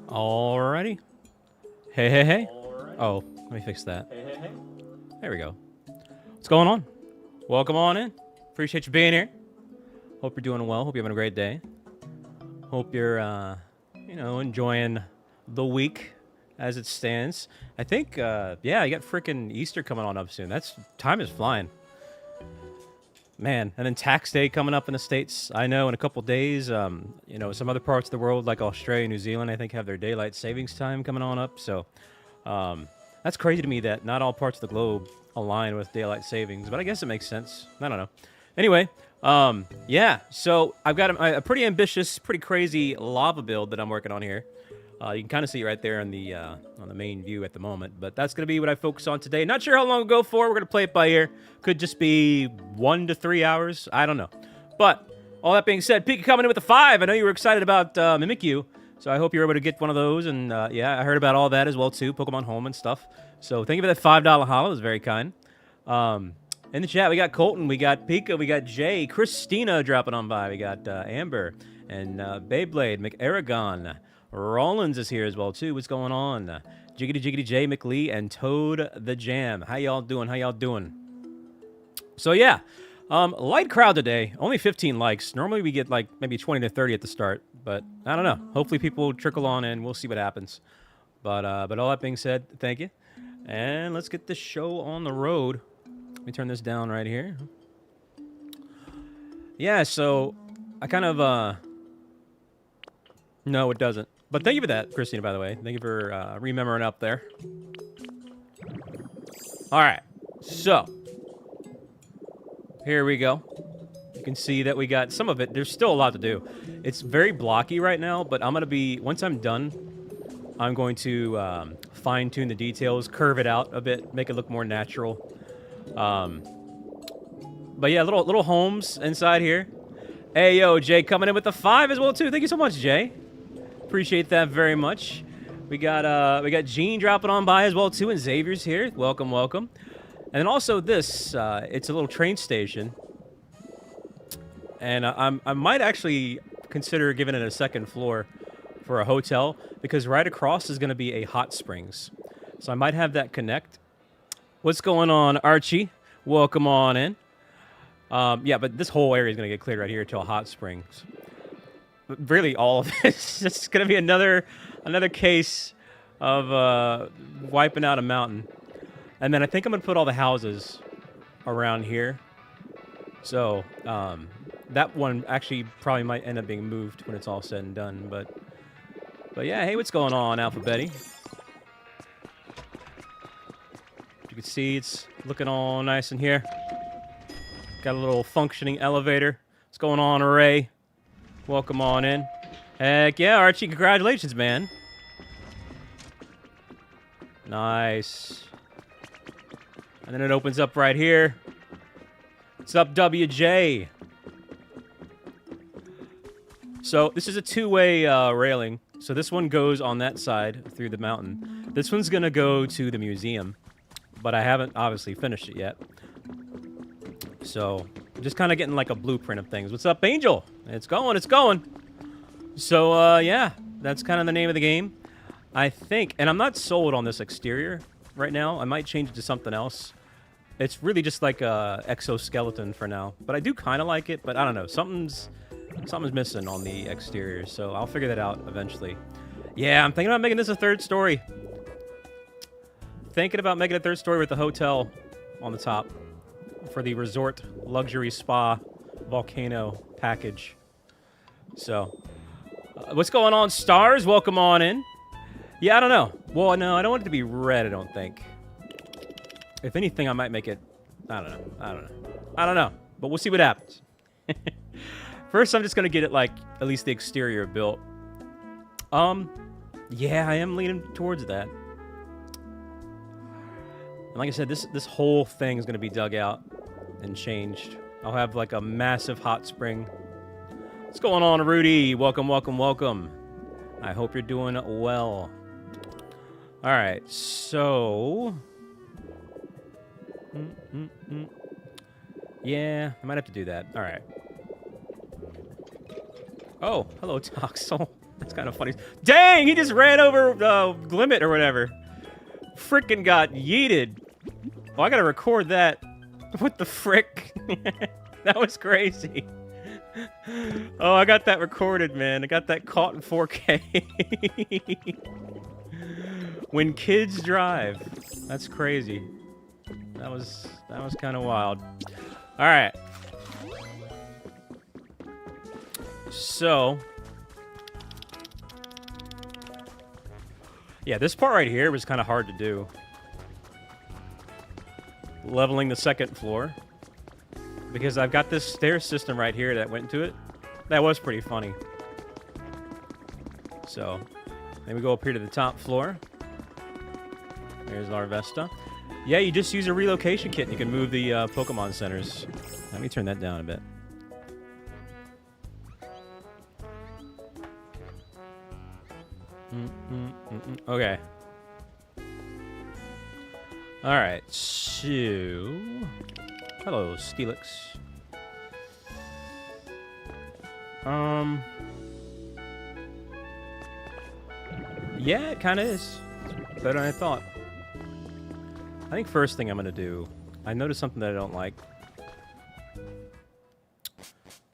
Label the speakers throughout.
Speaker 1: Alrighty. Hey, hey, hey. Oh, let me fix that. There we go. What's going on? Welcome on in. Appreciate you being here. Hope you're doing well. Hope you're having a great day. Hope you're, enjoying the week as it stands. I think, yeah, you got freaking Easter coming on up soon. Time is flying. Man, and then tax day coming up in the States. I know in a couple days, some other parts of the world like Australia, New Zealand, I think have their daylight savings time coming on up. So that's crazy to me that not all parts of the globe align with daylight savings, but I guess it makes sense. I don't know. Anyway, yeah, so I've got a pretty ambitious, pretty crazy lava build that I'm working on here. You can kind of see it right there on the main view at the moment, but that's going to be what I focus on today. Not sure how long we'll go for. We're going to play it by ear. Could just be 1 to 3 hours. I don't know. But all that being said, Pika coming in with a 5. I know you were excited about Mimikyu, so I hope you're able to get one of those. And yeah, I heard about all that as well too, Pokemon Home and stuff. So thank you for that $5 hollow. It was very kind. In the chat, we got Colton, we got Pika, we got Jay, Christina dropping on by. We got Amber and Beyblade, McAragon. Rollins is here as well, too. What's going on? Jiggity Jiggity J McLee and Toad the Jam. How y'all doing? How y'all doing? So, yeah. Light crowd today. Only 15 likes. Normally, we get, like, maybe 20 to 30 at the start. But, I don't know. Hopefully, people trickle on in. We'll see what happens. But all that being said, thank you. And let's get this show on the road. Let me turn this down right here. Yeah, so, I kind of, No, it doesn't. But thank you for that, Christina, by the way. Thank you for remembering up there. All right. So, here we go. You can see that we got some of it. There's still a lot to do. It's very blocky right now, but I'm going to be, once I'm done, I'm going to fine-tune the details, curve it out a bit, make it look more natural. But yeah, little homes inside here. Hey, yo, Jay coming in with the 5 as well, too. Thank you so much, Jay. Appreciate that very much. We got Gene dropping on by as well too, and Xavier's here. Welcome, welcome. And then also this, it's a little train station, and I might actually consider giving it a second floor for a hotel because right across is going to be a hot springs, so I might have that connect. What's going on, Archie? Welcome on in. Yeah, but this whole area is going to get cleared right here to a hot springs. Really, all of this. It's going to be another case of wiping out a mountain. And then I think I'm going to put all the houses around here. So that one actually probably might end up being moved when it's all said and done. But yeah, hey, what's going on, Alpha Betty? You can see it's looking all nice in here. Got a little functioning elevator. What's going on, Ray? Welcome on in. Heck yeah, Archie, congratulations, man. Nice. And then it opens up right here. What's up, WJ? So this is a two-way railing. So this one goes on that side through the mountain. This one's going to go to the museum. But I haven't obviously finished it yet. So I'm just kind of getting like a blueprint of things. What's up, Angel? It's going, it's going. So, yeah, that's kind of the name of the game. I think, and I'm not sold on this exterior right now. I might change it to something else. It's really just like a exoskeleton for now. But I do kind of like it, but I don't know. Something's missing on the exterior, so I'll figure that out eventually. Yeah, I'm thinking about making this a third story. Thinking about making a third story with the hotel on the top for the resort luxury spa volcano package. So, what's going on, Stars? Welcome on in. Yeah, I don't know. Well, no, I don't want it to be red, I don't think. If anything, I might make it... I don't know. But we'll see what happens. First, I'm just going to get it, like, at least the exterior built. Yeah, I am leaning towards that. And like I said, this whole thing is going to be dug out and changed. I'll have, like, a massive hot spring. What's going on, Rudy? Welcome, welcome, welcome. I hope you're doing well. All right, so... Yeah, I might have to do that. All right. Oh, hello, Toxel. That's kind of funny. Dang, he just ran over the limit or whatever. Frickin' got yeeted. Oh, I gotta record that. What the frick? That was crazy. Oh, I got that recorded, man. I got that caught in 4K. When kids drive. That's crazy. That was kind of wild. All right. So, yeah, this part right here was kind of hard to do. Leveling the second floor. Because I've got this stair system right here that went into it. That was pretty funny. So, then we go up here to the top floor. There's Larvesta. Yeah, you just use a relocation kit and you can move the Pokemon centers. Let me turn that down a bit. Okay. Alright, so... Hello, Steelix. Yeah, it kind of is. It's better than I thought. I think first thing I'm going to do... I noticed something that I don't like.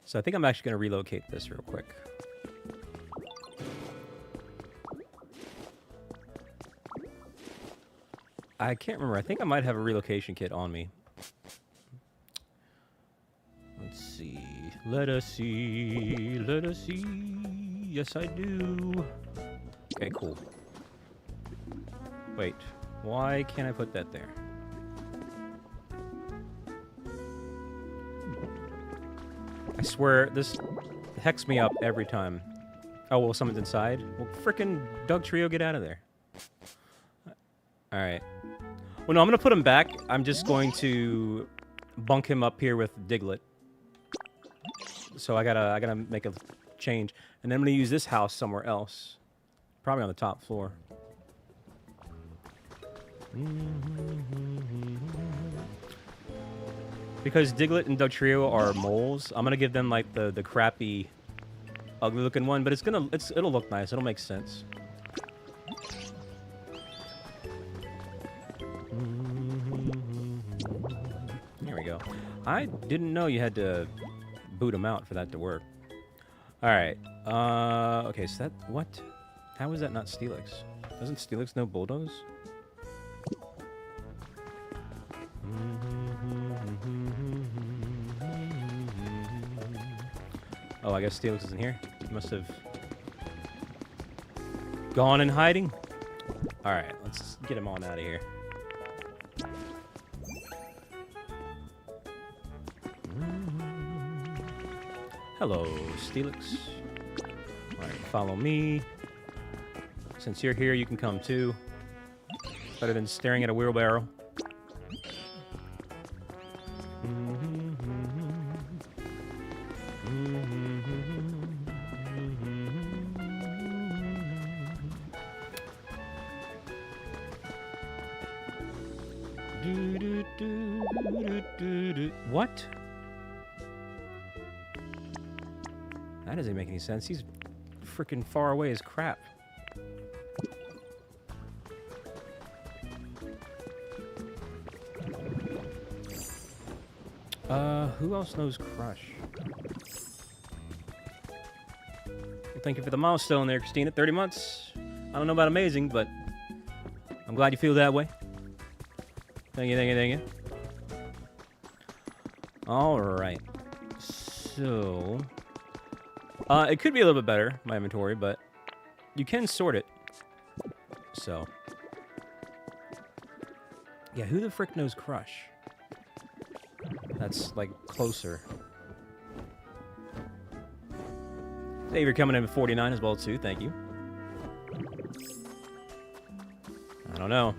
Speaker 1: So I think I'm actually going to relocate this real quick. I can't remember. I think I might have a relocation kit on me. Let's see. Let us see. Let us see. Yes, I do. Okay, cool. Wait. Why can't I put that there? I swear, this hexes me up every time. Oh, well, someone's inside? Well, frickin' Doug Trio, get out of there. Alright. Well, no, I'm going to put him back. I'm just going to bunk him up here with Diglett. So I gotta make a change. And then I'm going to use this house somewhere else. Probably on the top floor. Because Diglett and Dugtrio are moles, I'm going to give them like the crappy, ugly looking one. But it'll look nice. It'll make sense. Here we go. I didn't know you had to boot them out for that to work. Alright. Okay, so that... What? How is that not Steelix? Doesn't Steelix know Bulldoze? Oh, I guess Steelix isn't here. He must have gone in hiding. Alright, let's get him on out of here. Hello, Steelix. Alright, follow me. Since you're here, you can come too. Better than staring at a wheelbarrow. What? That doesn't make any sense. He's freaking far away as crap. Who else knows Crush? Well, thank you for the milestone there, Christina. 30 months. I don't know about amazing, but I'm glad you feel that way. Thank you, thank you, thank you. Alright. So... it could be a little bit better, my inventory, but you can sort it. So. Yeah, who the frick knows Crush? That's, like, closer. Xavier coming in at 49 as well, too. Thank you. I don't know.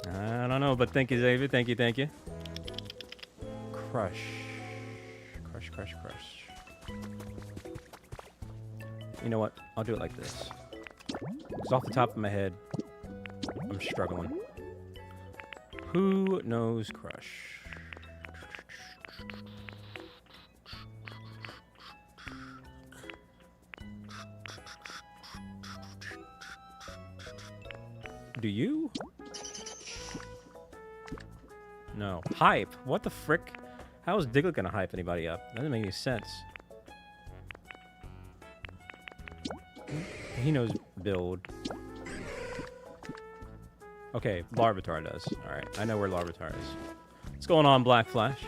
Speaker 1: I don't know, but thank you, Xavier. Thank you, thank you. Crush. Crush, crush, crush. You know what? I'll do it like this. It's off the top of my head. I'm struggling. Who knows Crush? Do you? No. Hype? What the frick? How is Diglett gonna hype anybody up? That doesn't make any sense. He knows build. Okay, Larvitar does. Alright, I know where Larvitar is. What's going on, Black Flash?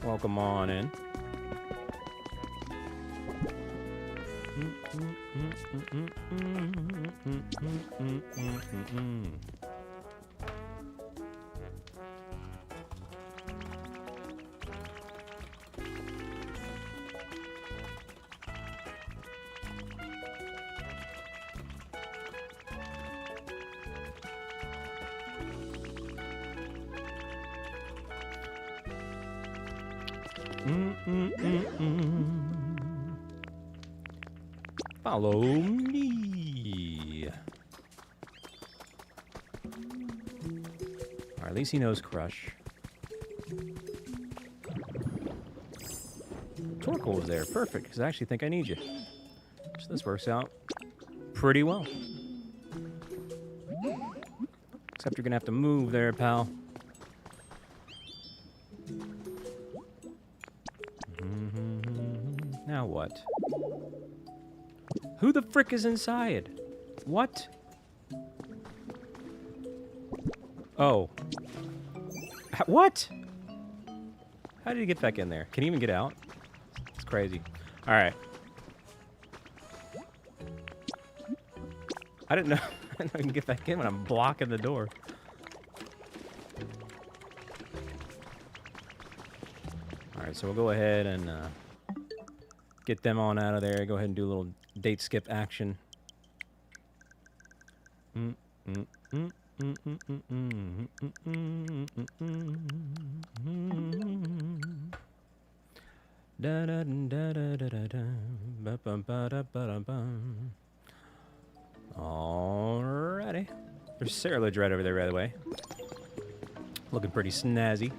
Speaker 1: Welcome on in. Follow me. Or at least he knows Crush. Torkoal is there. Perfect, because I actually think I need you. So this works out pretty well. Except you're going to have to move there, pal. Now what? Who the frick is inside? What? Oh. What? How did he get back in there? Can he even get out? It's crazy. Alright. I didn't know I can get back in when I'm blocking the door. Alright, so we'll go ahead and get them on out of there. Go ahead and do a little date skip action. Alrighty. There's Cerulege right over there, by the way. Looking pretty snazzy.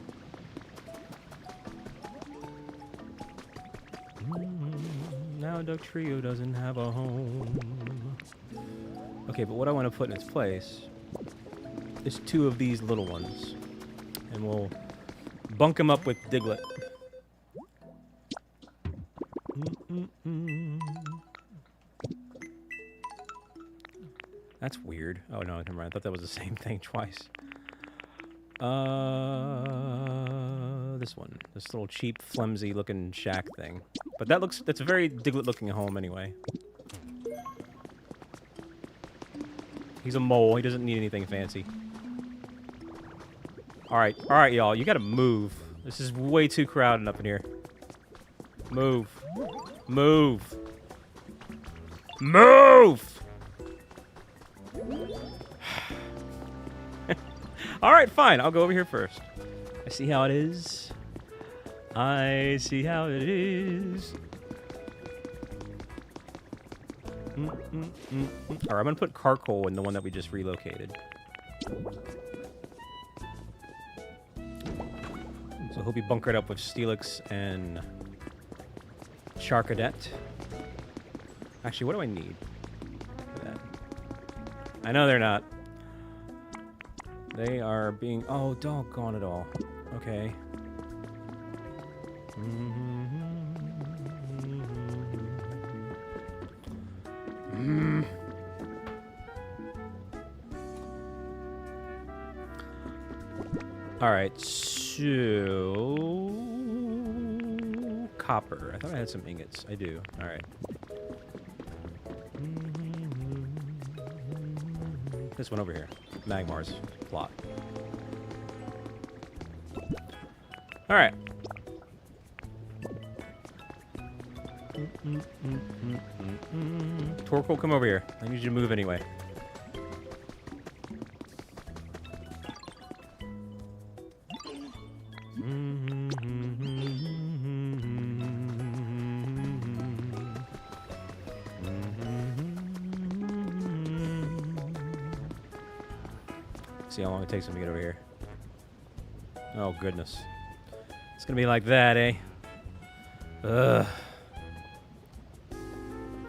Speaker 1: Now Duck Trio doesn't have a home. Okay, but what I want to put in its place is 2 of these little ones. And we'll bunk them up with Diglett. That's weird. Oh, no, never mind. I thought that was the same thing twice. This one. This little cheap, flimsy looking shack thing. But that's a very Diglett looking home anyway. He's a mole. He doesn't need anything fancy. Alright, y'all. You gotta move. This is way too crowded up in here. Move. Move. Move! Alright, fine. I'll go over here first. I see how it is. I see how it is. Alright, I'm gonna put Carcoal in the one that we just relocated. So he'll be bunkered up with Steelix and Charcadet. Actually, what do I need for that? I know they're not. They are being... Oh, doggone it all. Okay. Alright, so... Copper. I thought I had some ingots. I do. Alright. This one over here. Magmar's plot. Alright. Torkoal, come over here. I need you to move anyway. See how long it takes him to get over here. Oh, goodness. It's gonna be like that, eh? Ugh.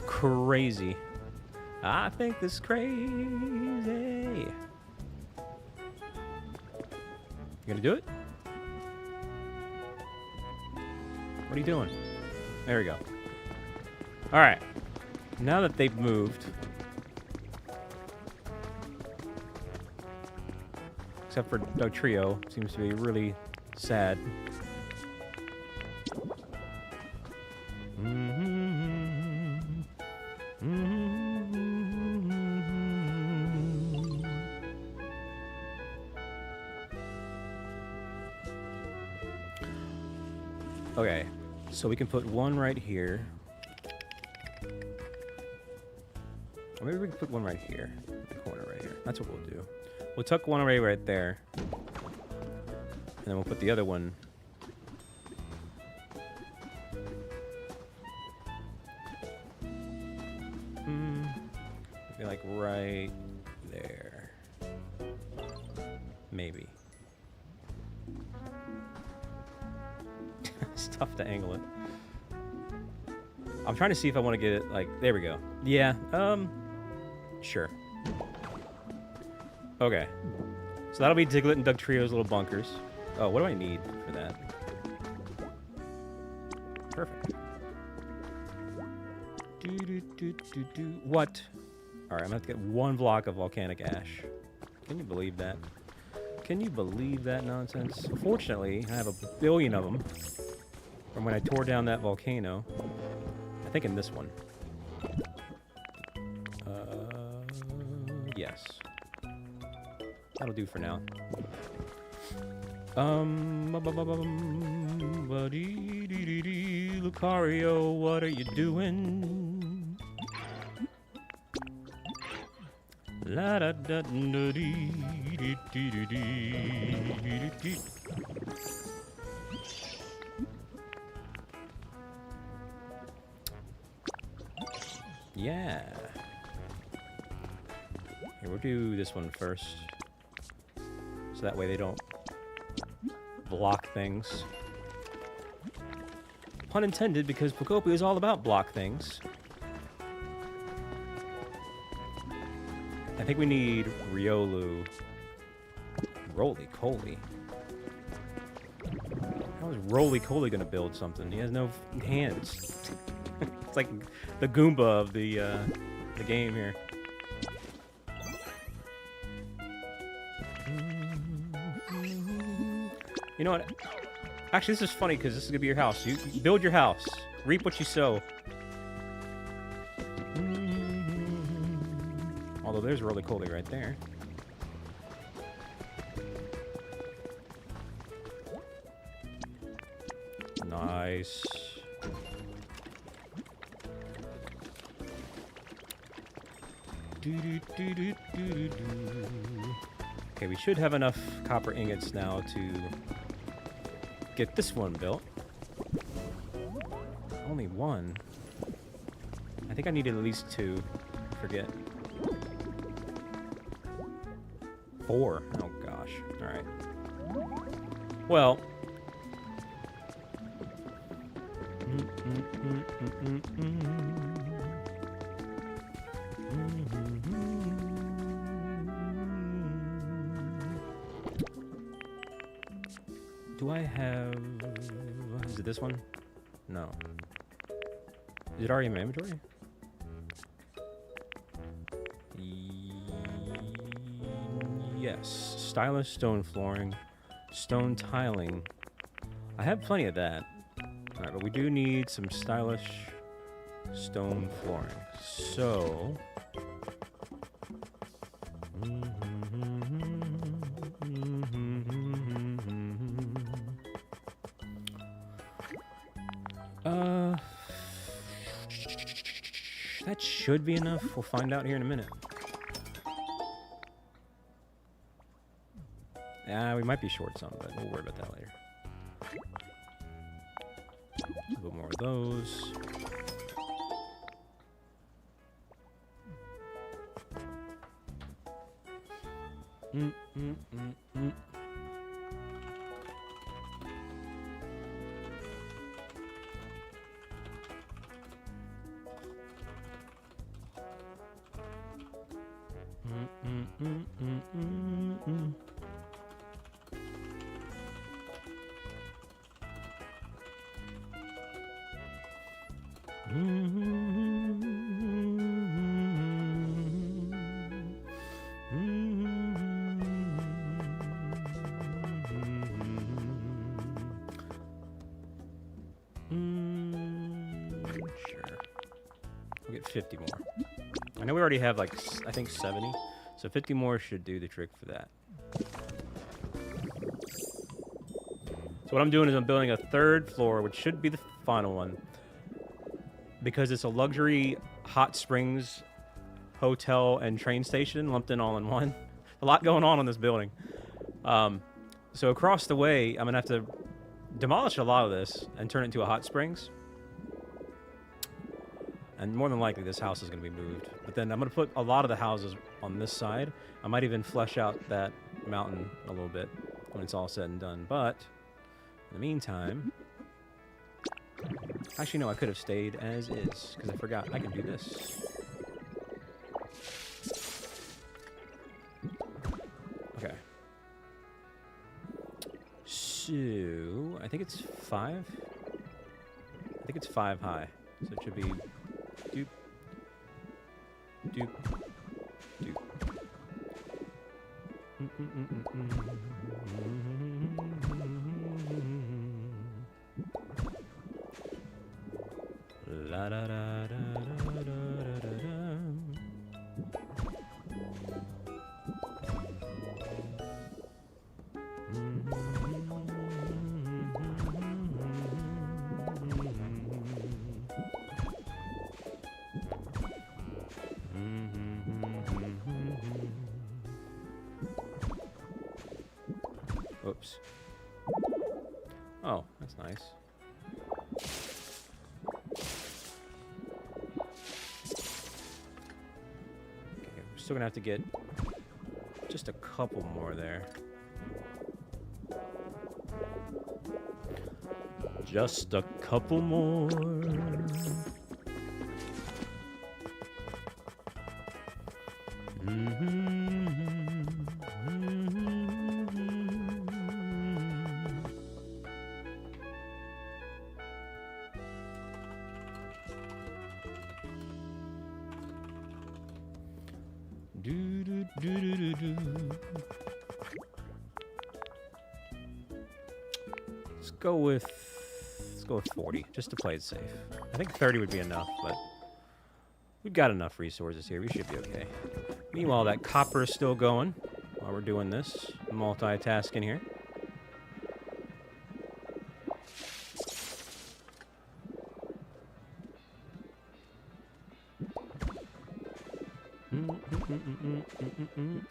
Speaker 1: Crazy. I think this is crazy. You gonna do it? What are you doing? There we go. Alright. Now that they've moved. Except for Doug Trio. Seems to be really sad. Okay, so we can put one right here. Or maybe we can put one right here. In the corner right here. That's what we'll do. We'll tuck one away right there. And then we'll put the other one. Maybe like right there. Maybe. It's tough to angle it. I'm trying to see if I want to get it like, there we go. Yeah, sure. Okay. So that'll be Diglett and Doug Trio's little bunkers. Oh, what do I need for that? Perfect. What? Alright, I'm gonna have to get one block of volcanic ash. Can you believe that? Can you believe that nonsense? Fortunately, I have a billion of them from when I tore down that volcano. I think in this one. Yes. That'll do for now. Lucario, what are you doing? La da da da dee dee dee dee dee dee. Yeah. Here, we'll do this one first. So that way they don't block things. Pun intended, because Pokopia is all about block things. I think we need Riolu. Roly-Coly. How is Roly-Coly gonna build something? He has no hands. It's like the Goomba of the game here. You know what? Actually, this is funny because this is gonna be your house. You build your house. Reap what you sow. Although there's Roly-Coly right there. Nice. Okay, we should have enough copper ingots now to get this one built. Only one. I think I needed at least two. I forget. 4. Oh gosh. Alright. Well. Do I have... Is it this one? No. Is it already in my inventory? Yes. Stylish stone flooring. Stone tiling. I have plenty of that. Alright, but we do need some stylish stone flooring. So... that should be enough. We'll find out here in a minute. We might be short some, but we'll worry about that later. A little more of those. Mm, mm, mm, mm. Mm, mm, mm, mm, mm, mm. Sure. We'll get 50 more. I know we already have like, I think 70. So 50 more should do the trick for that. So what I'm doing is I'm building a third floor, which should be the final one. Because it's a luxury hot springs hotel and train station lumped in all in one. A lot going on this building. So across the way, I'm going to have to demolish a lot of this and turn it into a hot springs. And more than likely, this house is going to be moved. But then I'm going to put a lot of the houses on this side. I might even flesh out that mountain a little bit when it's all said and done. But in the meantime... Actually, no, I could have stayed as is, because I forgot I can do this. Okay. So, I think it's 5? I think it's 5 high. So it should be... Doop. Doop. Doop. La da da da da da da da da. Oops. Oh, that's nice. Okay, we're still gonna have to get just a couple more there. Just a couple more. Let's go with 40, just to play it safe. I think 30 would be enough, but we've got enough resources here. We should be okay. Meanwhile, that copper is still going while we're doing this. Multitasking here.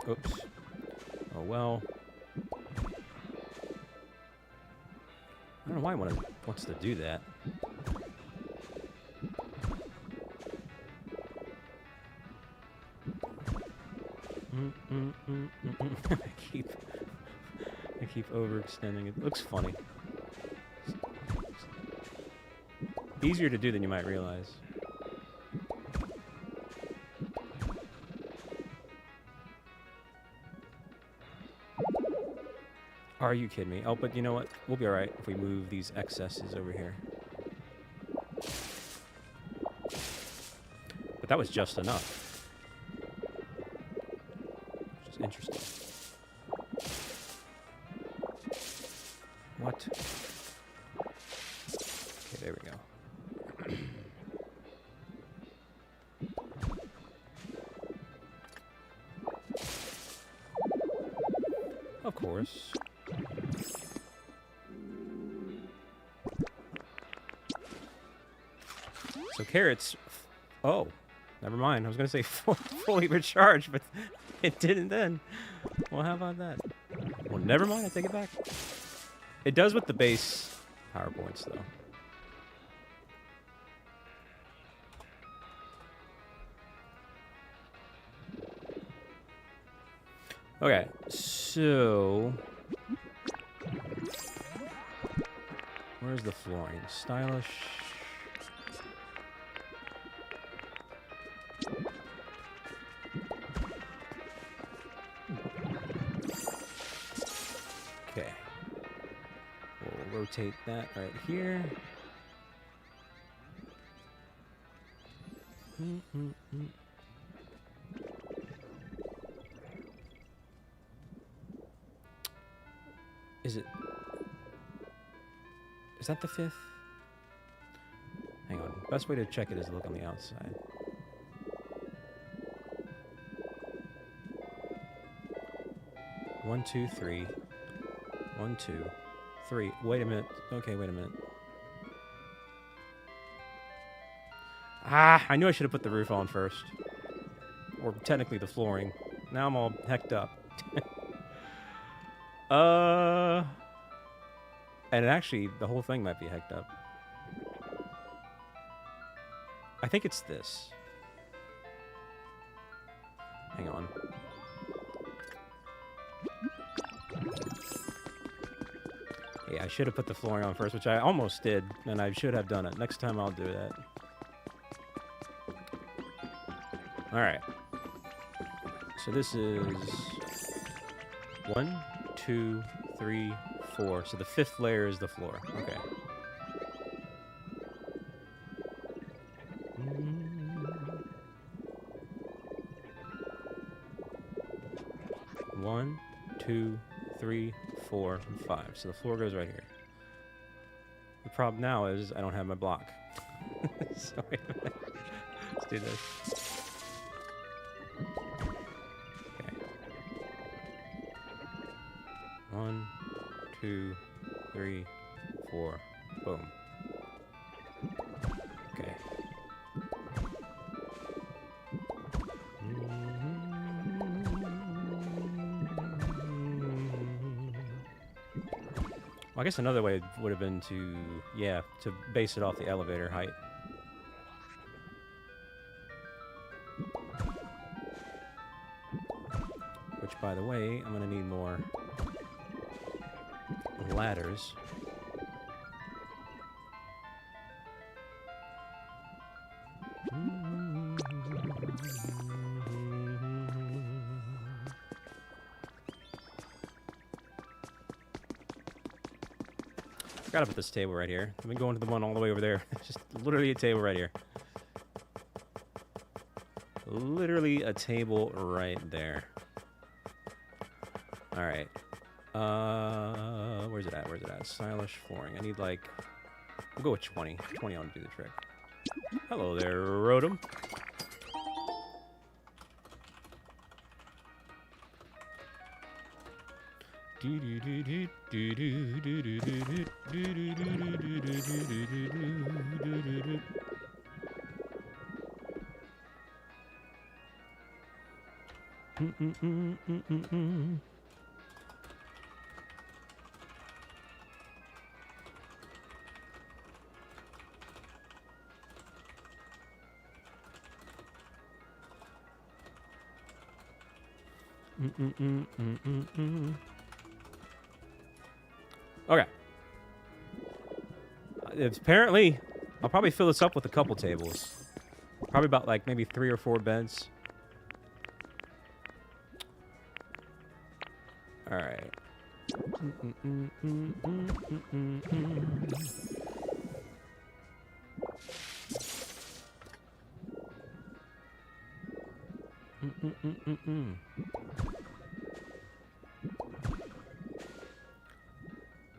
Speaker 1: Oops. Oh, well. I don't know why it wants to do that. I keep overextending it. It looks funny. Easier to do than you might realize. Are you kidding me? Oh, but you know what? We'll be alright if we move these excesses over here. But that was just enough. Which is interesting. What? Okay, there we go. Of course. So carrots, oh, never mind. I was going to say fully recharged, but it didn't then. Well, how about that? Well, never mind. I take it back. It does with the base PowerPoints, though. Okay, so where's the flooring? Stylish. Okay. We'll rotate that right here. Is that the 5th? Hang on. Best way to check it is to look on the outside. One, two, three. 1, 2, 3. Wait a minute. Okay, wait a minute. Ah, I knew I should have put the roof on first. Or technically the flooring. Now I'm all hecked up. And actually, the whole thing might be hecked up. I think it's this. Hang on. Yeah, I should have put the flooring on first, which I almost did, and I should have done it. Next time I'll do that. Alright. So this is 1, 2, 3, 4. So the 5th layer is the floor. Okay. One, 2, 3, 4, and 5. So the floor goes right here. The problem now is I don't have my block. So wait a minute. Let's do this. Okay. 1, 2, 3, 4. Boom. Okay. Well, I guess another way would have been to, yeah, to base it off the elevator height. Which, by the way, I'm going to need more ladders. Forgot about this table right here. I've been going to the one all the way over there. It's just literally a table right here. Literally a table right there. Alright. Where's it at? Where's it at? Stylish flooring. I need like... We'll go with 20. 20 on to do the trick. Hello there, Rotom. Okay. Apparently, I'll probably fill this up with a couple tables. Probably about like maybe 3 or 4 beds. All right.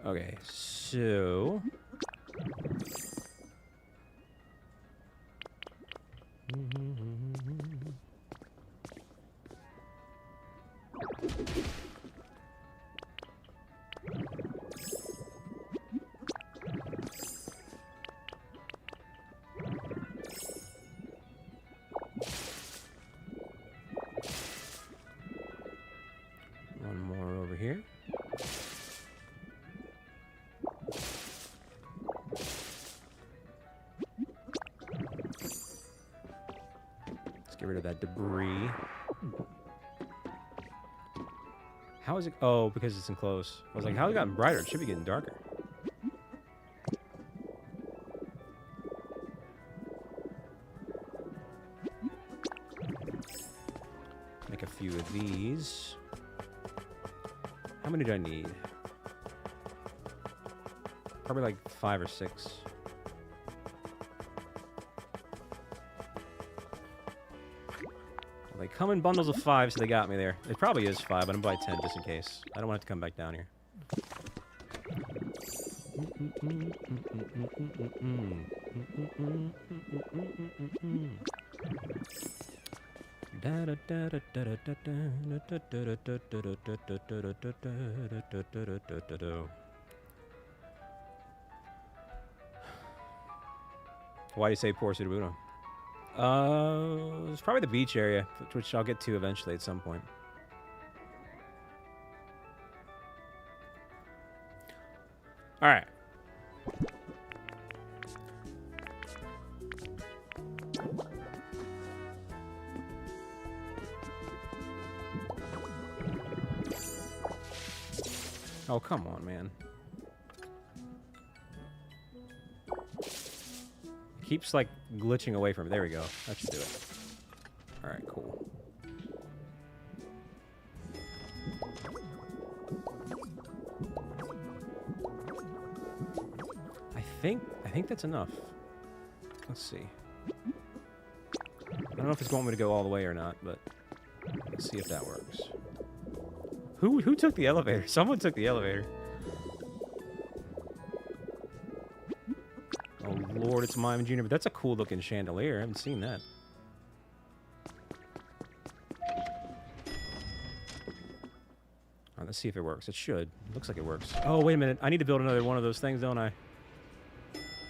Speaker 1: Okay, so... One more over here. Let's get rid of that debris. How is it? Oh, because it's enclosed. I was like, how has it gotten brighter? It should be getting darker. Make a few of these. How many do I need? Probably like 5 or 6. They come in bundles of 5, so they got me there. It probably is 5, but I'm going to buy 10 just in case. I don't want it to come back down here. Why do you say poor Sudabuno? It's probably the beach area, which I'll get to eventually at some point. All right. Oh, come on, man. Keeps, like, glitching away from it. There we go. That should do it. Alright, cool. I think that's enough. Let's see. I don't know if it's going me to go all the way or not, but let's see if that works. Who took the elevator? Someone took the elevator. Oh, Lord, it's Mime Jr., but that's a cool-looking chandelier. I haven't seen that. All right, let's see if it works. It should. It looks like it works. Oh, wait a minute. I need to build another one of those things, don't I?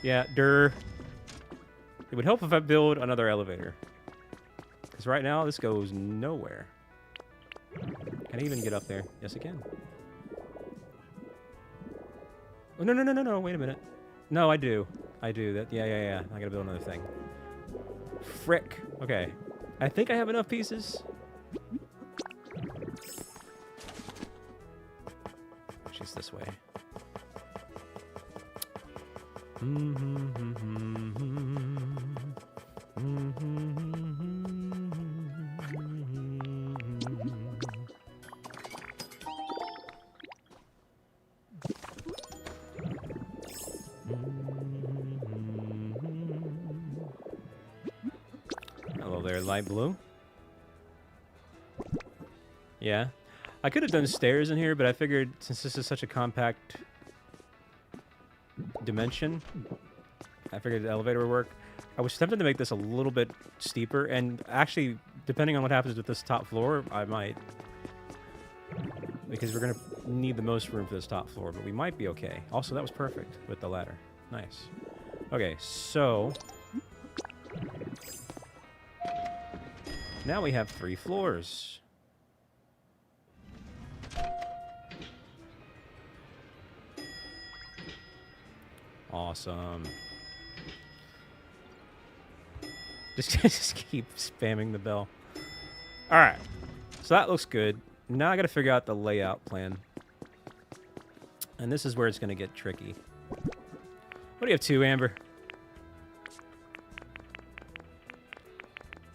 Speaker 1: Yeah, It would help if I build another elevator. Because right now, this goes nowhere. Can I even get up there? Yes, I can. Oh, no. Wait a minute. No, I do. Yeah. I gotta build another thing. Frick. Okay. I think I have enough pieces. She's this way. Hello there, light blue. Yeah. I could have done stairs in here, but I figured since this is such a compact dimension, I figured the elevator would work. I was tempted to make this a little bit steeper, and actually, depending on what happens with this top floor, I might. Because we're going to need the most room for this top floor, but we might be okay. Also, that was perfect with the ladder. Nice. Okay, so now we have 3 floors. Awesome. Just keep spamming the bell. Alright. So that looks good. Now I gotta figure out the layout plan. And this is where it's gonna get tricky. What do you have to, Amber?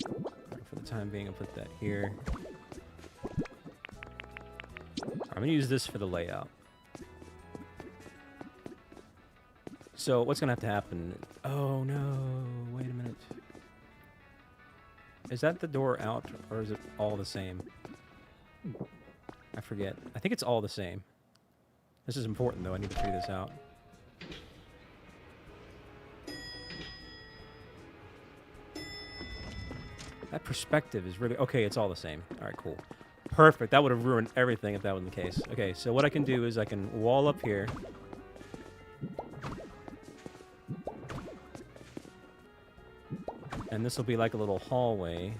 Speaker 1: For the time being, I'll put that here. I'm gonna use this for the layout. So what's gonna have to happen? Oh no, wait a minute. Is that the door out, or is it all the same? I forget. I think it's all the same. This is important, though. I need to figure this out. That perspective is really... Okay, it's all the same. All right, cool. Perfect. That would have ruined everything if that was the case. Okay, so what I can do is I can wall up here. And this will be like a little hallway.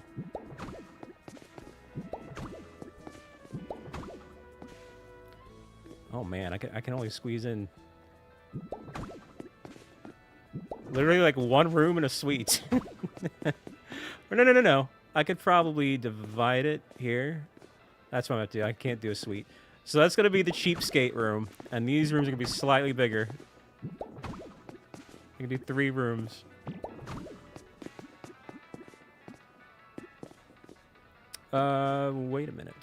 Speaker 1: Oh man, I can only squeeze in literally like one room and a suite. No. I could probably divide it here. That's what I'm gonna do. I can't do a suite. So that's gonna be the cheapskate room, and these rooms are gonna be slightly bigger. You can do 3 rooms. Wait a minute.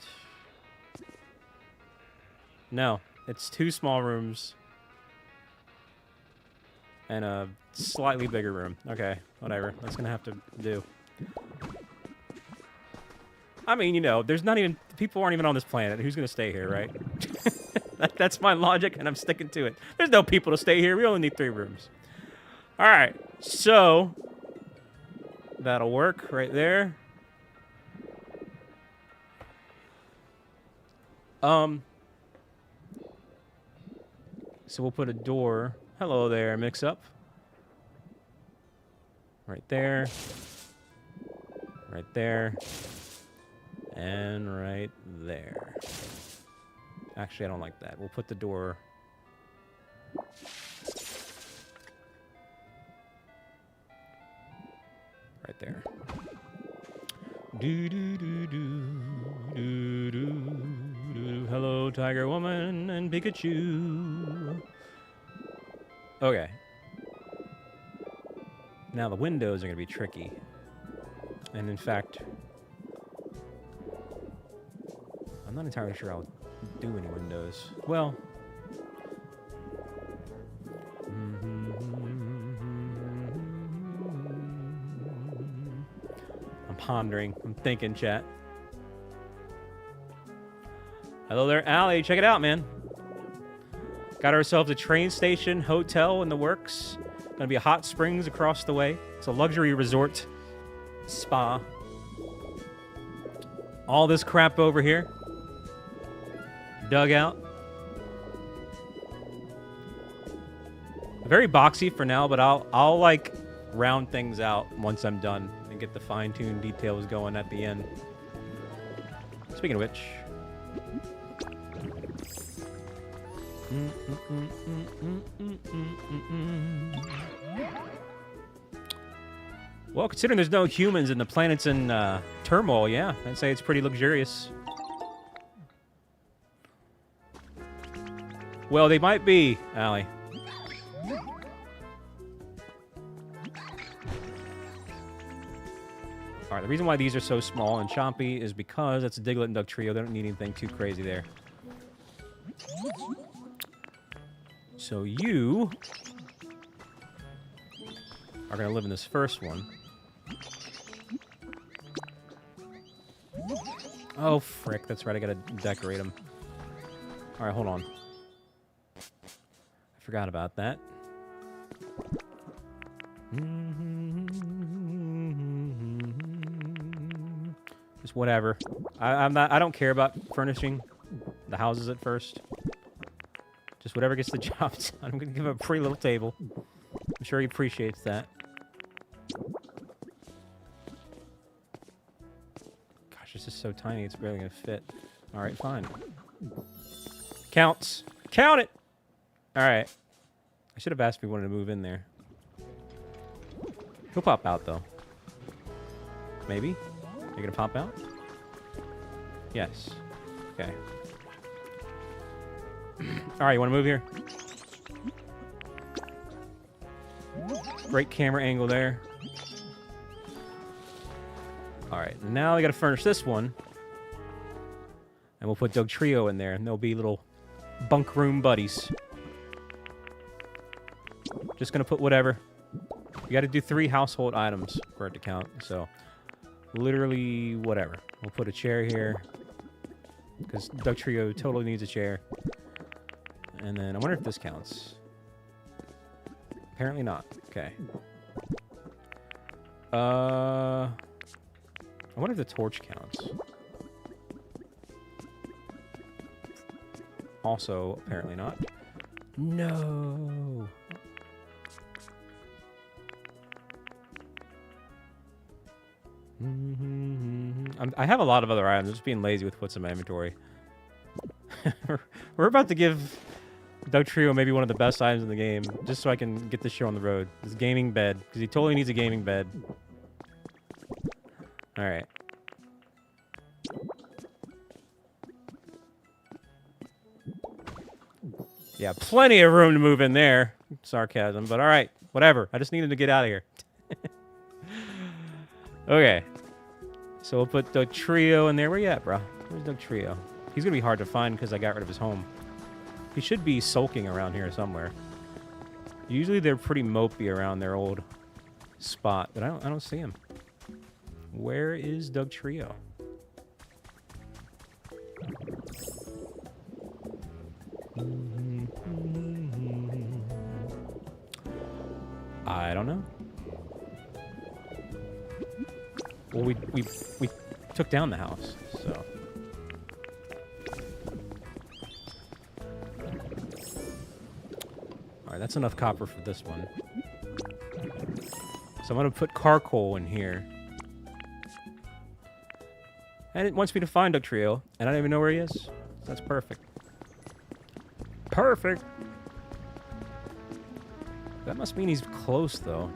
Speaker 1: No, it's 2 small rooms and a slightly bigger room. Okay, whatever. That's gonna have to do. I mean, you know, there's not even... People aren't even on this planet. Who's gonna stay here, right? That's my logic, and I'm sticking to it. There's no people to stay here. We only need 3 rooms. All right, so... That'll work right there. So we'll put a door. Hello there, mix up. Right there. Right there. And right there. Actually, I don't like that. We'll put the door... right there. Do do do do do do do. Hello, Tiger Woman and Pikachu. Okay. Now the windows are gonna be tricky, and in fact, I'm not entirely sure I'll do any windows. Well. Pondering. I'm thinking, chat. Hello there, Allie. Check it out, man. Got ourselves a train station, hotel in the works. Gonna be a hot springs across the way. It's a luxury resort. Spa. All this crap over here. Dugout. Very boxy for now, but I'll like round things out once I'm done. Get the fine-tuned details going at the end. Speaking of which, well, considering there's no humans and the planet's in turmoil, yeah, I'd say it's pretty luxurious. Well, they might be, Allie. All right, the reason why these are so small and chompy is because it's a Diglett and Duck trio. They don't need anything too crazy there. So you are going to live in this first one. Oh, frick. That's right. I got to decorate them. All right, hold on. I forgot about that. Just whatever. I don't care about furnishing the houses at first. Just whatever gets the job done. I'm gonna give him a pretty little table. I'm sure he appreciates that. Gosh, this is so tiny. It's barely gonna fit. All right, fine. Counts. Count it. All right. I should have asked if he wanted to move in there. He'll pop out though. Maybe. You're gonna pop out? Yes. Okay. Alright, you wanna move here? Great camera angle there. Alright, now we gotta furnish this one. And we'll put Doug Trio in there, and they'll be little bunk room buddies. Just gonna put whatever. You gotta do 3 household items for it to count, so... Literally whatever. We'll put a chair here. Because Doug Trio totally needs a chair. And then I wonder if this counts. Apparently not. Okay. I wonder if the torch counts. Also, apparently not. No. I have a lot of other items. I'm just being lazy with what's in my inventory. We're about to give Doug Trio maybe one of the best items in the game, just so I can get this show on the road. This gaming bed, because he totally needs a gaming bed. All right. Yeah, plenty of room to move in there. Sarcasm, but all right, whatever. I just need him to get out of here. Okay. So we'll put Doug Trio in there. Where you at, bro? Where's Doug Trio? He's going to be hard to find because I got rid of his home. He should be sulking around here somewhere. Usually they're pretty mopey around their old spot, but I don't see him. Where is Doug Trio? I don't know. Well, we took down the house, so. All right, that's enough copper for this one. So I'm gonna put charcoal in here. And it wants me to find Doug Trio, and I don't even know where he is. That's perfect. Perfect. That must mean he's close, though.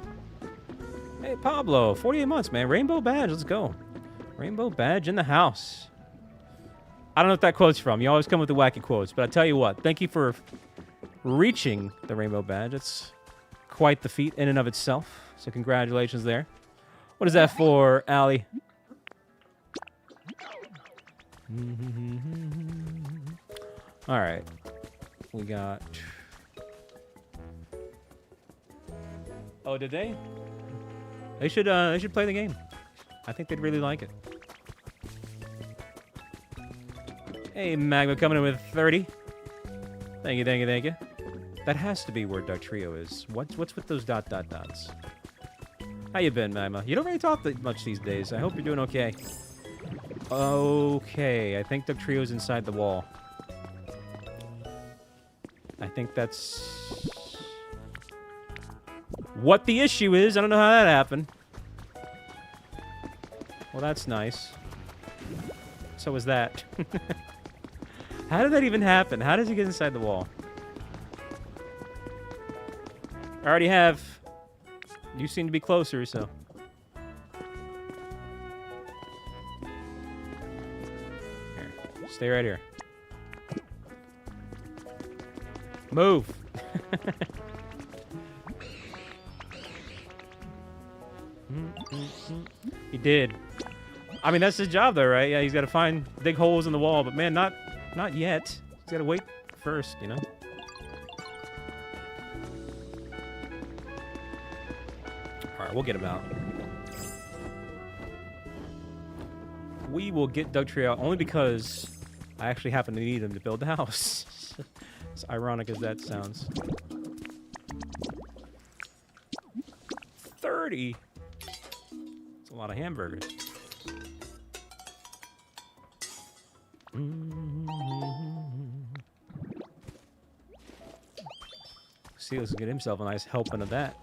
Speaker 1: Hey, Pablo, 48 months, man. Rainbow badge, let's go. Rainbow badge in the house. I don't know what that quote's from. You always come with the wacky quotes, but I tell you what, thank you for reaching the rainbow badge. It's quite the feat in and of itself, so congratulations there. What is that for, Allie? All right. We got... Oh, did they? They should play the game. I think they'd really like it. Hey, Magma coming in with 30. Thank you, thank you, thank you. That has to be where Doug Trio is. What's with those dots? How you been, Magma? You don't really talk that much these days. I hope you're doing okay. Okay, I think Doug Trio's inside the wall. I think that's what the issue is. I don't know how that happened. Well, that's nice. So was that. How did that even happen? How does he get inside the wall? I already have. You seem to be closer, so. Here. Stay right here. Move. He did. I mean, that's his job, though, right? Yeah, he's got to dig holes in the wall, but man, not yet. He's got to wait first, you know. All right, we'll get him out. We will get Doug Trio out only because I actually happen to need him to build the house. As ironic as that sounds. 30. That's a lot of hamburgers. See, let's get himself a nice helping of that.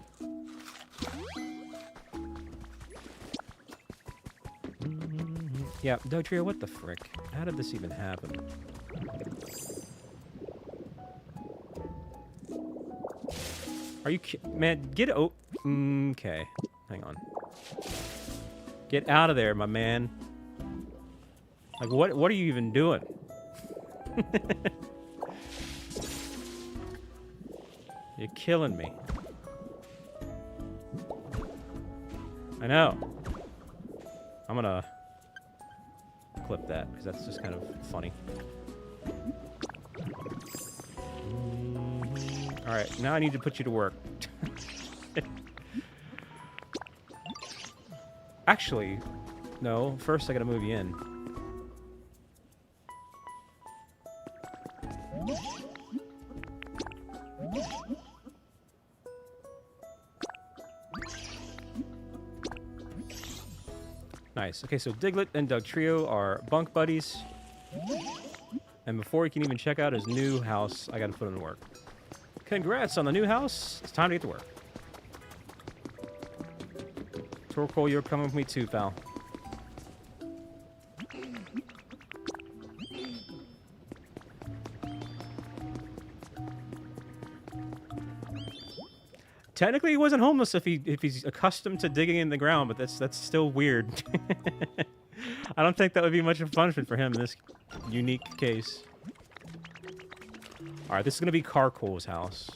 Speaker 1: Yeah, Doug Trio, what the frick? How did this even happen? Are you man? Get okay. Hang on. Get out of there, my man. Like, what are you even doing? You're killing me. I know. I'm gonna clip that because that's just kind of funny. All right, now I need to put you to work. Actually, no. First, I gotta move you in. Nice. Okay, so Diglett and Doug Trio are bunk buddies. And before he can even check out his new house, I gotta put him to work. Congrats on the new house. It's time to get to work. Torkoal, you're coming with me too, pal. Technically, he wasn't homeless if he's accustomed to digging in the ground, but that's still weird. I don't think that would be much of a punishment for him in this unique case. All right, this is going to be Carcoal's house.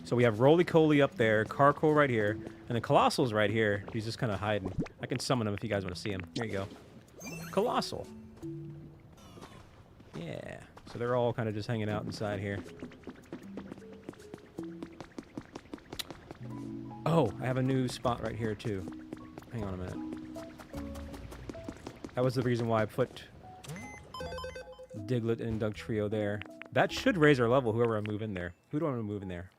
Speaker 1: So we have Roly-Coly up there, Carcoal right here, and the Colossal's right here. He's just kind of hiding. I can summon him if you guys want to see him. Here you go. Colossal. Yeah. So they're all kind of just hanging out inside here. Oh, I have a new spot right here, too. Hang on a minute. That was the reason why I put Diglett and Dugtrio there. That should raise our level, whoever I move in there. Who do I want to move in there?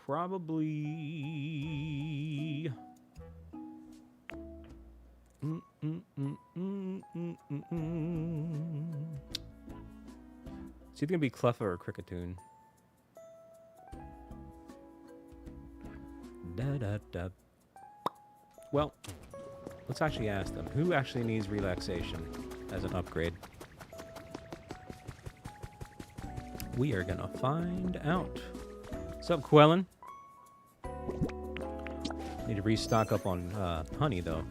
Speaker 1: Probably... It's either going to be Cleffa or Cricketoon. Da-da-da. Well, let's actually ask them. Who actually needs relaxation as an upgrade? We are going to find out. What's up, Quellen? Need to restock up on honey, though.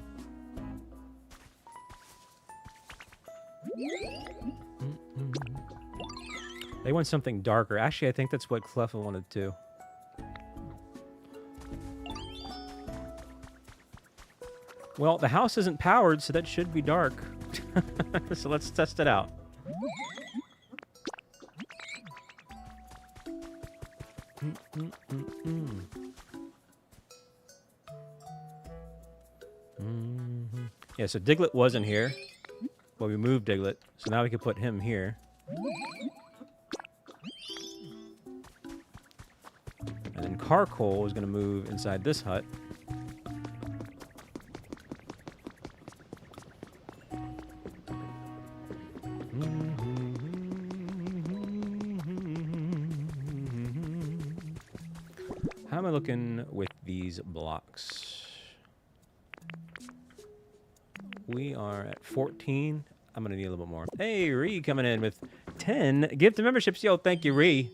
Speaker 1: They want something darker. Actually, I think that's what Cleffa wanted too. Well, the house isn't powered, so that should be dark. So let's test it out. Yeah, so Diglett wasn't here. Well, we moved Diglett, so now we can put him here. And then Carcoal is going to move inside this hut. How am I looking with these blocks? We are at 14. I'm going to need a little bit more. Hey, Ree coming in with 10 gift memberships. Yo, thank you, Ree.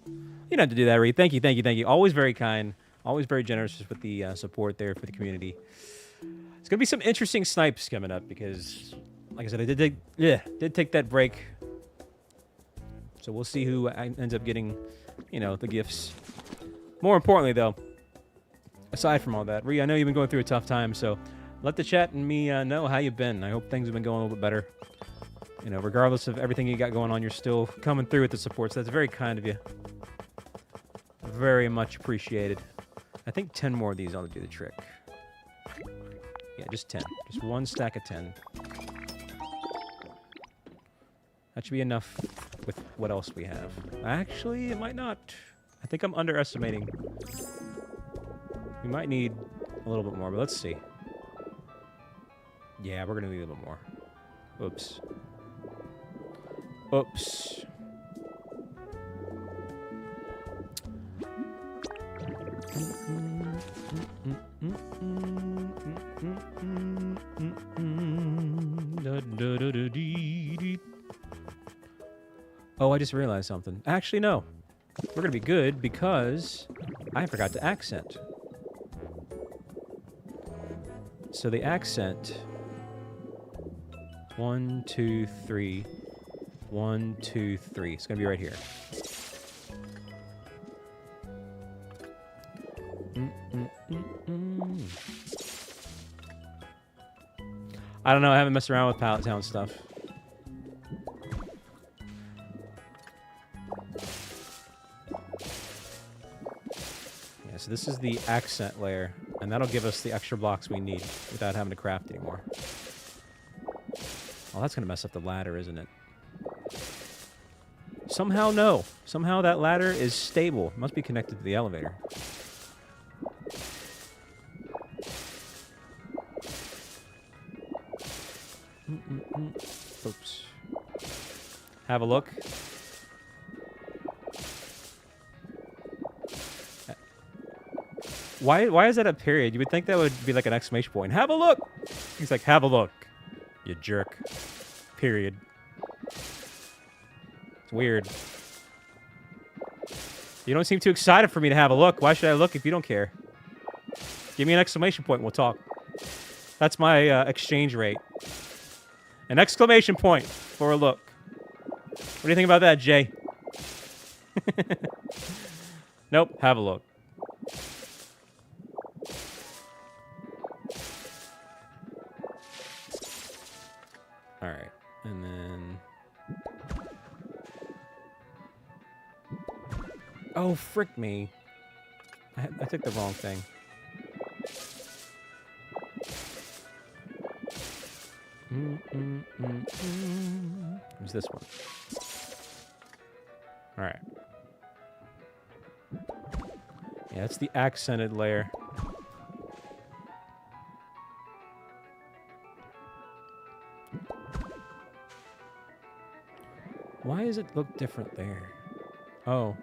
Speaker 1: You don't have to do that, Ree. Thank you, thank you, thank you. Always very kind. Always very generous with the support there for the community. It's going to be some interesting snipes coming up because, like I said, I did take that break. So we'll see who ends up getting, you know, the gifts. More importantly, though, aside from all that, Ree, I know you've been going through a tough time, so let the chat and me know how you've been. I hope things have been going a little bit better. You know, regardless of everything you got going on, you're still coming through with the support, so that's very kind of you. Very much appreciated. I think 10 more of these ought to do the trick. Yeah, just 10. Just one stack of 10. That should be enough with what else we have. Actually, it might not. I think I'm underestimating. We might need a little bit more, but let's see. Yeah, we're going to need a little bit more. Oops. Oops. Oh, I just realized something. Actually, no. We're going to be good because I forgot to accent. So the accent... 1, 2, 3. 1, 2, 3. It's going to be right here. I don't know. I haven't messed around with Pallet Town stuff. Yeah, so this is the accent layer, and that'll give us the extra blocks we need without having to craft anymore. Oh, that's going to mess up the ladder, isn't it? Somehow, no. Somehow that ladder is stable. It must be connected to the elevator. Oops. Have a look. Why is that a period? You would think that would be like an exclamation point. Have a look! He's like, have a look. You jerk. Period. It's weird. You don't seem too excited for me to have a look. Why should I look if you don't care? Give me an exclamation point and we'll talk. That's my exchange rate. An exclamation point for a look. What do you think about that, Jay? Nope, have a look. Alright, and then... Oh, frick me. I took the wrong thing. Who's this one? Alright. Yeah, that's the accented layer. Why does it look different there? Oh.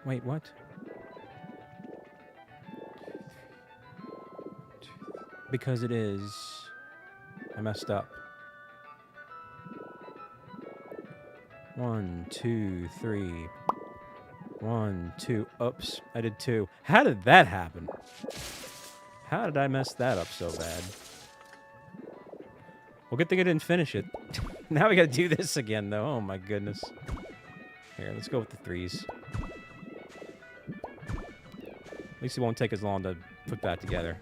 Speaker 1: Wait, what? Because it is... I messed up. 1, 2, 3. 1, 2. Oops, I did 2. How did that happen? How did I mess that up so bad? Well, good thing I didn't finish it. Now we gotta do this again, though. Oh my goodness. Here, let's go with the 3s. At least it won't take as long to put that together.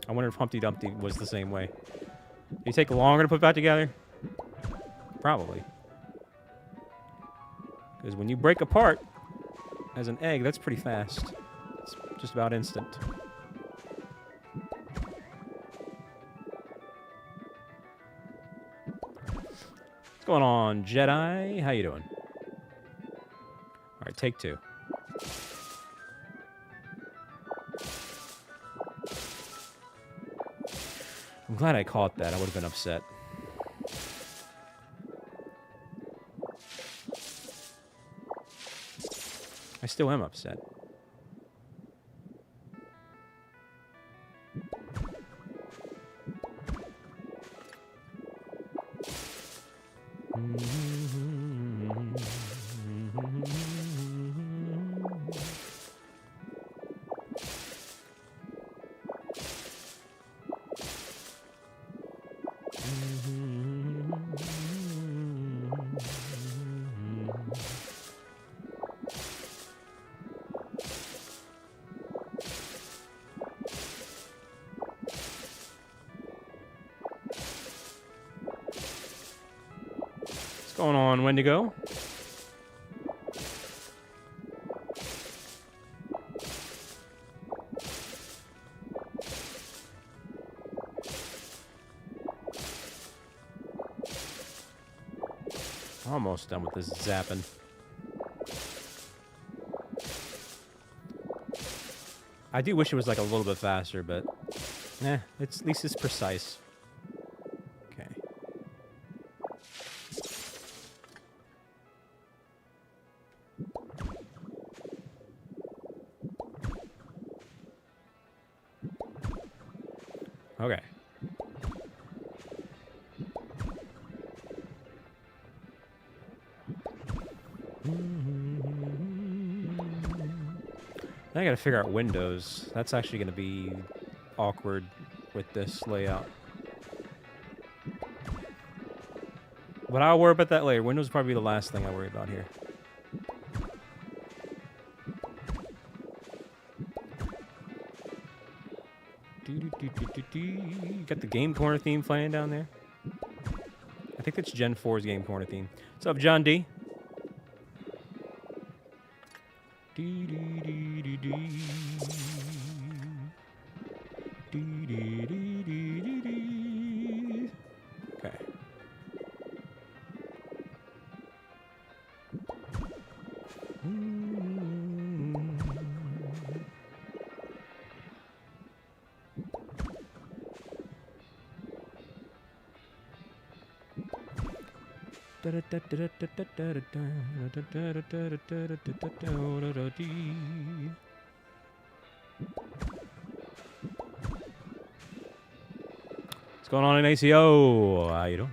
Speaker 1: I wonder if Humpty Dumpty was the same way. Did it take longer to put that together? Probably. Because when you break apart as an egg, that's pretty fast. It's just about instant. What's going on, Jedi? How you doing? Alright, take 2. I'm glad I caught that. I would have been upset. I still am upset. What's going on, Wendigo? Almost done with this zapping. I do wish it was like a little bit faster, but at least it's precise. Okay. Okay. I gotta figure out windows. That's actually gonna be awkward with this layout. But I'll worry about that later. Windows will probably be the last thing I worry about here. Got the Game Corner theme playing down there. I think that's Gen 4's Game Corner theme. What's up, John D? Okay. What's going on in ACO? How you doing?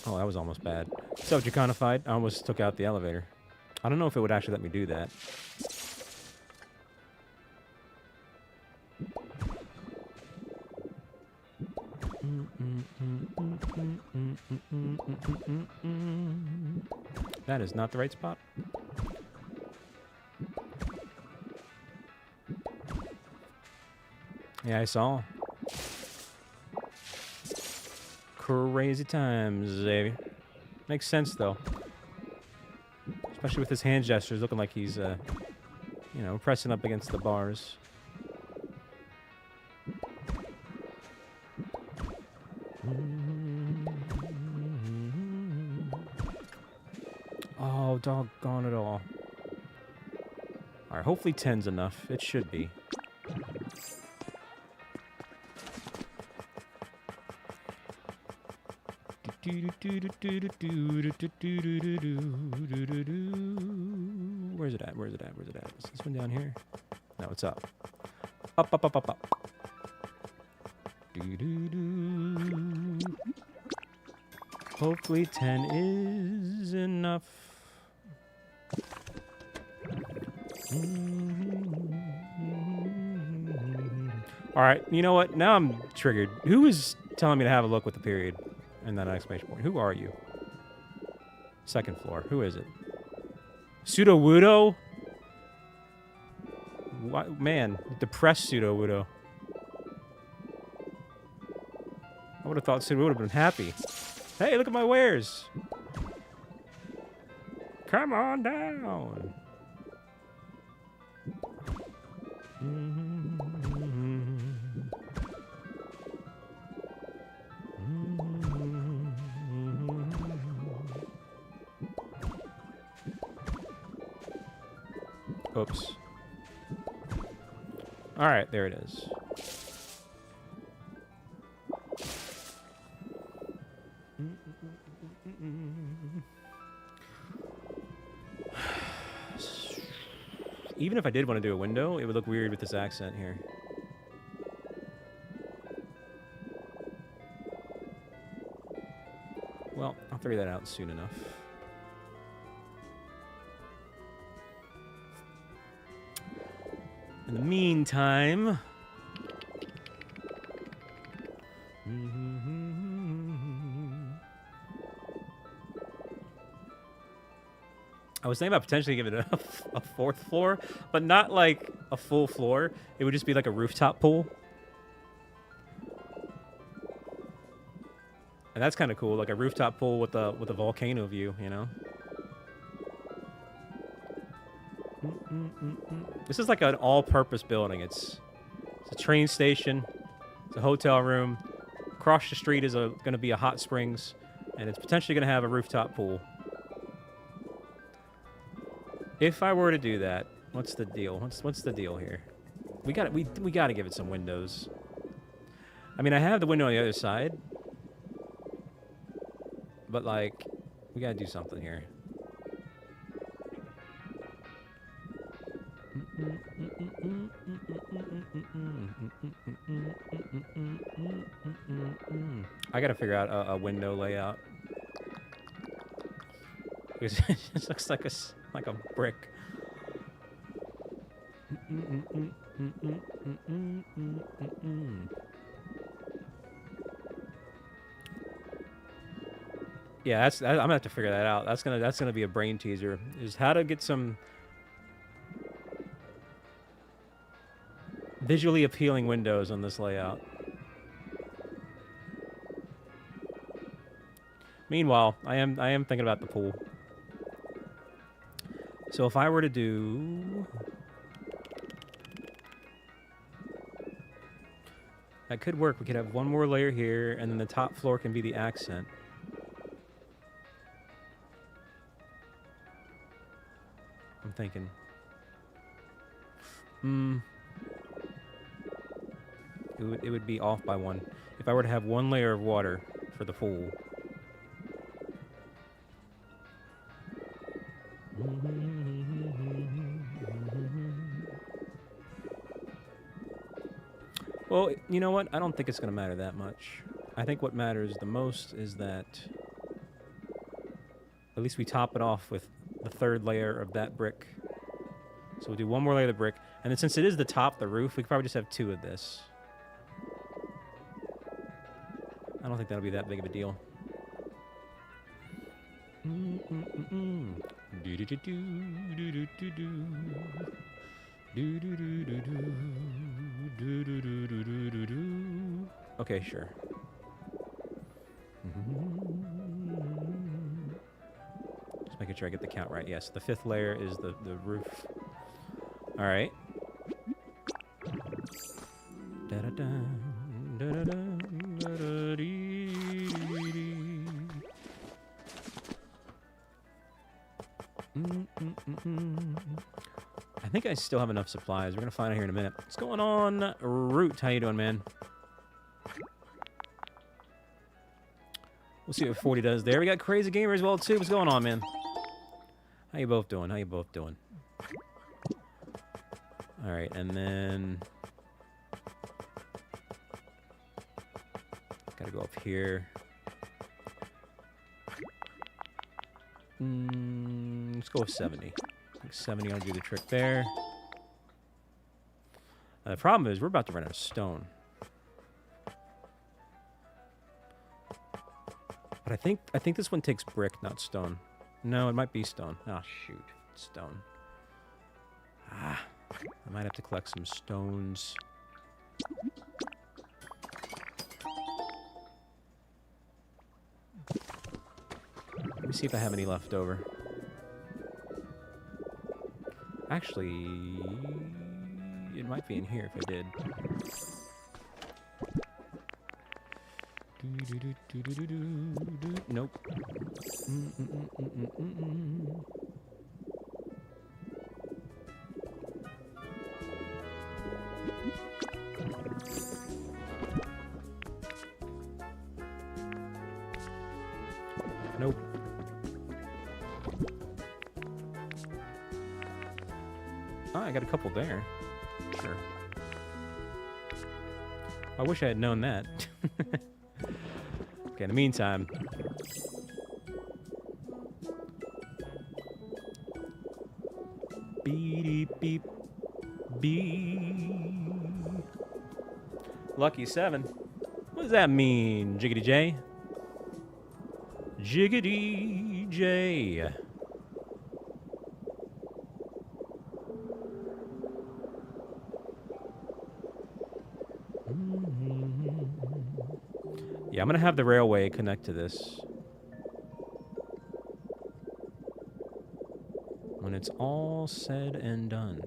Speaker 1: Oh, that was almost bad. So, Draconified, I almost took out the elevator. I don't know if it would actually let me do that. That is not the right spot. Yeah, I saw. Crazy times, Xavier. Makes sense, though. Especially with his hand gestures, looking like he's, you know, pressing up against the bars. Oh, doggone it all. Alright, hopefully 10's enough. It should be. Where's it at? Where's it at? Where's it at? Is this one down here? No, it's up. Up, up, up, up, up. Hopefully 10 is enough. Alright, you know what? Now I'm triggered. Who is telling me to have a look with the period and that exclamation point? Who are you? Second floor. Who is it? Pseudo-Wudo? Man, depressed Pseudo-Wudo. I would have thought Pseudo would have been happy. Hey, look at my wares. Come on down. Oops. All right, there it is. Even if I did want to do a window, it would look weird with this accent here. Well, I'll figure that out soon enough. In the meantime... I was thinking about potentially giving it a fourth floor, but not like a full floor. It would just be like a rooftop pool. And that's kind of cool, like a rooftop pool with a volcano view, you know? This is like an all-purpose building. It's a train station, it's a hotel room. Across the street is going to be a hot springs, and it's potentially going to have a rooftop pool. If I were to do that, what's the deal? What's the deal here? We got to give it some windows. I mean, I have the window on the other side, but like, we got to do something here. I got to figure out a window layout. It just looks like a brick. Yeah, I'm gonna have to figure that out. That's gonna be a brain teaser. Is how to get some visually appealing windows on this layout. Meanwhile, I am thinking about the pool. So if I were to do... That could work. We could have one more layer here, and then the top floor can be the accent. thinking? It would be off by one. If I were to have one layer of water for the pool. Well, you know what? I don't think it's going to matter that much. I think what matters the most is that at least we top it off with the third layer of that brick. So we'll do one more layer of the brick. And then since it is the top of the roof, we could probably just have two of this. I don't think that'll be that big of a deal. Okay, sure. Just making sure I get the count right. Yes, the fifth layer is the roof. All right. I think I still have enough supplies. We're gonna find out here in a minute. What's going on, Root? How you doing, man? We'll see what 40 does there. We got Crazy Gamer as well too. What's going on, man? How you both doing? How you both doing? All right, and then gotta go up here. Let's go with 70. I think 70 will do the trick there. The problem is we're about to run out of stone. But I think this one takes brick, not stone. No, it might be stone. Oh, shoot. Stone. Ah, I might have to collect some stones. Let me see if I have any left over. Actually, it might be in here if I did. Nope. Nope. Oh, I got a couple there. Sure. I wish I had known that. Okay, in the meantime. Beep, beep, beep. Lucky 7. What does that mean, Jiggity J? Jiggity J. Yeah, I'm gonna have the railway connect to this. When it's all said and done.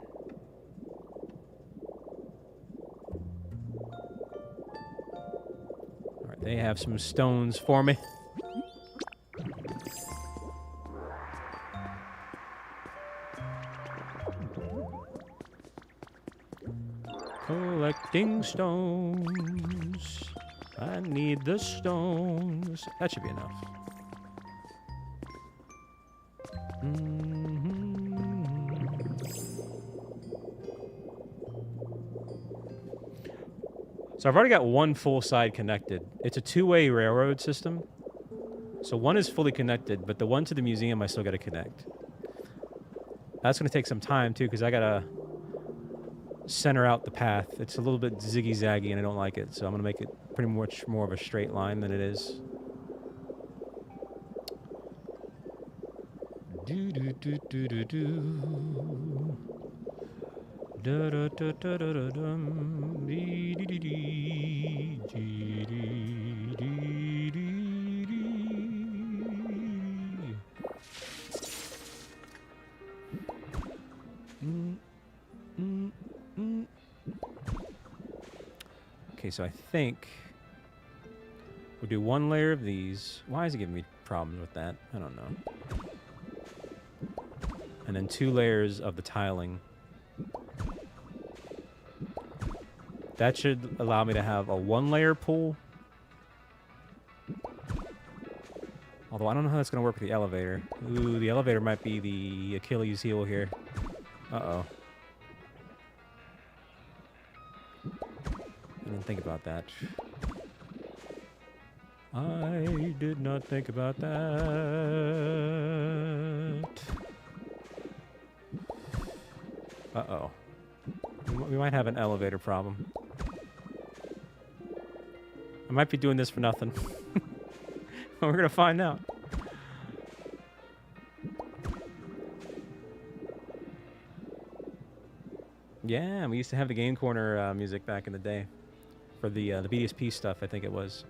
Speaker 1: Alright, they have some stones for me. Collecting stones. I need the stones. That should be enough. So I've already got one full side connected. It's a two-way railroad system. So one is fully connected, but the one to the museum I still got to connect. That's going to take some time too, because I got to center out the path. It's a little bit ziggy-zaggy and I don't like it, so I'm going to make it pretty much more of a straight line than it is. Okay, so I think we'll do one layer of these. Why is it giving me problems with that? I don't know. and then 2 layers of the tiling. That should allow me to have a 1-layer pool. Although I don't know how that's going to work with the elevator. Ooh, the elevator might be the Achilles heel here. Uh-oh. I didn't think about that. I did not think about that. Uh-oh. We might have an elevator problem. I might be doing this for nothing. We're going to find out. Yeah, we used to have the Game Corner music back in the day. For the BDSP stuff, I think it was.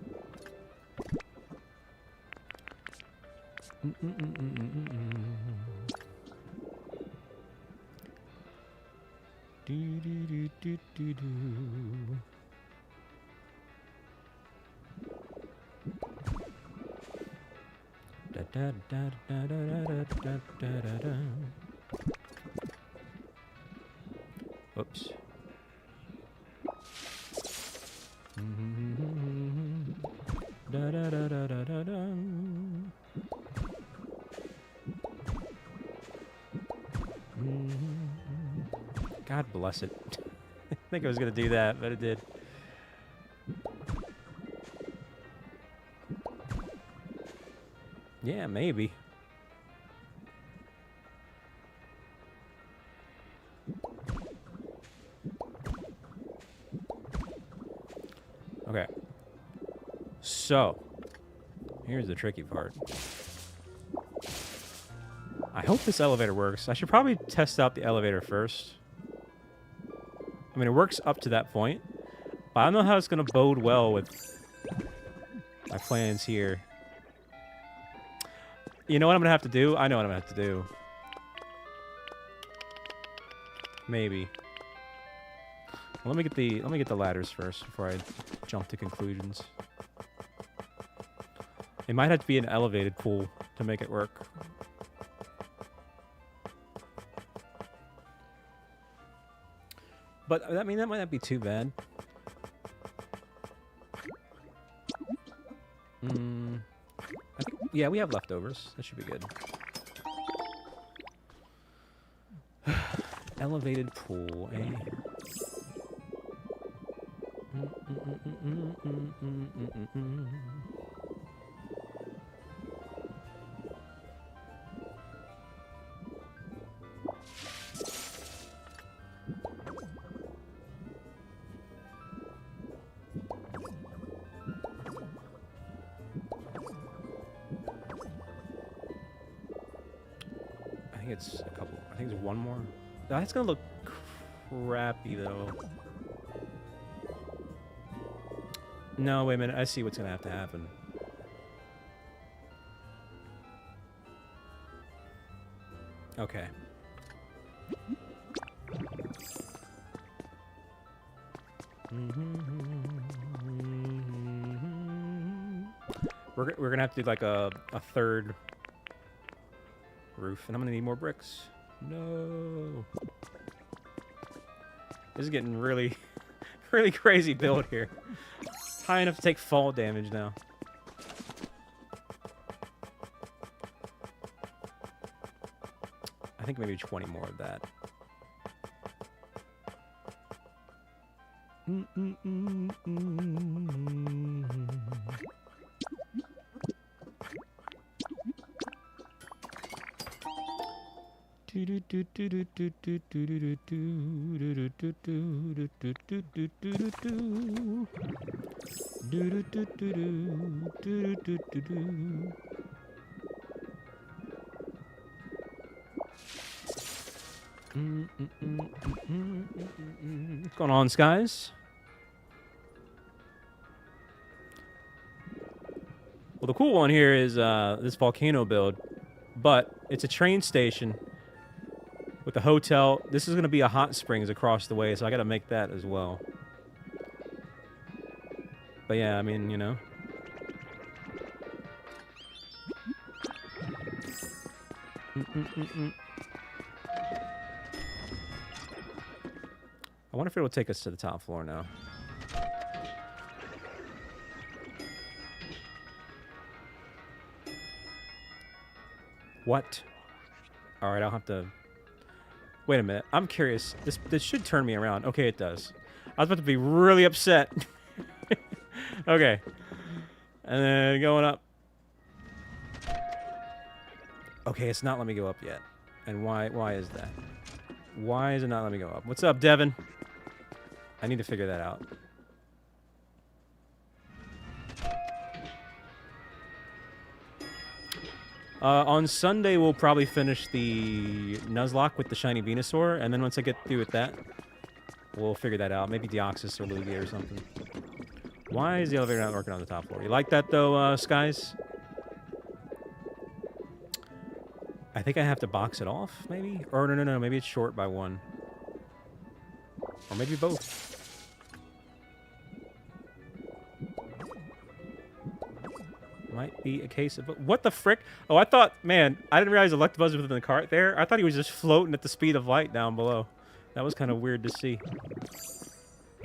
Speaker 1: Oops. God bless it. I think I was going to do that, but it did. Yeah, maybe. Okay. So, here's the tricky part. I hope this elevator works. I should probably test out the elevator first. I mean, it works up to that point, but I don't know how it's going to bode well with my plans here. You know what I'm going to have to do? I know what I'm going to have to do. Maybe. Well, let me get the ladders first before I jump to conclusions. It might have to be an elevated pool to make it work. But I mean, that might not be too bad. I think, yeah, we have leftovers. That should be good. Elevated pool, eh? I think it's a couple. I think there's one more. That's gonna look crappy though. No, wait a minute. I see what's gonna have to happen. Okay. We're gonna have to do like a third roof, and I'm gonna need more bricks. No. This is getting really, really crazy build here. High enough to take fall damage now. I think maybe 20 more of that. What's going on, Skies? Well, the cool one here is this volcano build, but it's a train station with a hotel. This is going to be a hot springs across the way, so I got to make that as well. But yeah, I mean, you know. I wonder if it will take us to the top floor now. What? All right, I'll have to... Wait a minute. I'm curious. This should turn me around. Okay, it does. I was about to be really upset. Okay. And then going up. Okay, it's not letting me go up yet. And why is that? Why is it not letting me go up? What's up, Devin? I need to figure that out. On Sunday, we'll probably finish the Nuzlocke with the Shiny Venusaur, and then once I get through with that, we'll figure that out. Maybe Deoxys or Lugia or something. Why is the elevator not working on the top floor? You like that, though, Skies? I think I have to box it off, maybe? Or no, maybe it's short by one. Or maybe both. Might be a case of... What the frick? Oh, I thought... Man, I didn't realize Electabuzz was within the cart there. I thought he was just floating at the speed of light down below. That was kind of weird to see.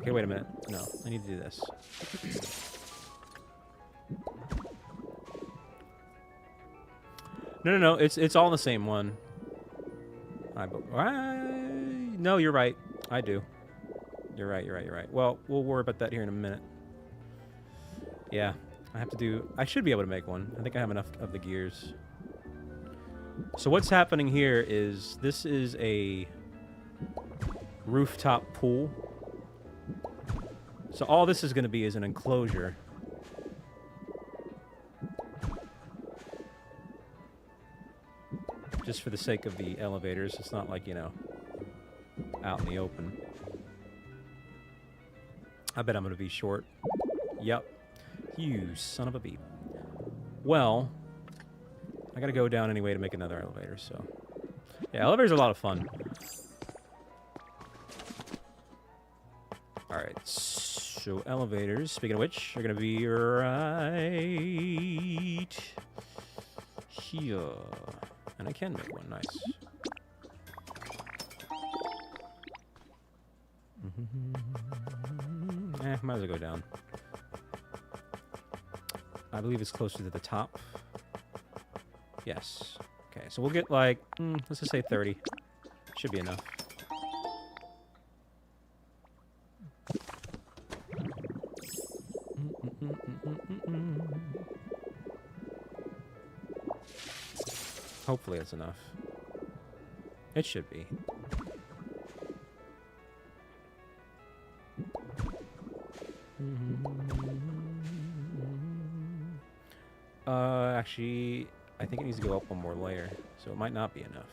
Speaker 1: Okay, wait a minute. No, I need to do this. No. It's all the same one. No, you're right. I do. You're right. Well, we'll worry about that here in a minute. Yeah. I have to do... I should be able to make one. I think I have enough of the gears. So what's happening here is... This is a... rooftop pool. So all this is going to be is an enclosure. Just for the sake of the elevators. It's not like, you know... out in the open. I bet I'm going to be short. Yep. You son of a beep. Well, I gotta go down anyway to make another elevator, so... Yeah, elevators are a lot of fun. Alright, so elevators, speaking of which, are gonna be right... here. And I can make one, nice. Might as well go down. I believe it's closer to the top. Yes. Okay, so we'll get like, let's just say 30. Should be enough. Hopefully it's enough. It should be. Actually, I think it needs to go up one more layer, so it might not be enough.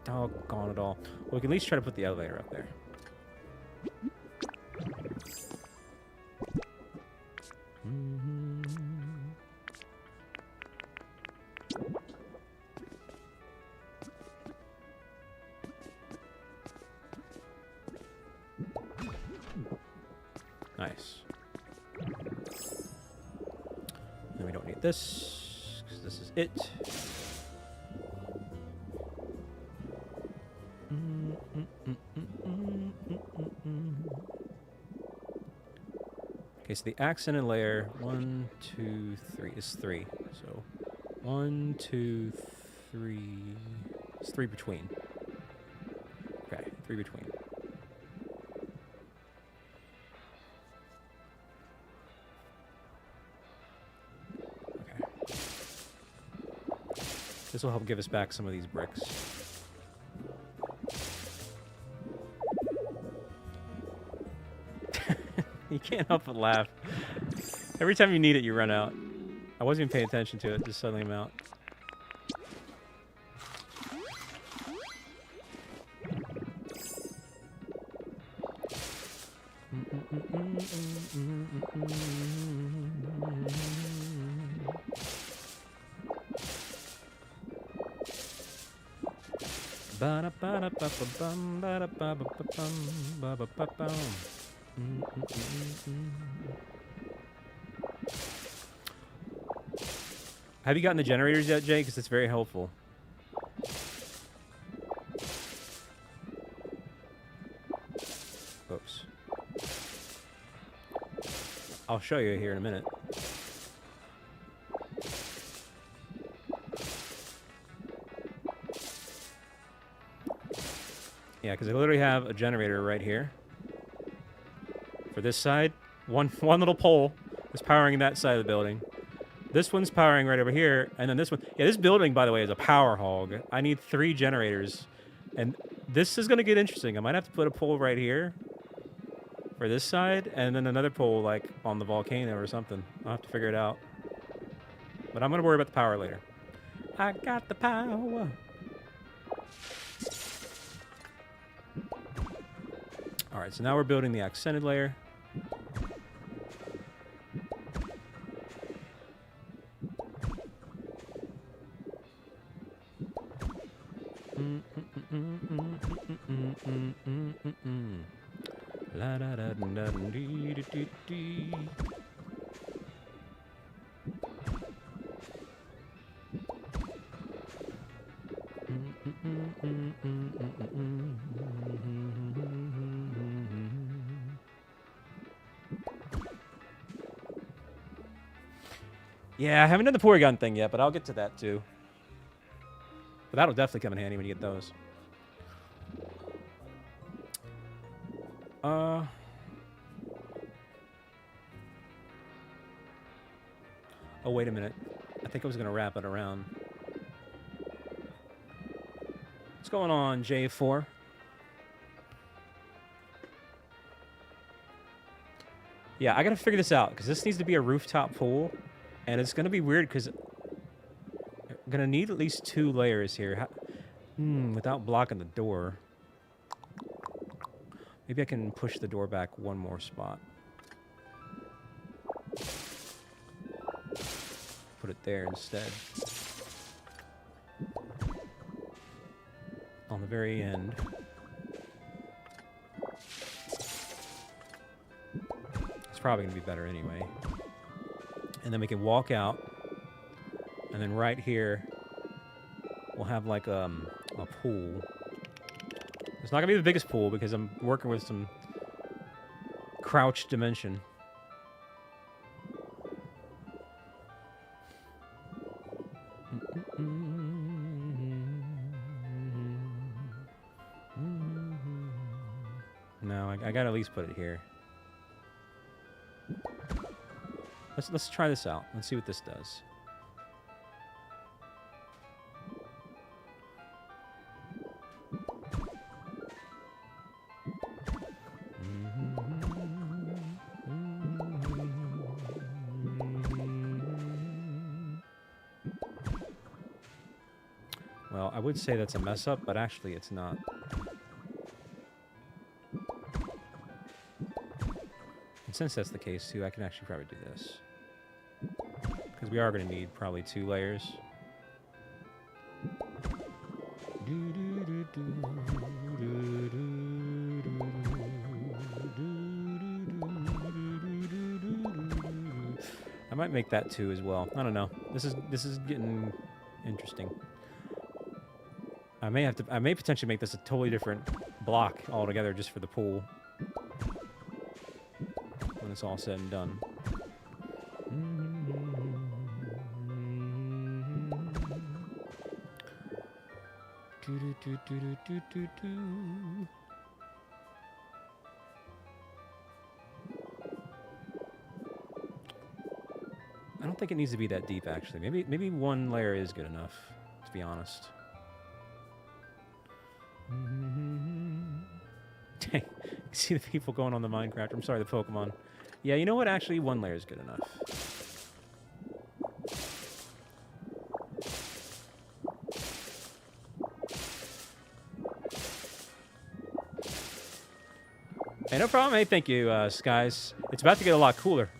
Speaker 1: Doggone it all. Well, we can at least try to put the elevator up there. Nice. Then we don't need this, because this is it. Okay, so the accent layer, 1, 2, 3, is 3. So, 1, 2, 3, it's 3 between. Okay, 3 between. This will help give us back some of these bricks. You can't help but laugh. Every time you need it, you run out. I wasn't even paying attention to it, just suddenly I'm out. Have you gotten the generators yet, Jay? Because it's very helpful. Oops. I'll show you here in a minute. Yeah, because I literally have a generator right here. For this side, one little pole is powering that side of the building. This one's powering right over here, and then this one. Yeah, this building, by the way, is a power hog. I need 3 generators, and this is going to get interesting. I might have to put a pole right here for this side, and then another pole, like, on the volcano or something. I'll have to figure it out. But I'm going to worry about the power later. I got the power. All right, so now we're building the accented layer. La da da da dee dee dee. Yeah, I haven't done the Porygon thing yet, but I'll get to that too. But that'll definitely come in handy when you get those. Oh, wait a minute. I think I was going to wrap it around. What's going on, J4? Yeah, I got to figure this out, because this needs to be a rooftop pool. And it's going to be weird, because I'm going to need at least 2 layers here. Without blocking the door. Maybe I can push the door back 1 more spot. Put it there instead. On the very end. It's probably going to be better anyway. And then we can walk out. And then right here, we'll have like a pool. It's not going to be the biggest pool because I'm working with some crouch dimension. No, I got to at least put it here. Let's try this out. Let's see what this does. Well, I would say that's a mess up, but actually it's not. And since that's the case too, I can actually probably do this. Because we are going to need probably 2 layers. I might make that 2 as well. I don't know. This is getting interesting. I may potentially make this a totally different block altogether just for the pool. When it's all said and done. I don't think it needs to be that deep, actually. Maybe 1 layer is good enough, to be honest. Dang, see the people going on the Minecraft. I'm sorry, the Pokemon. Yeah, you know what? Actually, 1 layer is good enough. Hey, no problem. Hey, thank you, Skies. It's about to get a lot cooler.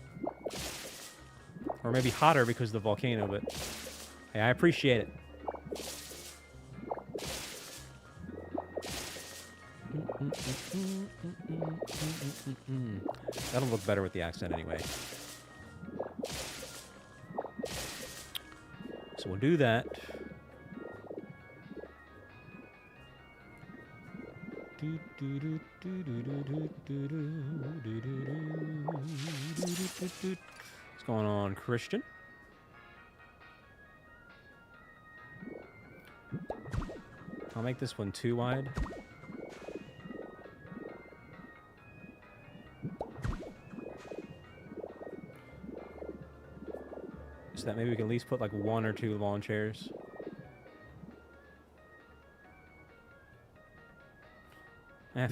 Speaker 1: Or maybe hotter because of the volcano, but hey, I appreciate it. That'll look better with the accent anyway. So we'll do that. What's going on, Christian? I'll make this one too wide. So that maybe we can at least put like 1 or 2 lawn chairs.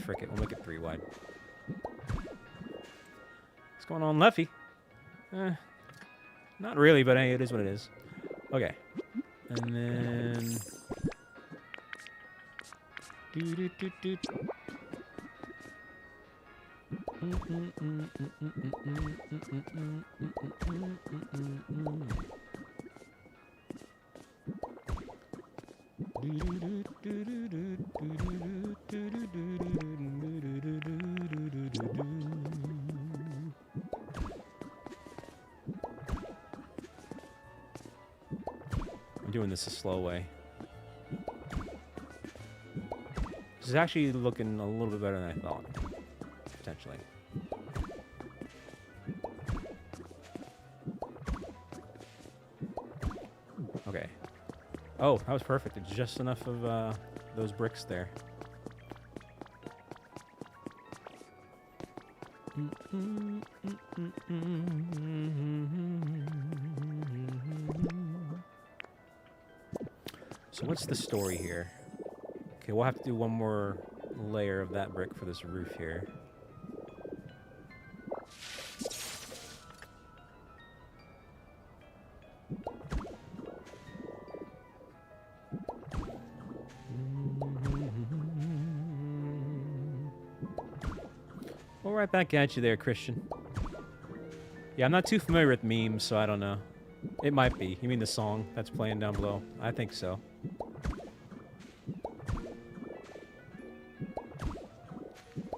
Speaker 1: Frick it. We'll make it 3 wide. What's going on, Leffy? Not really, but hey, it is what it is. Okay. And then... I'm doing this a slow way. This is actually looking a little bit better than I thought, potentially. Okay. Oh, that was perfect. It's just enough of those bricks there. So what's the story here? Okay, we'll have to do one more layer of that brick for this roof here. Well, right back at you there, Christian. Yeah, I'm not too familiar with memes, so I don't know. It might be. You mean the song that's playing down below? I think so.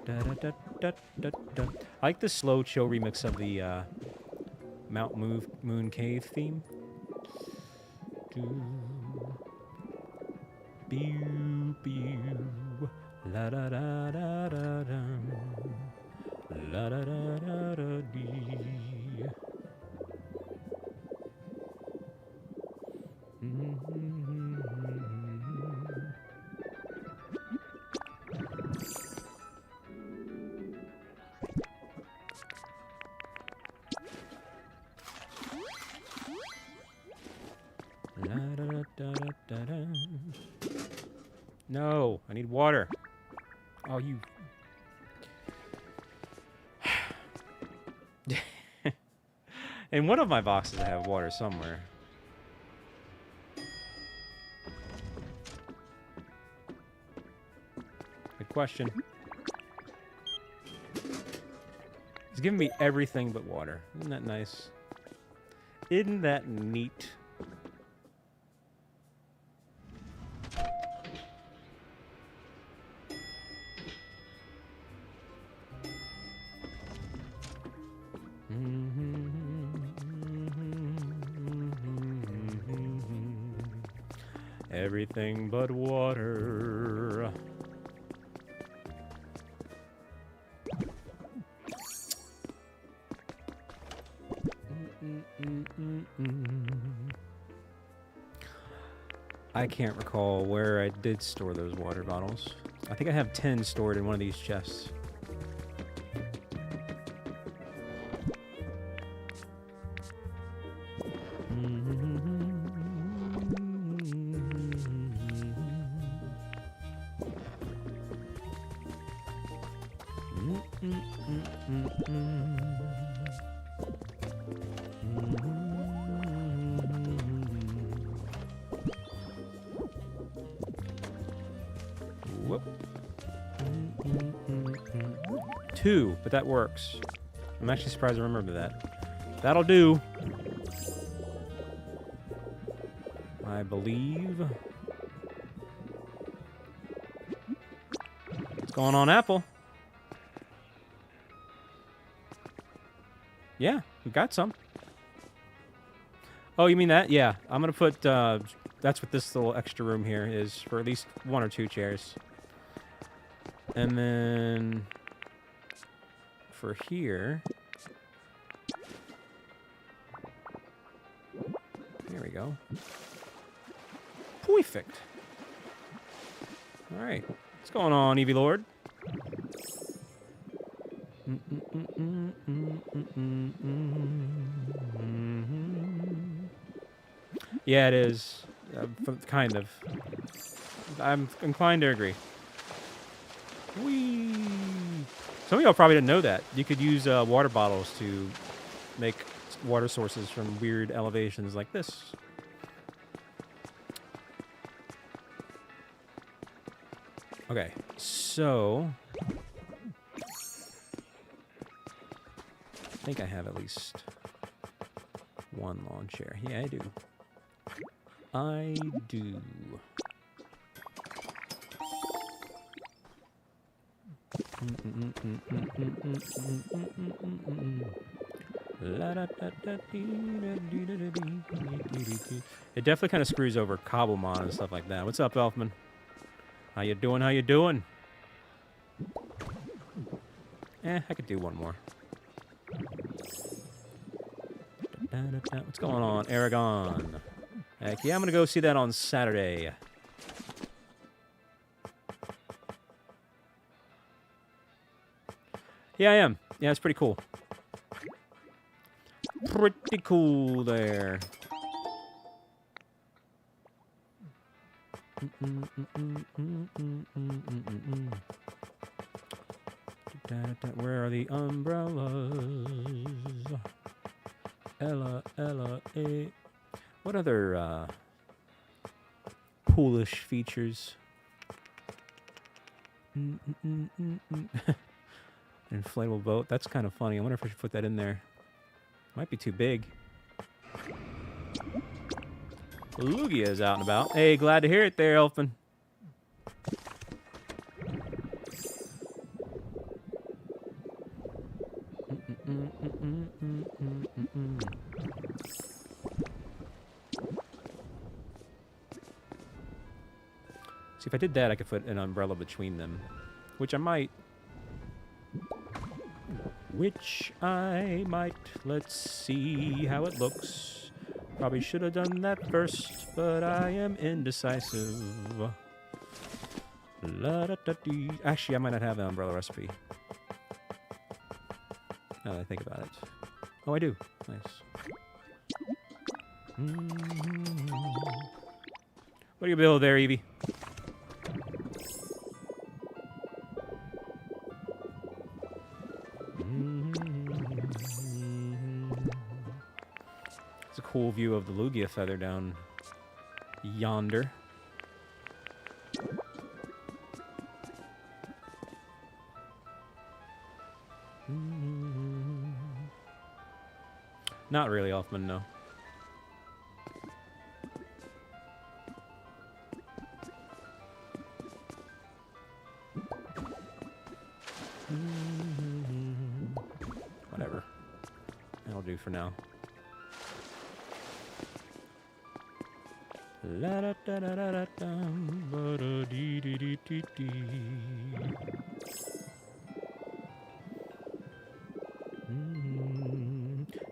Speaker 1: I like the slow chill remix of the Mount Moon Cave theme. La da da da da da. La da da da da dee. No, I need water. Oh, you... In one of my boxes I have water somewhere. Good question. It's giving me everything but water. Isn't that nice? Isn't that neat? Everything but water. I can't recall where I did store those water bottles. I think I have 10 stored in one of these chests. Whoop. 2, but that works. I'm actually surprised I remember that. That'll do. I believe. What's going on, Apple? Yeah, we got some. Oh, you mean that? Yeah, I'm gonna put. That's what this little extra room here is for at least 1 or 2 chairs. And then for here, there we go. Perfect. All right, what's going on, Evie Lord? Yeah, it is. Kind of. I'm inclined to agree. Whee! Some of y'all probably didn't know that. You could use water bottles to make water sources from weird elevations like this. Okay, so I think I have at least 1 lawn chair. Yeah, I do. I do. It definitely kind of screws over Cobblemon and stuff like that. What's up, Elfman? How you doing? How you doing? I could do 1 more. What's going on, Aragon? Heck yeah, I'm gonna go see that on Saturday. Yeah, I am. Yeah, it's pretty cool. Pretty cool there. Where are the umbrellas? Ella, eh. What other poolish features? Inflatable boat. That's kind of funny. I wonder if I should put that in there. Might be too big. Lugia is out and about. Hey, glad to hear it there, Elfin. See, if I did that, I could put an umbrella between them, which I might. Let's see how it looks. Probably should have done that first, but I am indecisive. Actually, I might not have the umbrella recipe. Now that I think about it. Oh, I do. Nice. What do you build there, Evie? It's a cool view of the Lugia feather down yonder. Not really, Hoffman, no. Whatever. That'll do for now. La da da da da da dum, ba da dee dee dee dee dee.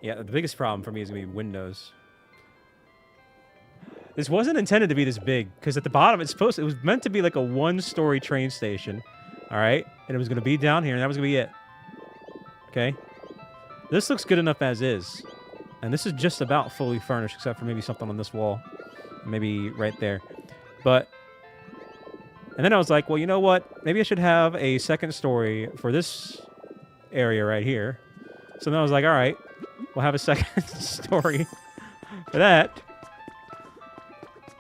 Speaker 1: Yeah, the biggest problem for me is gonna be windows. This wasn't intended to be this big, because at the bottom it was meant to be like a 1-story train station. Alright? And it was gonna be down here, and that was gonna be it. Okay? This looks good enough as is. And this is just about fully furnished, except for maybe something on this wall. Maybe right there. And then I was like, well, you know what? Maybe I should have a 2nd story for this area right here. So then I was like, all right, we'll have a 2nd story for that.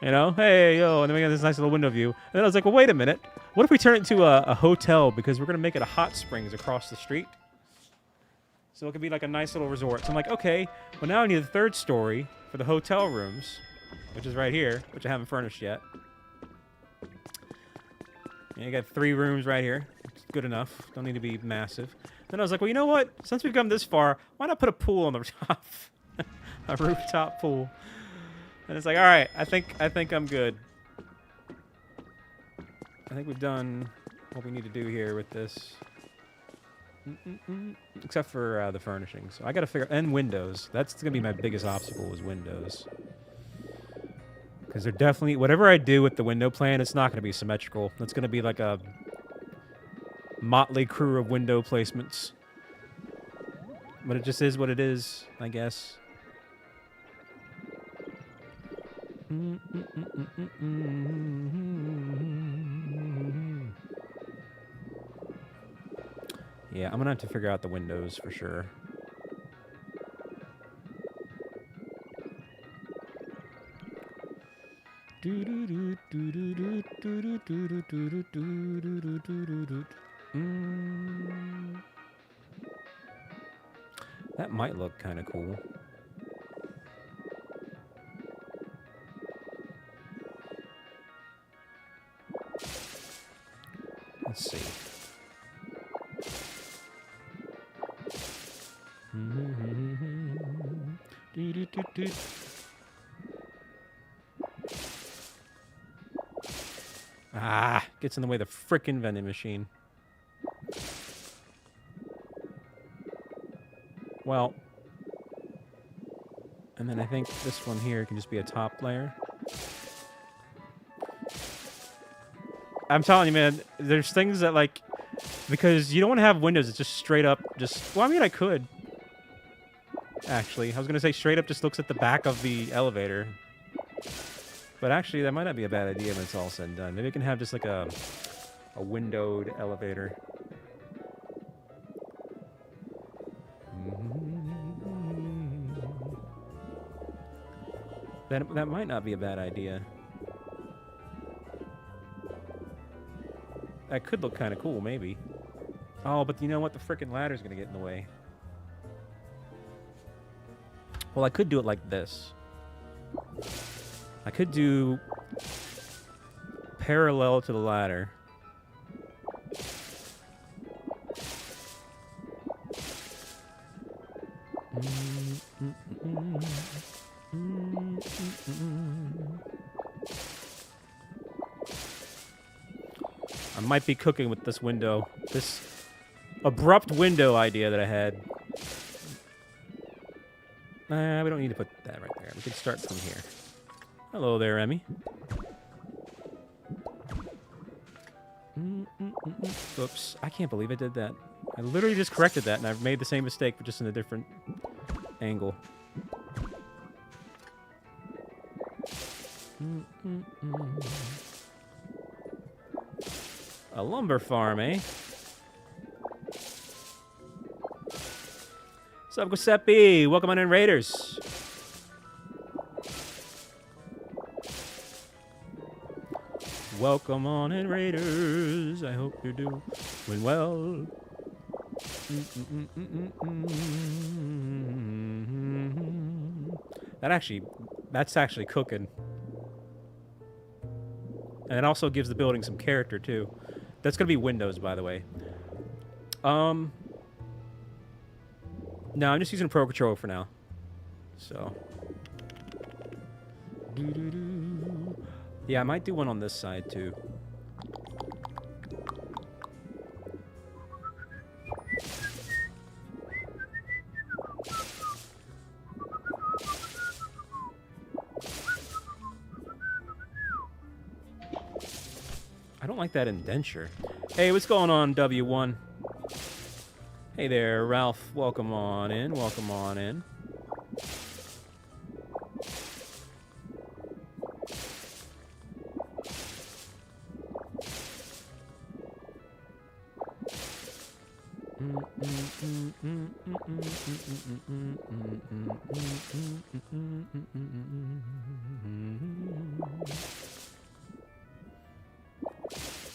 Speaker 1: You know, hey, yo, and then we got this nice little window view. And then I was like, well, wait a minute. What if we turn it into a hotel, because we're going to make it a hot springs across the street? So it could be like a nice little resort. So I'm like, okay, well, now I need a 3rd story for the hotel rooms, which is right here, which I haven't furnished yet. And you got 3 rooms right here. It's good enough. Don't need to be massive. Then I was like, well, you know what? Since we've come this far, why not put a pool on the top? A rooftop pool. And it's like, all right, I think I'm good. I think we've done what we need to do here with this. Except for the furnishing. So I got to figure... And windows. That's going to be my biggest obstacle is windows. Because they're definitely... Whatever I do with the window plan, it's not going to be symmetrical. It's going to be like a motley crew of window placements. But it just is what it is, I guess. Yeah, I'm gonna have to figure out the windows for sure. That might look kind of cool. Let's see. Ah, gets in the way of the frickin' vending machine. Well, and then I think this one here can just be a top layer. I'm telling you, man, there's things that, like, because you don't want to have windows, it's just straight up, just, well, I mean, I could. Actually, I was going to say straight up just looks at the back of the elevator. But actually, that might not be a bad idea when it's all said and done. Maybe it can have just like a windowed elevator. That might not be a bad idea. That could look kind of cool, maybe. Oh, but you know what? The frickin' ladder's going to get in the way. Well, I could do it like this. I could do parallel to the ladder. I might be cooking with this window. This abrupt window idea that I had. We don't need to put that right there. We can start from here. Hello there, Emmy. Oops. I can't believe I did that. I literally just corrected that, and I've made the same mistake, but just in a different angle. A lumber farm, eh? What's up, Giuseppe? Welcome on in, Raiders. Welcome on in, Raiders. I hope you're doing well. That's actually cooking. And it also gives the building some character, too. That's going to be windows, by the way. No, I'm just using Pro Controller for now. So. Yeah, I might do one on this side, too. I don't like that indenture. Hey, what's going on, W1? Hey there, Ralph. Welcome on in. Welcome on in.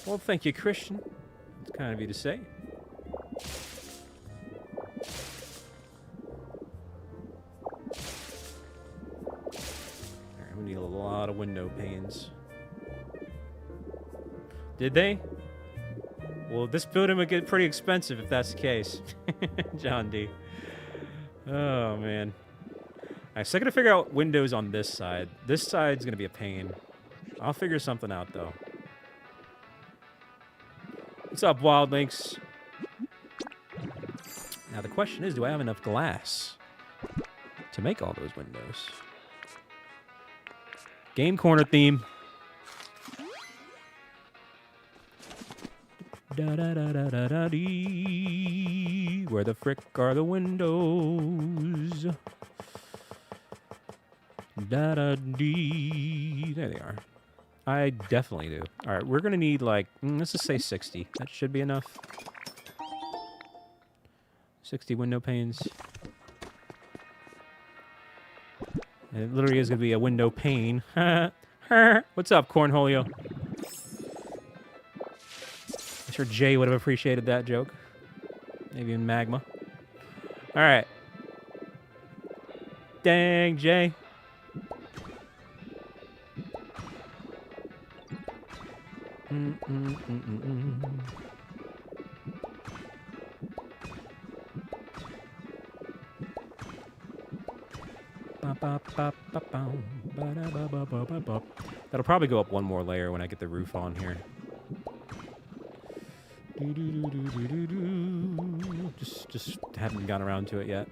Speaker 1: Well, thank you, Christian. It's kind of you to say. Alright, we need a lot of window panes. Did they? Well, this building would get pretty expensive if that's the case. John D. Oh, man. I still gotta figure out windows on this side. This side's gonna be a pain. I'll figure something out, though. What's up, Wild Links? Now, the question is, do I have enough glass to make all those windows? Game corner theme. Da da da da da da dee. Where the frick are the windows? Da da dee. There they are. I definitely do. All right, we're gonna need like let's just say 60. That should be enough. 60 window panes. And it literally is gonna be a window pane. What's up, Cornholio? I'm sure Jay would have appreciated that joke. Maybe in Magma. All right. Dang, Jay. That'll probably go up one more layer when I get the roof on here. Just haven't gotten around to it yet.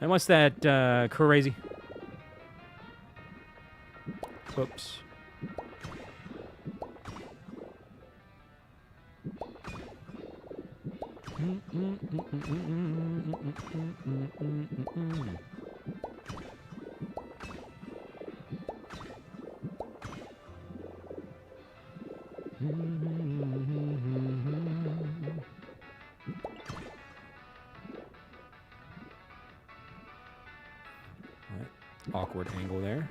Speaker 1: And what's that crazy? Whoops. Awkward angle there.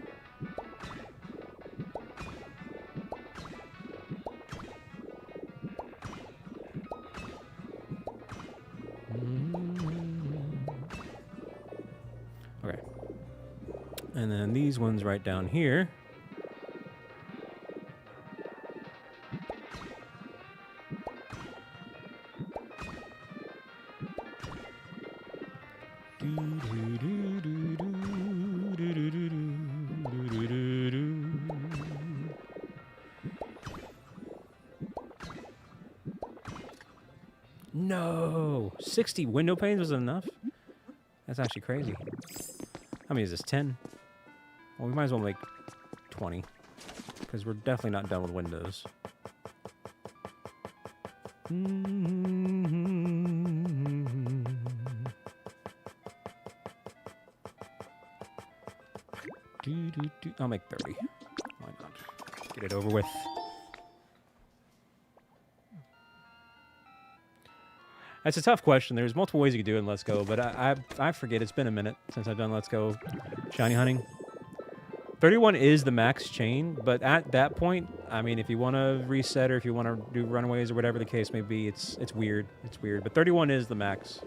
Speaker 1: Okay. And then these ones right down here. No! 60 window panes was enough? That's actually crazy. How many is this? 10? Well, we might as well make 20. Because we're definitely not done with windows. I'll make 30. Why not? Get it over with. That's a tough question. There's multiple ways you could do it in Let's Go, but I forget. It's been a minute since I've done Let's Go shiny hunting. 31 is the max chain, but at that point, I mean, if you want to reset or if you want to do runaways or whatever the case may be, it's weird. It's weird, but 31 is the max.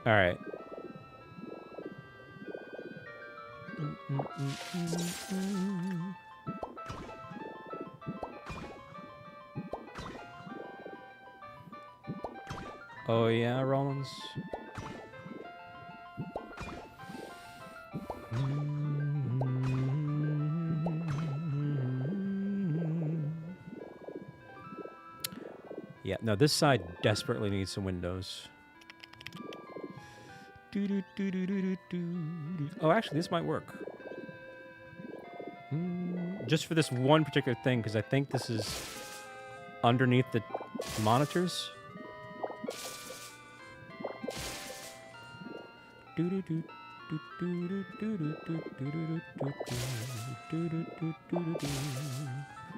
Speaker 1: All right. Oh yeah, Rollins. Yeah, no, this side desperately needs some windows. Oh, actually, this might work. Just for this one particular thing, because I think this is underneath the monitors.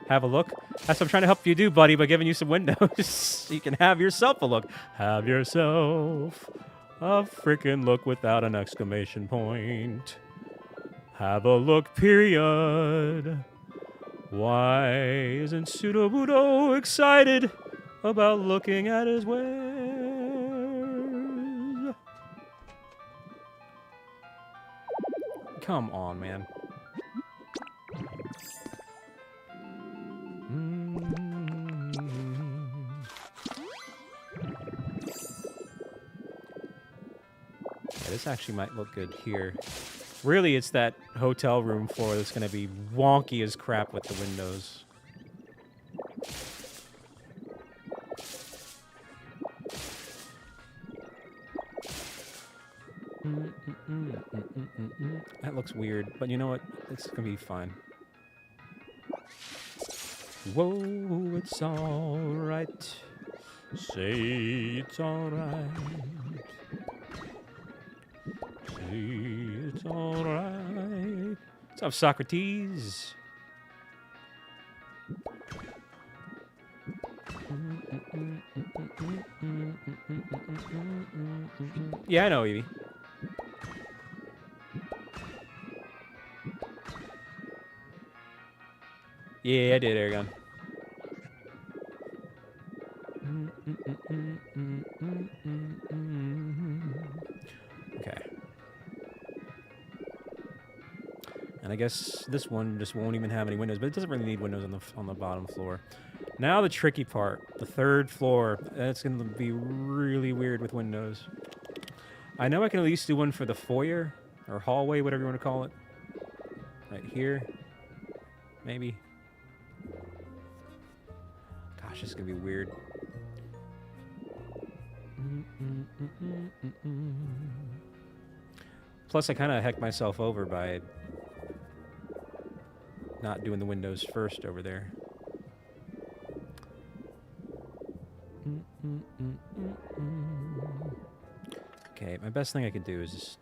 Speaker 1: Have a look. That's what I'm trying to help you do, buddy, by giving you some windows. So you can have yourself a look. Have yourself a freaking look without an exclamation point. Have a look, period. Why isn't Sudobudo excited about looking at his wares? Come on, man. Yeah, this actually might look good here. Really, it's that hotel room floor that's going to be wonky as crap with the windows. That looks weird, but you know what? It's going to be fine. Whoa, it's all right. Say it's all right. Say it's all right. What's up, Socrates? Yeah, I know, Evie. Yeah, I did, Aragon. Okay. And I guess this one just won't even have any windows, but it doesn't really need windows on the bottom floor. Now the tricky part, the third floor. That's going to be really weird with windows. I know I can at least do one for the foyer or hallway, whatever you want to call it. Right here, maybe. Gosh, this is going to be weird. Plus, I kind of hecked myself over by not doing the windows first over there. Okay, my best thing I could do is just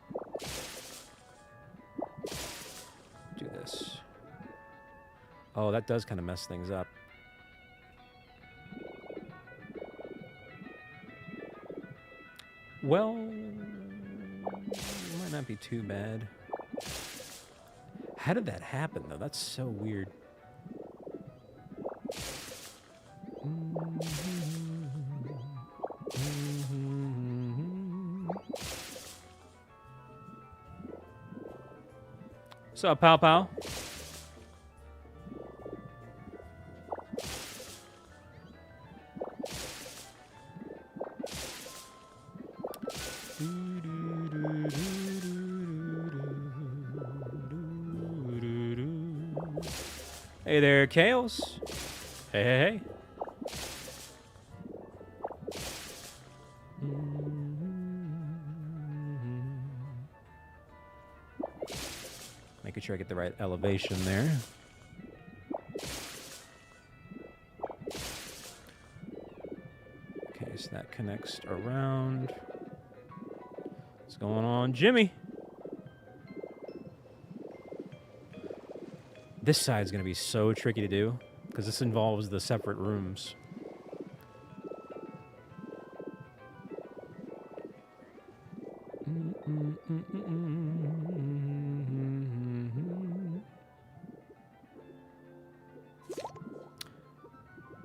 Speaker 1: do this. Oh, that does kind of mess things up. Well, it might not be too bad. How did that happen, though? That's so weird. What's up, Pow Pow? Hey there, Kales. Hey, hey, hey. Making sure I get the right elevation there. Okay, so that connects around. What's going on, Jimmy? This side's going to be so tricky to do because this involves the separate rooms.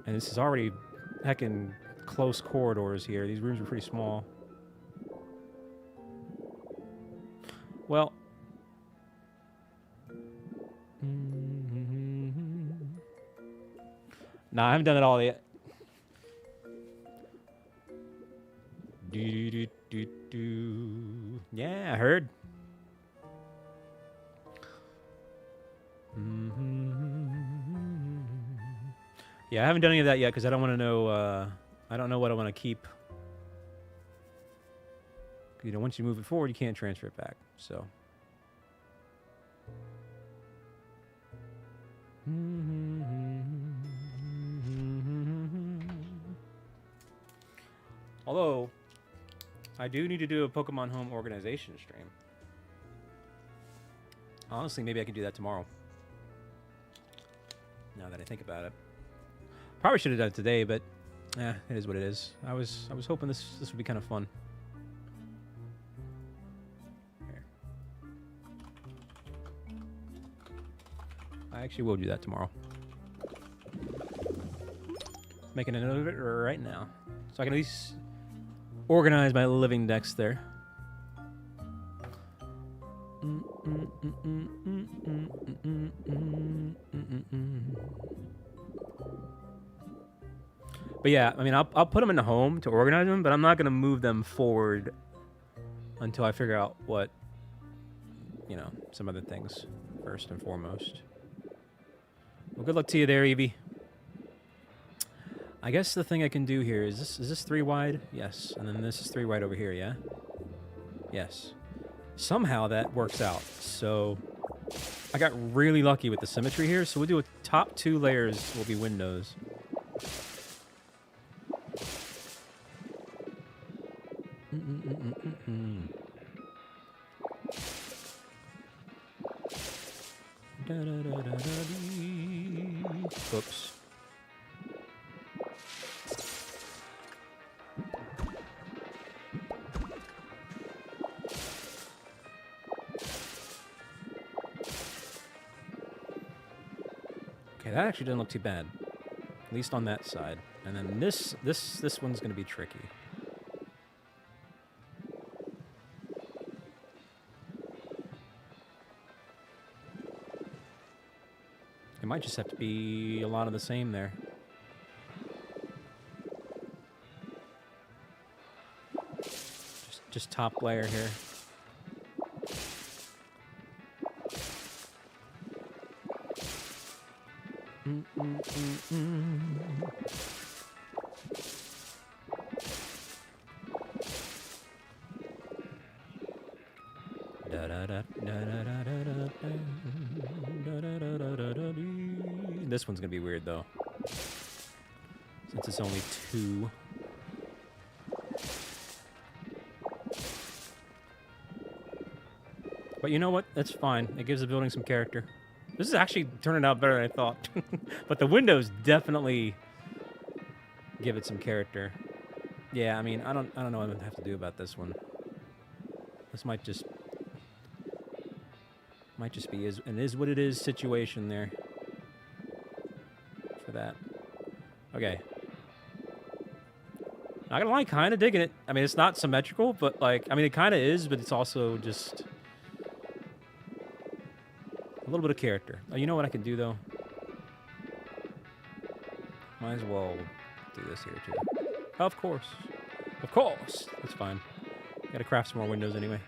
Speaker 1: And this is already heckin' close corridors here. These rooms are pretty small. Well. Nah, I haven't done it all yet. Yeah, I heard. Yeah, I haven't done any of that yet because I don't want to know. I don't know what I want to keep. You know, once you move it forward, you can't transfer it back. So. Although, I do need to do a Pokemon Home organization stream. Honestly, maybe I can do that tomorrow. Now that I think about it. Probably should have done it today, but it is what it is. I was hoping this would be kind of fun. Here. I actually will do that tomorrow. Making a note of it right now. So I can at least organize my living decks there. But yeah, I mean, I'll put them in the home to organize them, but I'm not gonna move them forward until I figure out what, you know, some other things first and foremost. Well, good luck to you there, Evie. I guess the thing I can do here is this 3 wide? Yes, and then this is 3 wide over here, yeah? Yes. Somehow that works out. So I got really lucky with the symmetry here, so we'll do a top 2 layers will be windows. Oops. Okay, that actually doesn't look too bad. At least on that side. And then this one's going to be tricky. It might just have to be a lot of the same there. Just top layer here. This one's gonna be weird though, since it's only 2. But you know what? That's fine. It gives the building some character. This is actually turning out better than I thought. But the windows definitely give it some character. Yeah, I mean, I don't know what I'm gonna have to do about this one. This might just be an is what it is situation there. For that. Okay. Not gonna lie, kind of digging it. I mean, it's not symmetrical, but like, I mean, it kind of is, but it's also just a little bit of character. Oh, you know what I can do though? Might as well do this here too. Of course. Of course. That's fine. Gotta craft some more windows anyway.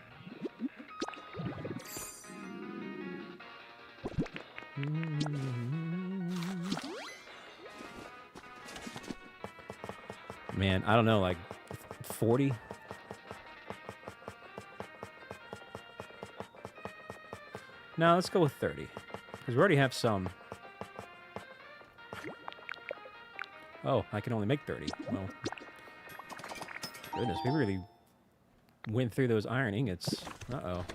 Speaker 1: Man, I don't know, like 40? No, let's go with 30. Because we already have some. Oh, I can only make 30. Well, goodness, we really went through those iron ingots. Uh-oh.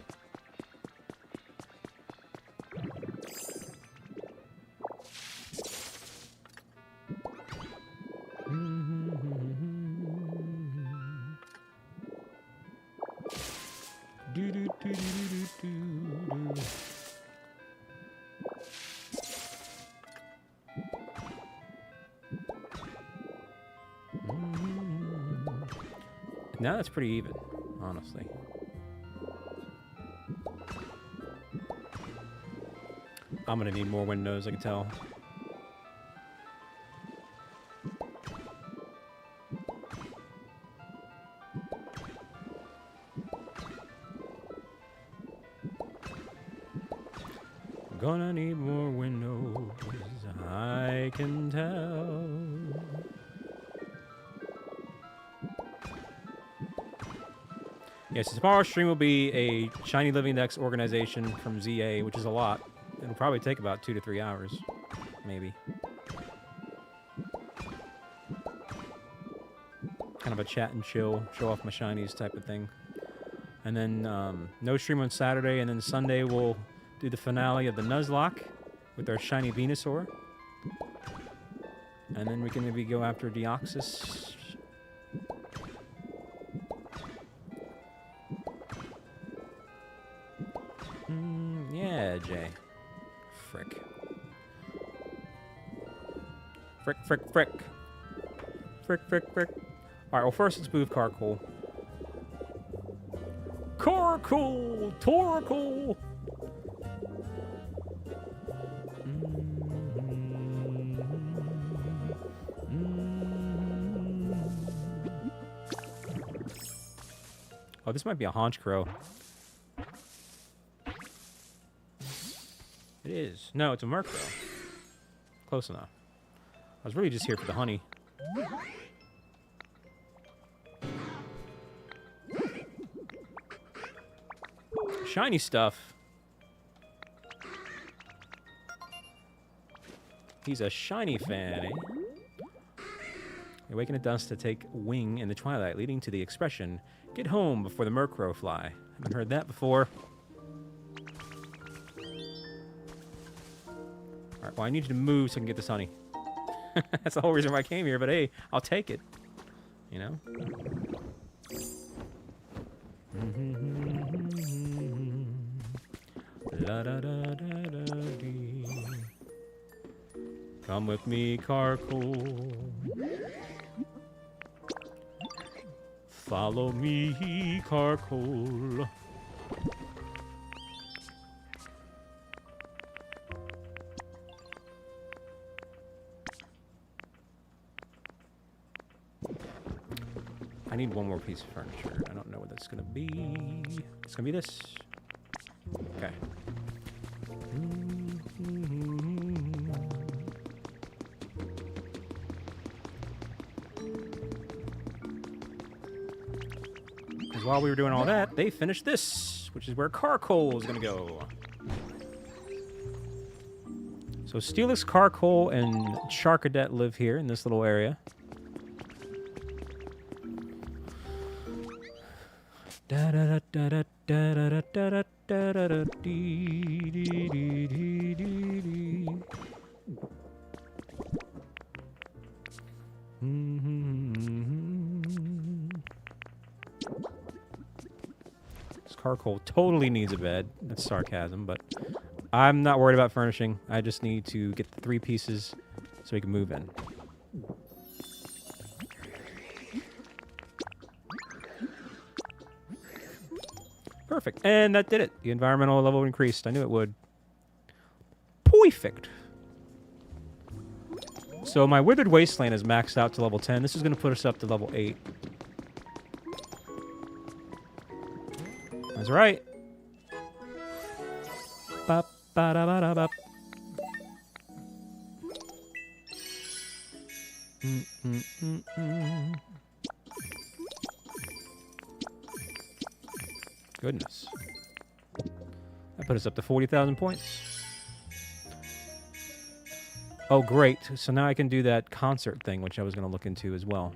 Speaker 1: Now that's pretty even, honestly. I'm gonna need more windows, I can tell. Gonna need more windows, I can tell. Yes, tomorrow's stream will be a Shiny Living Index organization from ZA, which is a lot. It'll probably take about 2 to 3 hours, maybe. Kind of a chat and chill, show off my shinies type of thing. And then no stream on Saturday, and then Sunday we'll do the finale of the Nuzlocke with our shiny Venusaur. And then we can maybe go after Deoxys. Yeah, Jay. Frick. Frick, frick, frick. Frick, frick, frick. Alright, well first let's move Carcool. Carcool! Torcool! Oh, this might be a haunch crow. It is. No, it's a merc crow. Close enough. I was really just here for the honey. Shiny stuff. He's a shiny fan, eh? Awaken at dusk to take wing in the twilight, leading to the expression, "Get home before the mercrow fly." Haven't heard that before. Alright, well, I need you to move so I can get this honey. That's the whole reason why I came here, but hey, I'll take it. You know? La da da da da dee. Come with me, Carcoal. Follow me, Carcoal. I need one more piece of furniture. I don't know what that's gonna be. It's gonna be this. Okay. Because while we were doing all that, they finished this, which is where Carcoal is gonna go. So Steelix, Carcoal, and Charcadet live here in this little area. Da da da da da da da da da da da dee dee dee dee dee dee. This Carcoal totally needs a bed. That's sarcasm, but I'm not worried about furnishing. I just need to get the 3 pieces so we can move in. Perfect. And that did it. The environmental level increased. I knew it would. Perfect. So my Withered Wasteland is maxed out to level 10. This is going to put us up to level 8. That's right. Ba ba da ba da ba. Goodness. That put us up to 40,000 points. Oh, great. So now I can do that concert thing, which I was going to look into as well.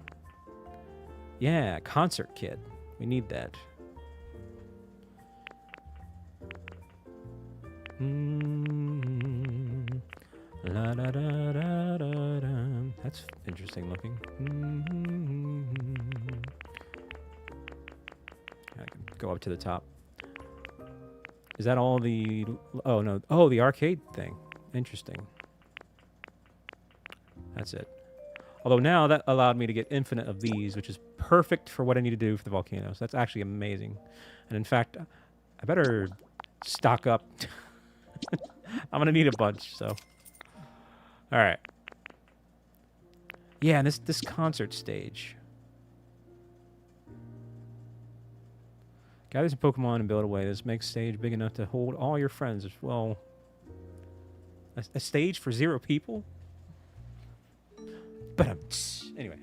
Speaker 1: Yeah, concert kit. We need that. La da da da da da. That's interesting looking. I can go up to the top. Is that all the... Oh, no. Oh, the arcade thing. Interesting. That's it. Although now that allowed me to get infinite of these, which is perfect for what I need to do for the volcanoes. That's actually amazing. And in fact, I better stock up. I'm going to need a bunch, so... All right. Yeah, and this concert stage. Gather some Pokemon and build away. This makes stage big enough to hold all your friends as well. A stage for 0 people? But anyway.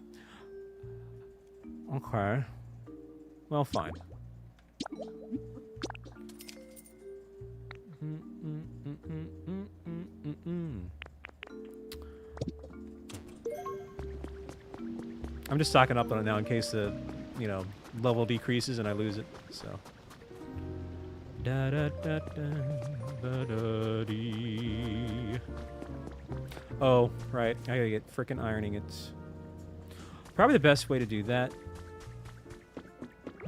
Speaker 1: Okay. Well, fine. I'm just stocking up on it now in case the, you know, level decreases and I lose it. So. Da da da da da da dee. Oh, right. I gotta get frickin' ironing. It's probably the best way to do that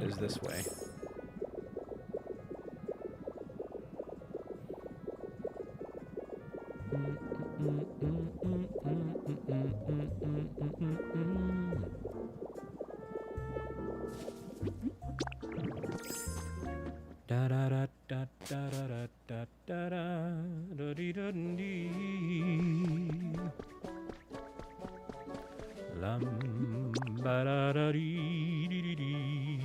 Speaker 1: is this way. Da da da da da da da da da dee da dee. Lam ba da da dee dee dee dee.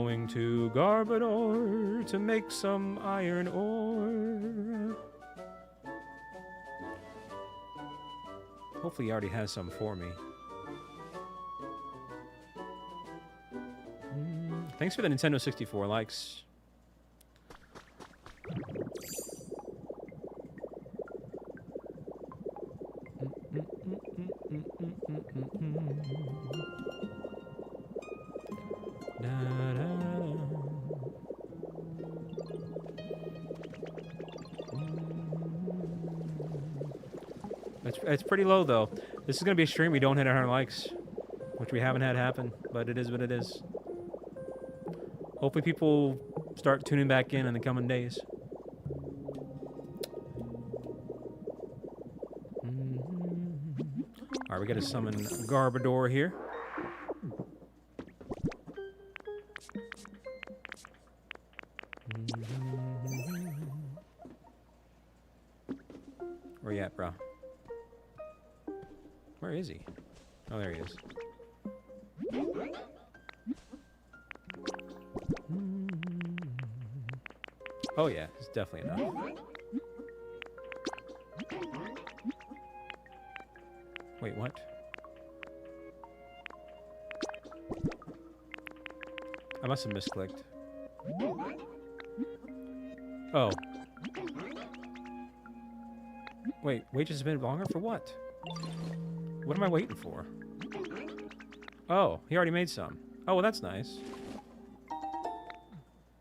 Speaker 1: going to Garbodor to make some iron ore. Hopefully he already has some for me. Thanks for the Nintendo 64 likes. It's pretty low, though. This is going to be a stream we don't hit 100 likes, which we haven't had happen, but it is what it is. Hopefully people start tuning back in the coming days. All right, we got to summon Garbodor here. Where you at, bro? Where is he? Oh, there he is. Oh, yeah. It's definitely enough. Wait, what? I must have misclicked. Oh. Wait just a bit longer for what? What am I waiting for? Oh, he already made some. Oh, well, that's nice.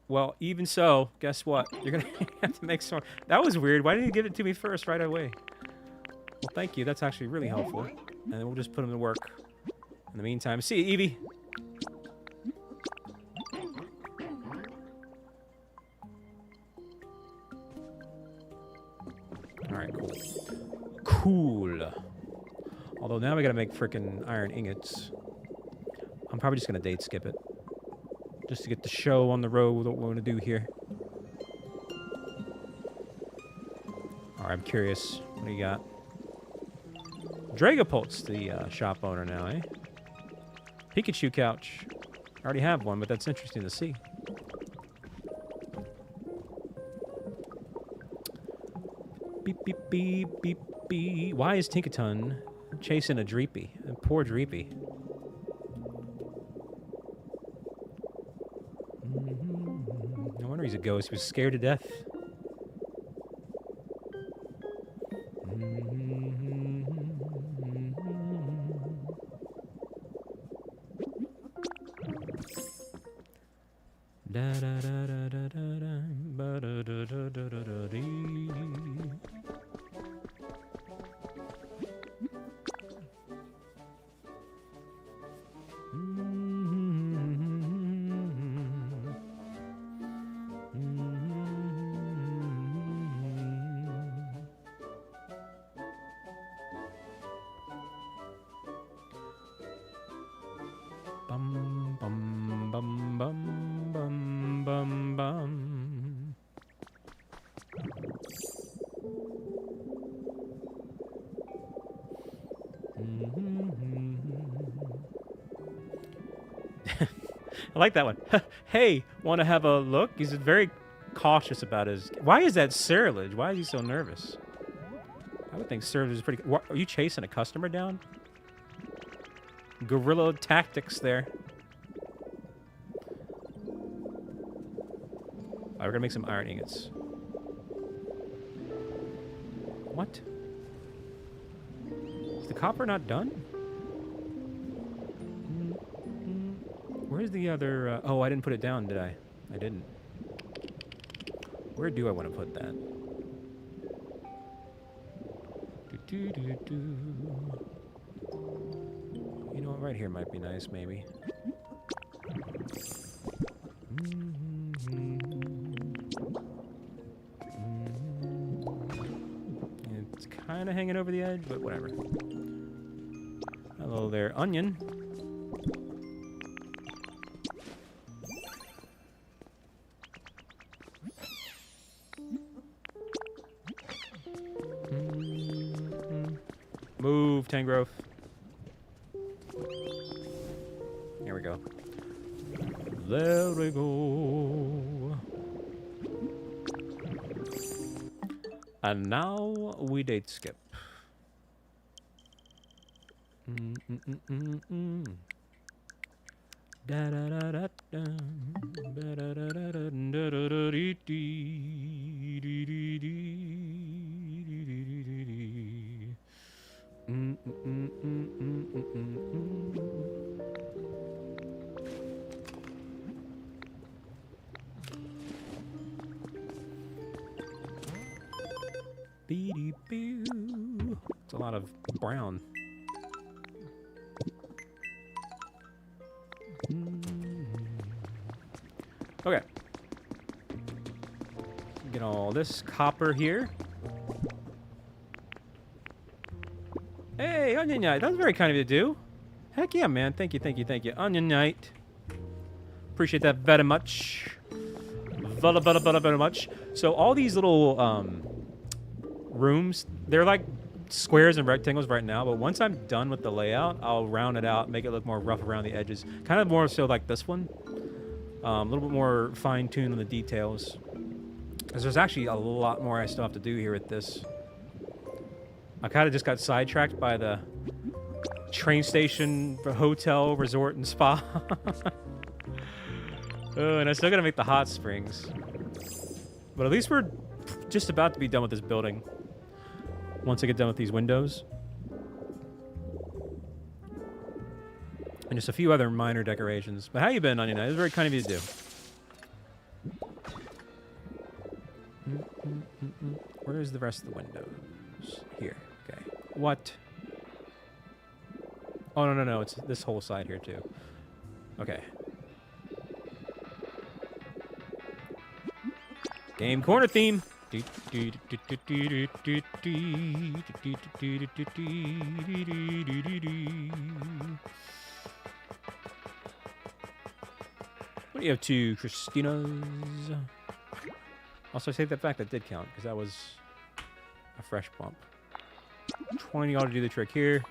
Speaker 1: Well, even so, guess what? You're going to have to make some. That was weird. Why didn't you give it to me first right away? Well, thank you. That's actually really helpful. And then we'll just put him to work. In the meantime, see you, Eevee. Alright, cool. Cool. Although now we gotta make frickin' iron ingots. I'm probably just gonna date skip it. Just to get the show on the road with what we want to do here. Alright, I'm curious. What do you got? Dragapult's the shop owner now, eh? Pikachu couch. I already have one, but that's interesting to see. Beep, beep, beep, beep, beep. Why is Tinkaton chasing a Dreepy? A poor Dreepy. No wonder he's a ghost. He was scared to death. Bum, bum, bum, bum, bum, bum, bum. I like that one. Hey, want to have a look? He's very cautious about his... Why is that Ceruledge? Why is he so nervous? I would think Ceruledge is pretty... What, are you chasing a customer down? Guerrilla tactics there. Alright, we're gonna make some iron ingots. What? Is the copper not done? Where's the other... oh, I didn't put it down, did I? I didn't. Where do I want to put that? You know what? Right here might be nice, maybe. It's kind of hanging over the edge, but whatever. Hello there, onion. Move, Tangrowth. Here we go. There we go. And now we date skip. Da da da da da. Da da da da da da da da dee dee dee dee dee dee dee dee. It's a lot of brown. Okay. Get all this copper here. Hey, Onion Knight. That was very kind of you to do. Heck yeah, man. Thank you, thank you, thank you. Onion Knight. Appreciate that very much. Very much. So all these little rooms, they're like squares and rectangles right now, but once I'm done with the layout, I'll round it out, make it look more rough around the edges. Kind of more so like this one. A little bit more fine-tuned on the details. Because there's actually a lot more I still have to do here with this. I kind of just got sidetracked by the train station, hotel, resort, and spa. Oh, and I still gotta make the hot springs. But at least we're just about to be done with this building. Once I get done with these windows. And just a few other minor decorations. But how you been, Onion Knight? It was very kind of you to do. Where's the rest of the windows? Here. Okay. What? Oh, no, no, no. It's this whole side here, too. Okay. Game corner theme. What do you have to, Christina's? Also, I take that back. That did count, because that was a fresh bump. 20 ought to do the trick here.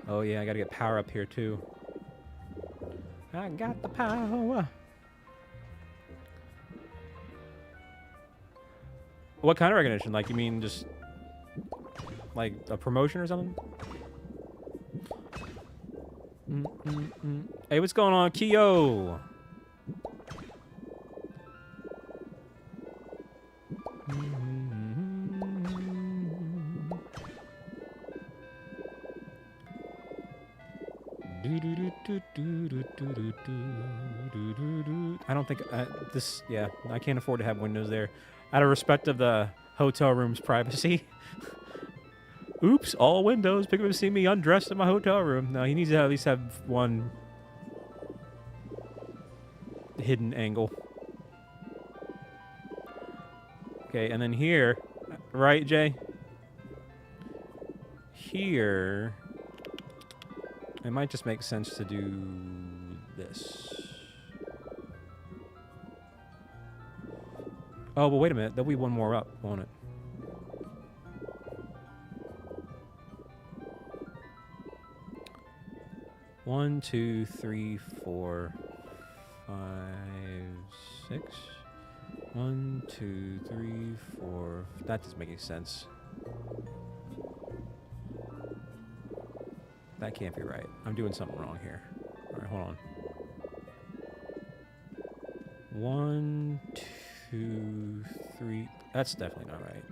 Speaker 1: Oh, yeah, I gotta get power up here, too. I got the power. What kind of recognition? Like, you mean just... like, a promotion or something? Hey, what's going on, Kyo? I don't think this. Yeah, I can't afford to have windows there, out of respect of the hotel room's privacy. Oops! All windows. Pick up and see me undressed in my hotel room. No, he needs to at least have one hidden angle. Okay, and then here, right, Jay? Here. It might just make sense to do this. Oh, well, wait a minute. There'll be one more up, won't it? One, two, three, four, 5, 6. 1, 2, 3, 4. That doesn't make any sense. That can't be right. I'm doing something wrong here. All right, hold on. 1, 2, 3. That's definitely not right.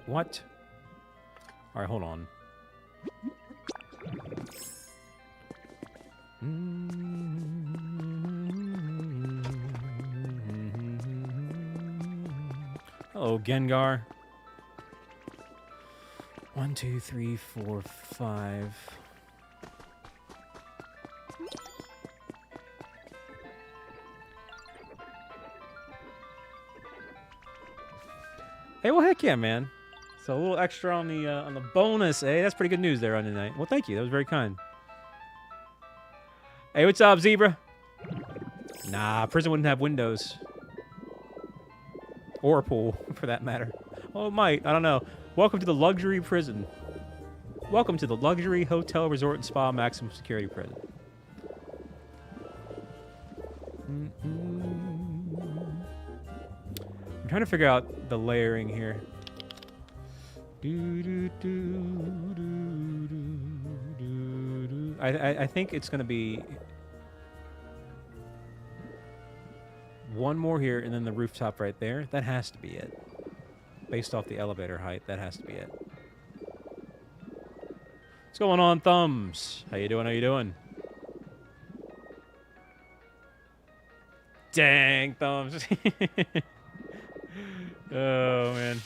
Speaker 1: What? All right, hold on. Hello, Gengar. 1, 2, 3, 4, 5. Hey, well, heck yeah, man. So a little extra on the bonus, eh? That's pretty good news there on the night. Well, thank you. That was very kind. Hey, what's up, Zebra? Nah, prison wouldn't have windows. Or a pool, for that matter. Oh, it might. I don't know. Welcome to the luxury prison. Welcome to the luxury hotel, resort, and spa maximum security prison. I'm trying to figure out the layering here. I think it's going to be one more here and then the rooftop right there. That has to be it. Based off the elevator height, that has to be it. What's going on, Thumbs? How you doing? How you doing? Dang, Thumbs. Oh, man.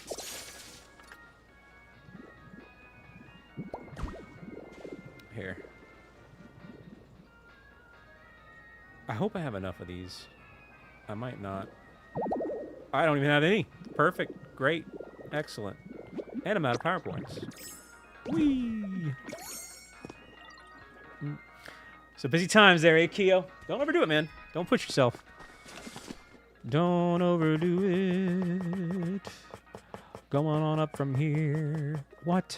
Speaker 1: Here. I hope I have enough of these. I might not. I don't even have any. Perfect. Great. Excellent. And I'm out of power points. Whee! So busy times there, eh, Keo? Don't overdo it, man. Don't push yourself. Don't overdo it. Going on up from here. What?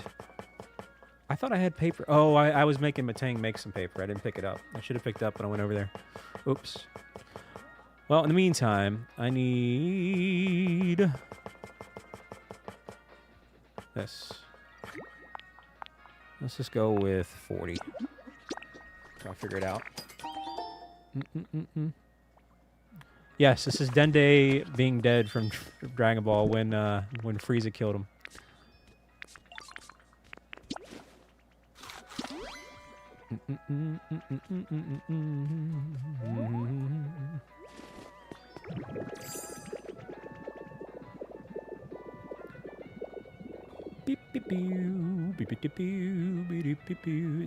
Speaker 1: I thought I had paper. Oh, I was making Matang make some paper. I didn't pick it up. I should have picked up when I went over there. Oops. Well, in the meantime, I need this. Let's just go with 40. I'll figure it out. Yes, this is Dende being dead from Dragon Ball when Frieza killed him.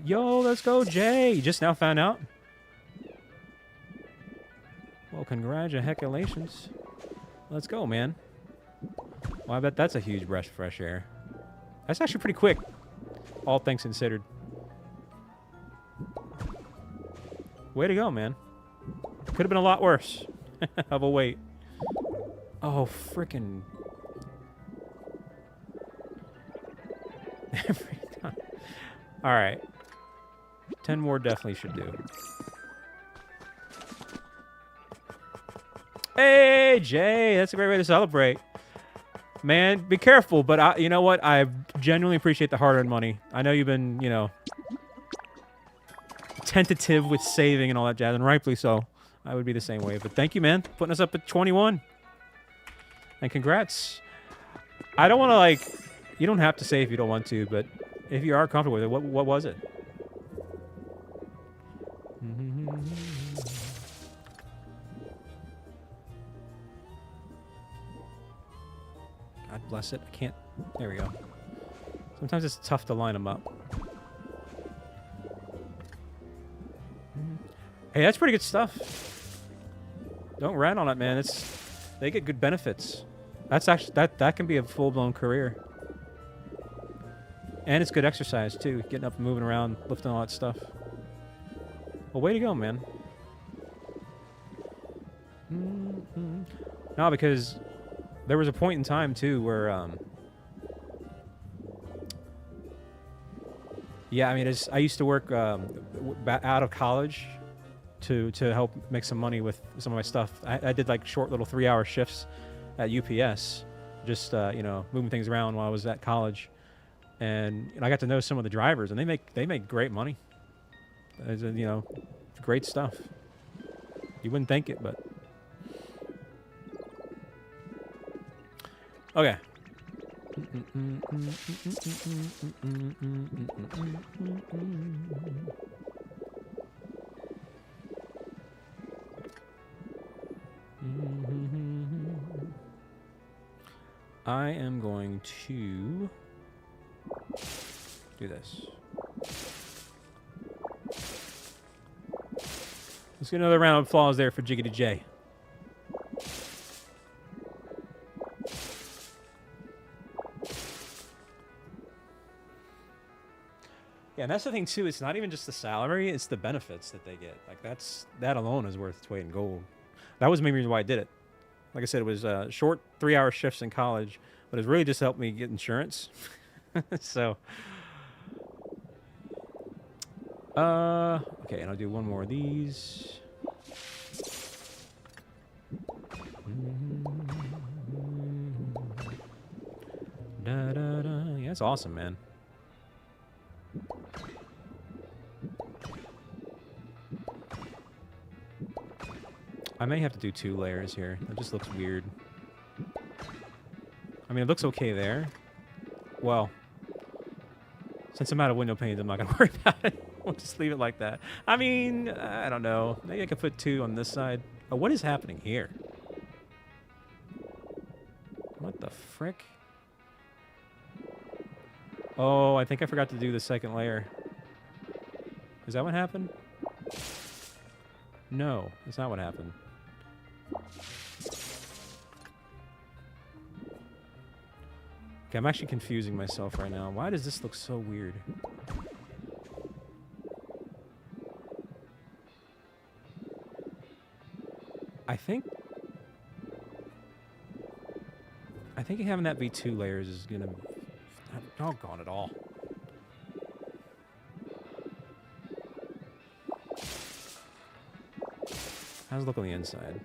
Speaker 1: Yo, let's go, Jay. You just now found out? Well, congratulations. Let's go, man. Well, I bet that's a huge breath of fresh air. That's actually pretty quick, all things considered. Way to go, man. Could have been a lot worse of a wait. Oh, frickin'. Every time. All right. 10 more definitely should do. Hey, Jay. That's a great way to celebrate. Man, be careful, but you know what? I genuinely appreciate the hard-earned money. I know you've been, you know, tentative with saving and all that jazz, and rightfully so. I would be the same way. But thank you, man, putting us up at 21. And congrats. I don't want to, like, you don't have to say if you don't want to, but if you are comfortable with it, what was it? God bless it. I can't. There we go. Sometimes it's tough to line them up. Hey, that's pretty good stuff. Don't rat on it, man. They get good benefits. That's actually that can be a full-blown career. And it's good exercise too, getting up and moving around, lifting all that stuff. Well, way to go, man. No, because there was a point in time too where yeah, I mean, I used to work out of college to help make some money with some of my stuff. I did like short little 3-hour shifts at UPS, just you know, moving things around while I was at college, and I got to know some of the drivers, and they make great money. You know, great stuff. You wouldn't think it, but okay. I am going to do this. Let's get another round of applause there for Jiggity J. Yeah, and that's the thing too. It's not even just the salary; it's the benefits that they get. Like that alone is worth its weight in gold. That was the main reason why I did it. Like I said, it was short 3-hour shifts in college but it's really just helped me get insurance. So, okay, and I'll do one more of these. Da, da, da. Yeah, that's awesome, man. I may have to do 2 layers here. That just looks weird. I mean, it looks okay there. Well, since I'm out of window panes, I'm not going to worry about it. We'll just leave it like that. I mean, I don't know. Maybe I could put 2 on this side. Oh, what is happening here? What the frick? Oh, I think I forgot to do the 2nd layer. Is that what happened? No, that's not what happened. Okay, I'm actually confusing myself right now. Why does this look so weird? I think having that V2 layers is gonna doggone it all. How's it look on the inside?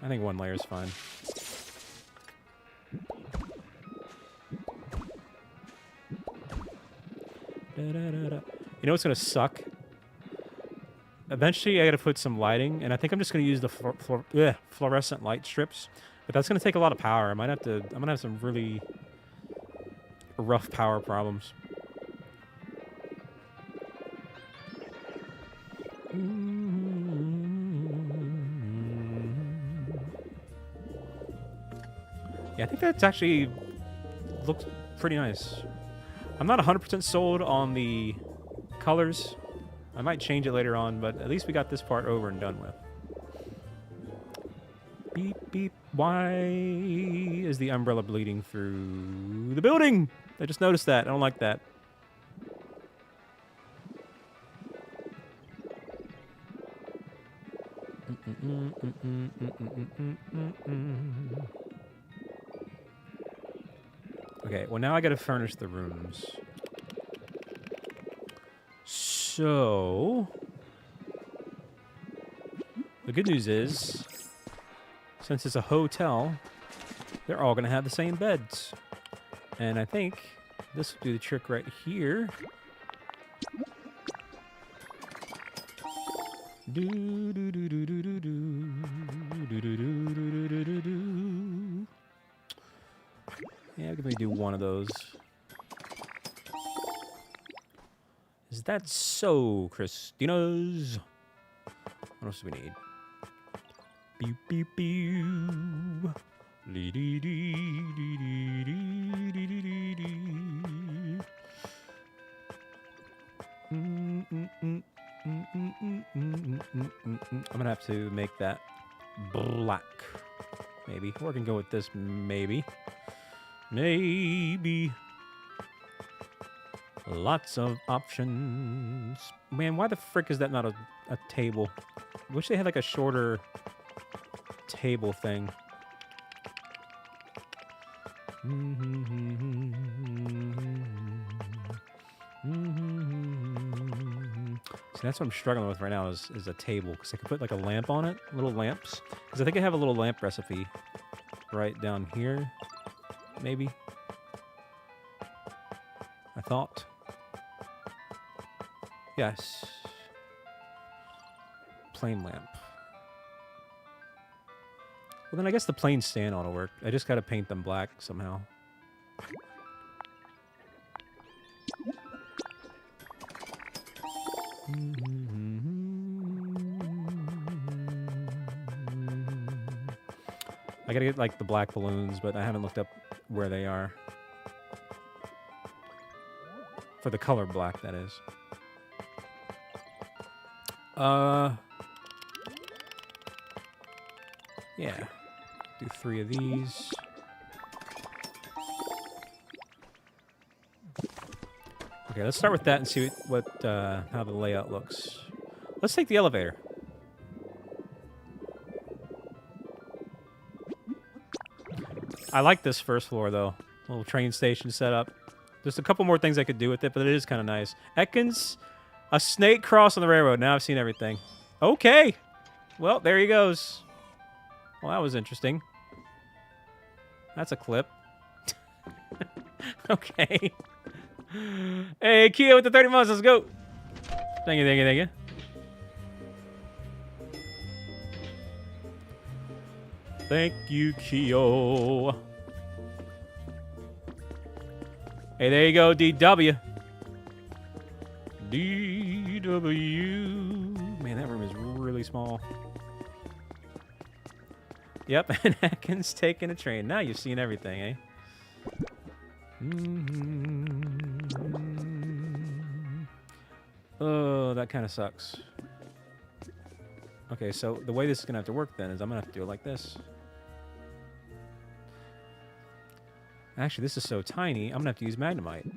Speaker 1: I think 1 layer is fine. You know what's gonna suck? Eventually, I gotta put some lighting, and I think I'm just gonna use the fluorescent light strips. But that's gonna take a lot of power. I'm gonna have some really rough power problems. Yeah, I think that's actually looks pretty nice. I'm not 100% sold on the colors. I might change it later on, but at least we got this part over and done with. Beep, beep. Why is the umbrella bleeding through the building? I just noticed that. I don't like that. Okay, well now I gotta furnish the rooms. So, the good news is, since it's a hotel, they're all gonna have the same beds. And I think this will do the trick right here. Yeah, let me do one of those. Is that so, Christinos? What else do we need? Beep, beep, beep. I'm gonna have to make that black. Maybe. Or I can go with this, maybe. Maybe. Lots of options. Man, why the frick is that not a table? I wish they had like a shorter table thing. See, that's what I'm struggling with right now is a table. Because I could put like a lamp on it. Little lamps. Because I think I have a little lamp recipe right down here. Maybe. I thought. Yes. Plain lamp. Well, then I guess the plain stand ought to work. I just gotta paint them black somehow. I gotta get like the black balloons, but I haven't looked up where they are. For the color black, that is. Yeah. Do 3 of these. Okay, let's start with that and see what how the layout looks. Let's take the elevator. I like this first floor, though. Little train station setup. There's a couple more things I could do with it, but it is kind of nice. Ekans, a snake cross on the railroad. Now I've seen everything. Okay. Well, there he goes. Well, that was interesting. That's a clip. Okay. Hey, Kia with the 30 months. Let's go. Thank you, thank you, thank you. Thank you, Keo. Hey, there you go, DW. DW. Man, that room is really small. Yep, and Atkins taking a train. Now you've seen everything, eh? Oh, that kind of sucks. Okay, so the way this is going to have to work then is I'm going to have to do it like this. Actually, this is so tiny, I'm going to have to use Magnemite.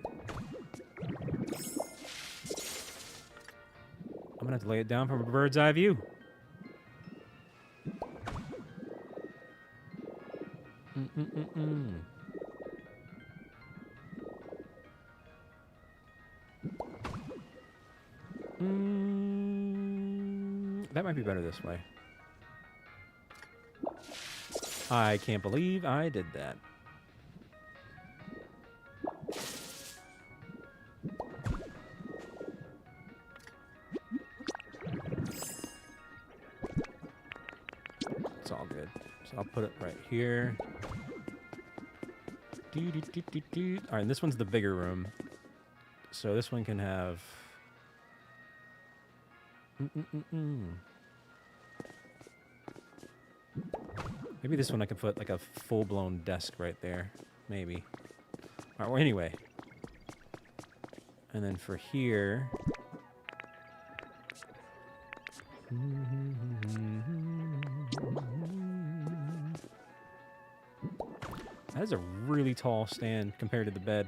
Speaker 1: I'm going to have to lay it down from a bird's eye view. That might be better this way. I can't believe I did that. It's all good. So I'll put it right here. All right, and this one's the bigger room. So this one can have... Maybe this one I can put like a full-blown desk right there. Maybe. All right, well, anyway. And then for here... That is a really tall stand compared to the bed.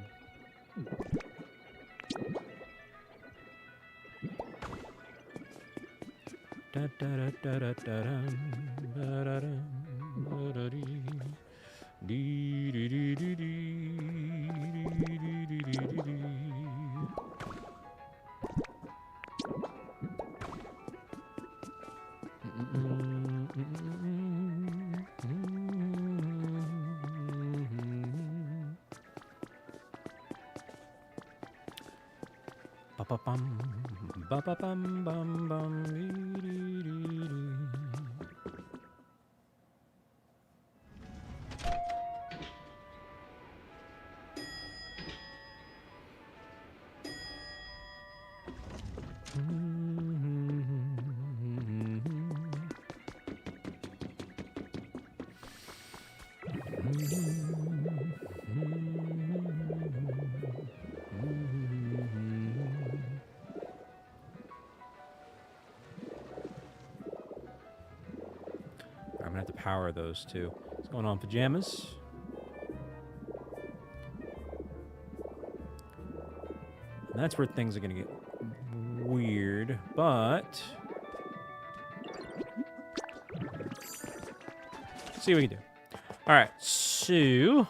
Speaker 1: I'm gonna have to power those two. What's going on, pajamas? And that's where things are gonna get weird, but let's see what we can do. All right, so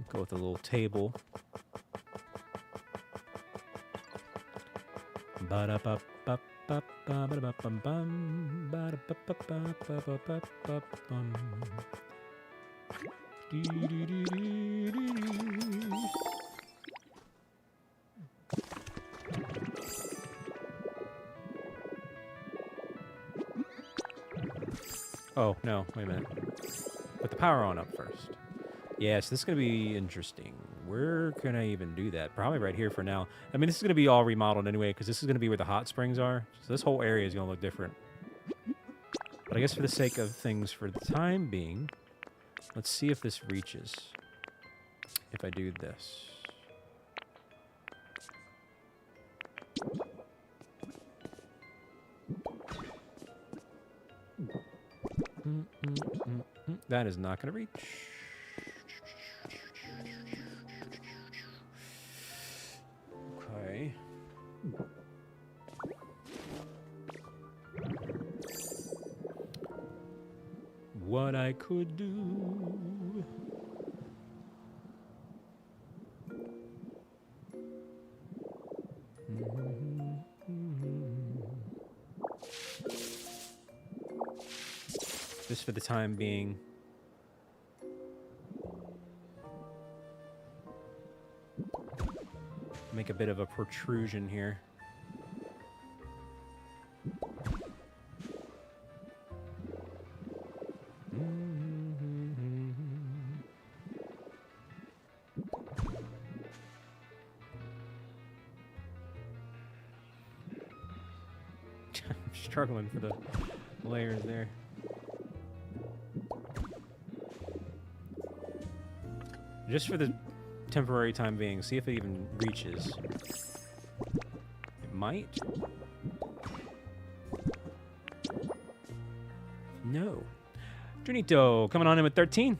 Speaker 1: go with a little table. Oh, no, wait a minute. Put the power on up first. Yes, this is going to be interesting. Where can I even do that? Probably right here for now. I mean, this is going to be all remodeled anyway, because this is going to be where the hot springs are. So this whole area is going to look different. But I guess for the sake of things for the time being, let's see if this reaches. If I do this. That is not going to reach. Okay. What I could do. Just for the time being. Make a bit of a protrusion here. I'm struggling for the layers there. Just for the temporary time being, see if it even reaches. It might. No. Junito, coming on in with 13.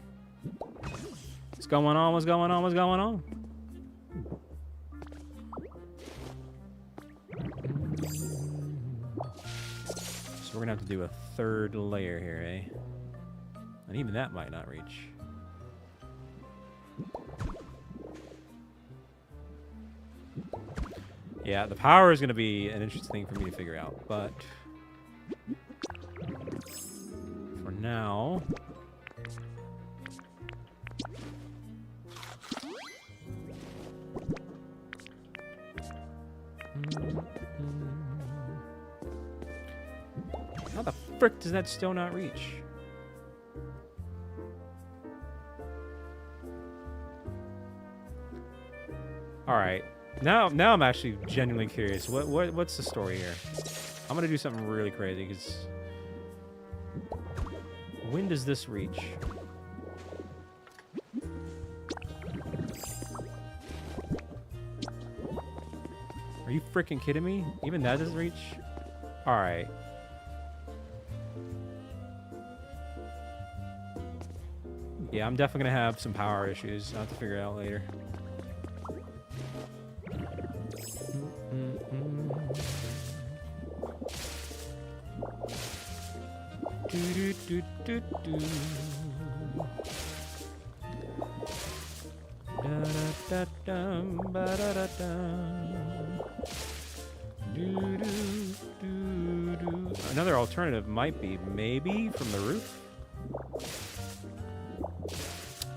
Speaker 1: What's going on? What's going on? What's going on? So we're gonna have to do a third layer here, eh? And even that might not reach. Yeah, the power is going to be an interesting thing for me to figure out, but for now, how the frick does that still not reach? All right. Now I'm actually genuinely curious. What's the story here? I'm gonna do something really crazy because when does this reach? Are you freaking kidding me? Even that doesn't reach? All right. Yeah, I'm definitely gonna have some power issues. I'll have to figure it out later. Another alternative might be maybe from the roof.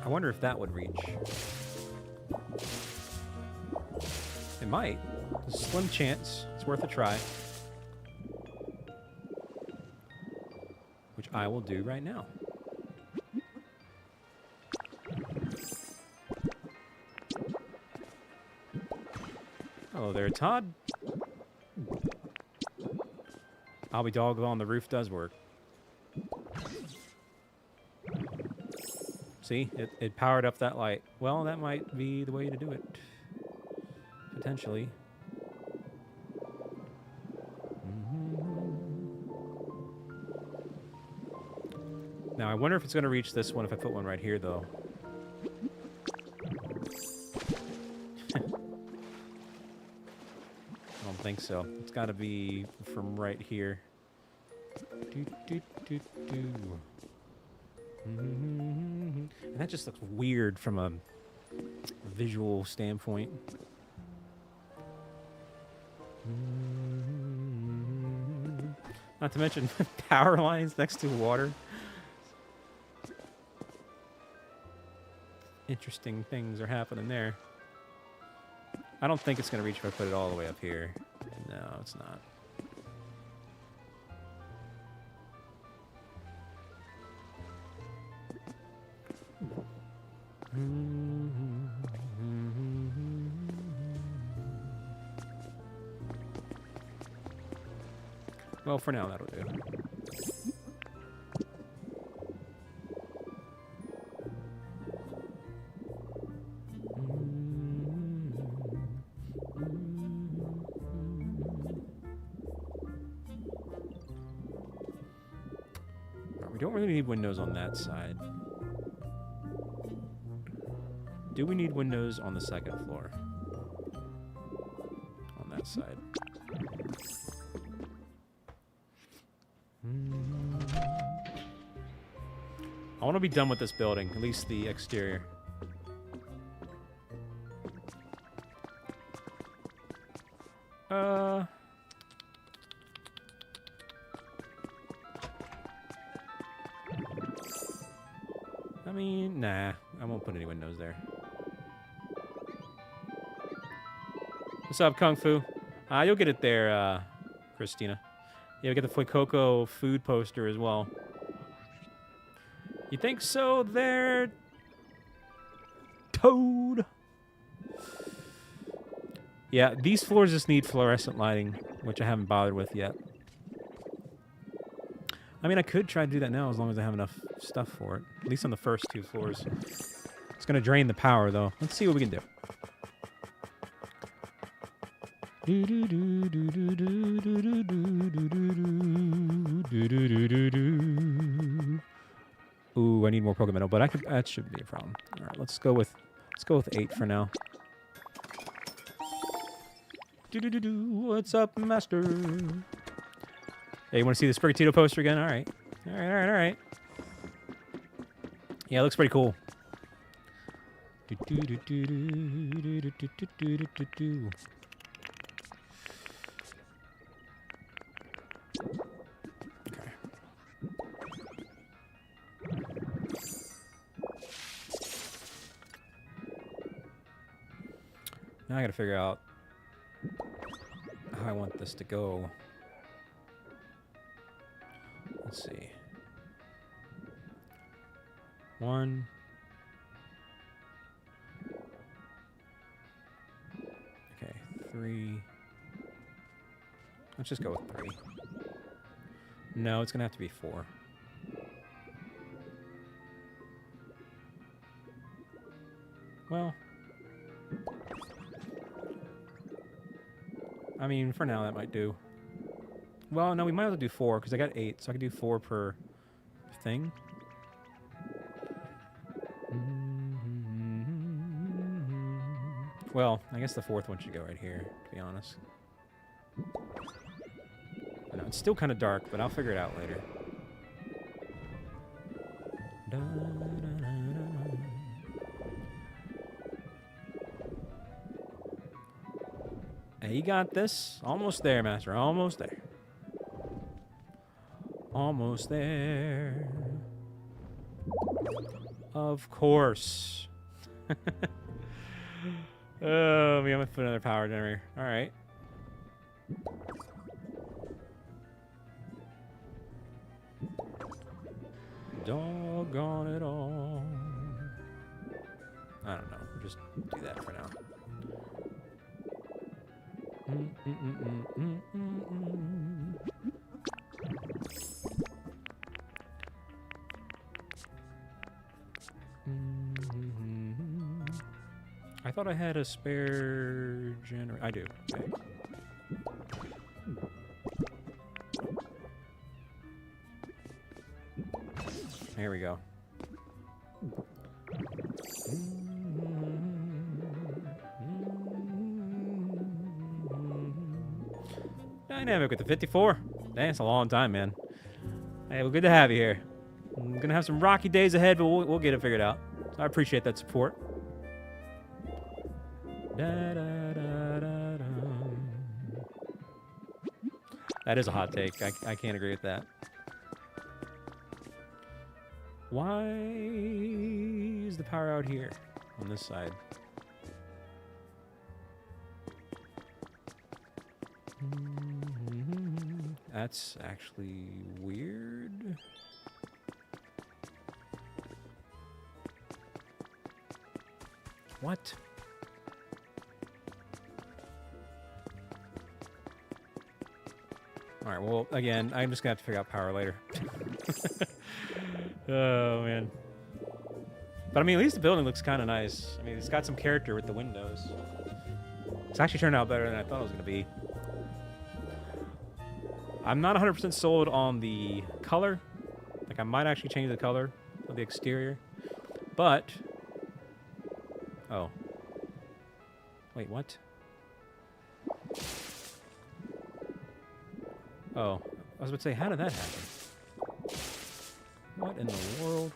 Speaker 1: I wonder if that would reach. It might. It's a slim chance. It's worth a try. Which I will do right now. Hello there, Todd. I'll be doggone, the roof does work. See, it powered up that light. Well, that might be the way to do it. Potentially. Now, I wonder if it's going to reach this one if I put one right here, though. I don't think so. It's got to be from right here. And that just looks weird from a visual standpoint. Not to mention power lines next to water. Interesting things are happening there. I don't think it's going to reach if I put it all the way up here. No, it's not. Well, for now, that'll do. We don't really need windows on that side. Do we need windows on the second floor? On that side. I want to be done with this building, at least the exterior. I mean, nah, I won't put any windows there. What's up, Kung Fu? You'll get it there, Christina. Yeah, we get the Fuecoco food poster as well. You think so there, Toad? Yeah, these floors just need fluorescent lighting, which I haven't bothered with yet. I mean, I could try to do that now as long as I have enough stuff for it. At least on the first 2 floors. It's going to drain the power, though. Let's see what we can do. Ooh, I need more Pokemon, but that shouldn't be a problem. All right, let's go with 8 for now. What's up, Master? Hey, you want to see the Sprigatito poster again? All right. All right. Yeah, it looks pretty cool. Okay. Now I gotta figure out how I want this to go. Let's see. 1. Okay, 3. Let's just go with 3. No, it's gonna have to be 4. Well, I mean, for now that might do. Well, no, we might as well do 4 because I got 8, so I can do 4 per thing. Well, I guess the 4th one should go right here, to be honest. I know, it's still kind of dark, but I'll figure it out later. Hey, you got this. Almost there, Master. Almost there. Almost there. Of course. Oh, we have to put another power generator. All right. Doggone it all. I don't know. We'll just do that for now. I thought I had a spare generator. I do. Okay. There we go. Dynamic with the 54. Dang, that's a long time, man. Hey, well, good to have you here. I'm gonna have some rocky days ahead, but we'll get it figured out. I appreciate that support. That is a hot take. I can't agree with that. Why is the power out here on this side? That's actually weird. What? All right, well, again, I'm just going to have to figure out power later. Oh, man. But, I mean, at least the building looks kind of nice. I mean, it's got some character with the windows. It's actually turned out better than I thought it was going to be. I'm not 100% sold on the color. Like, I might actually change the color of the exterior. But... Oh. Wait, what? Oh. I was about to say, how did that happen? What in the world?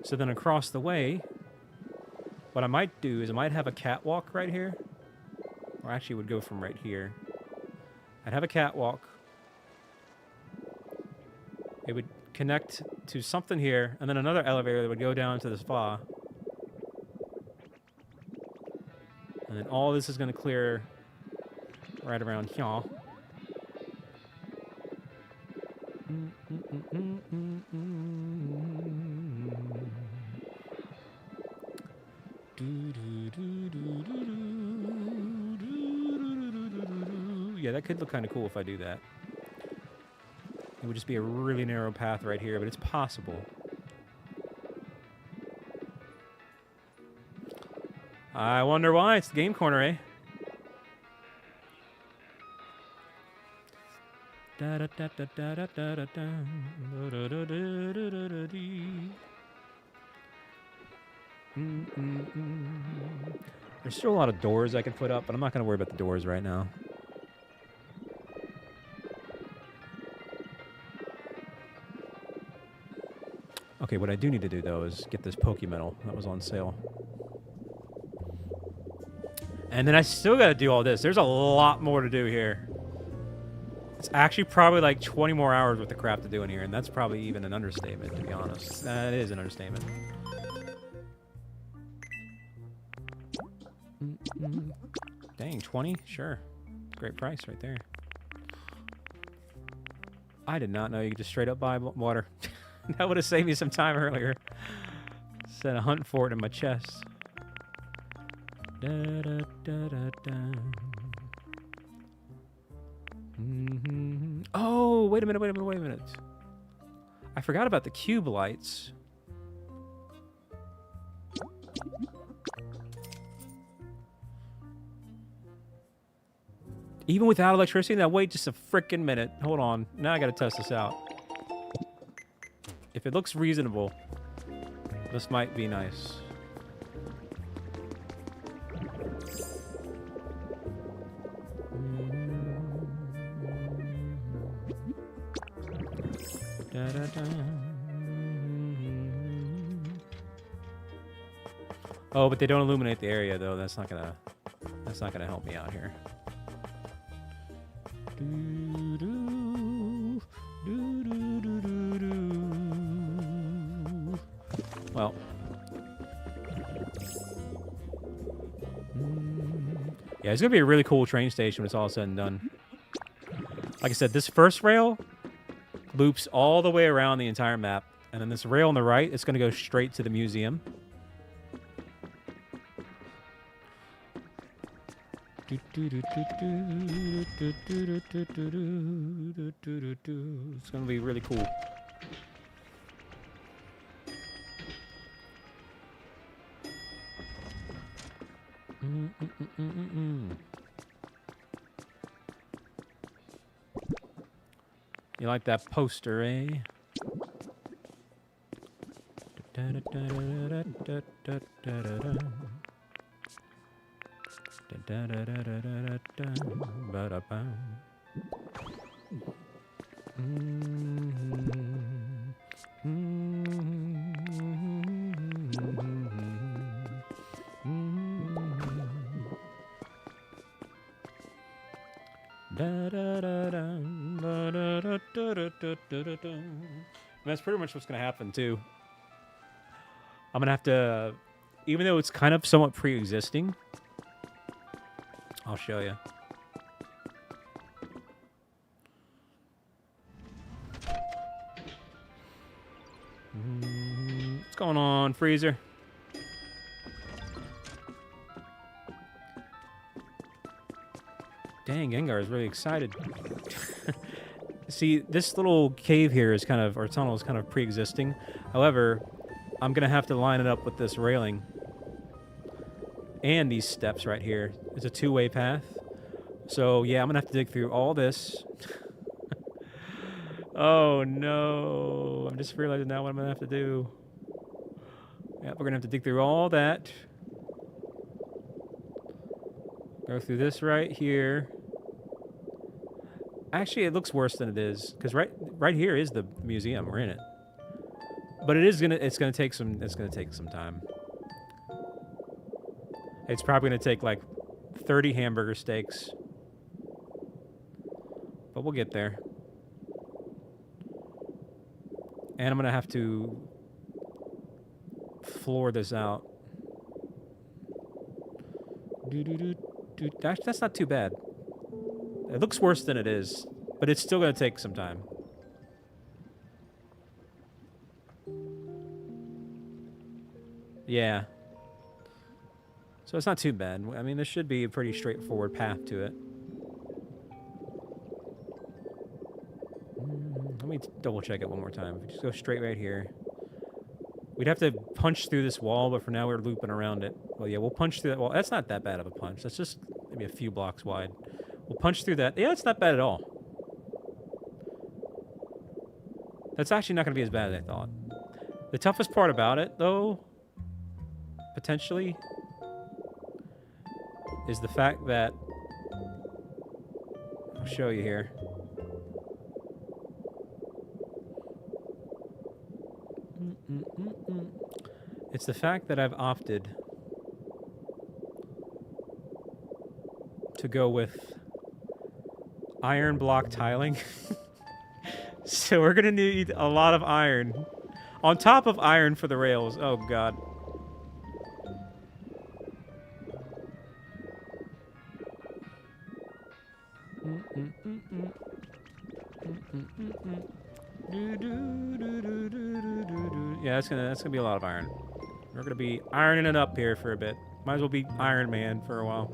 Speaker 1: So then across the way, what I might do is I might have a catwalk right here. Or actually, it would go from right here. I'd have a catwalk. It would connect to something here, and then another elevator that would go down to the spa. And then all this is going to clear right around here. Yeah, that could look kind of cool if I do that. It would just be a really narrow path right here, but it's possible. I wonder why. It's the game corner, eh? There's still a lot of doors I can put up, but I'm not going to worry about the doors right now. Okay, what I do need to do, though, is get this Pokemetal that was on sale. And then I still got to do all this. There's a lot more to do here. It's actually probably like 20 more hours worth of crap to do in here, and that's probably even an understatement, to be honest. That is an understatement. Dang, 20? Sure. Great price right there. I did not know you could just straight up buy water. That would have saved me some time earlier. Instead of hunting for it in my chest. Da, da, da, da, da. Oh, wait a minute. I forgot about the cube lights. Even without electricity? Now wait just a frickin' minute. Hold on. Now I gotta test this out. If it looks reasonable, this might be nice. Oh, but they don't illuminate the area though. That's not gonna help me out here. Well, yeah, it's gonna be a really cool train station when it's all said and done. Like I said, this first rail loops all the way around the entire map, and then this rail on the right, it's gonna go straight to the museum. It's gonna be really cool. You like that poster, eh? That's pretty much what's going to happen, too. I'm going to have to, even though it's kind of somewhat pre-existing, I'll show you. What's going on, Freezer? Dang, Gengar is really excited. See, this little cave here is kind of, or tunnel is kind of pre-existing. However, I'm going to have to line it up with this railing. and these steps right here. It's a two-way path. So yeah, I'm gonna have to dig through all this. Oh no! I'm just realizing now what I'm gonna have to do. Yeah, we're gonna have to dig through all that. Go through this right here. Actually, it looks worse than it is, because right here is the museum. We're in it, but it's gonna take some time. It's probably gonna take like 30 hamburger steaks, but we'll get there. And I'm gonna have to floor this out. That's not too bad. It looks worse than it is, but it's still gonna take some time. Yeah. So it's not too bad. I mean, this should be a pretty straightforward path to it. Let me double check it one more time. If we just go straight right here. We'd have to punch through this wall, but for now we're looping around it. Well, yeah, we'll punch through that wall. That's not that bad of a punch. That's just maybe a few blocks wide. We'll punch through that. Yeah, it's not bad at all. That's actually not going to be as bad as I thought. The toughest part about it, though, potentially, is the fact that... I'll show you here. It's the fact that I've opted to go with iron block tiling. So we're gonna need a lot of iron on top of iron for the rails. Oh god. Yeah, that's gonna be a lot of iron. We're gonna be ironing it up here for a bit. Might as well be Iron Man for a while.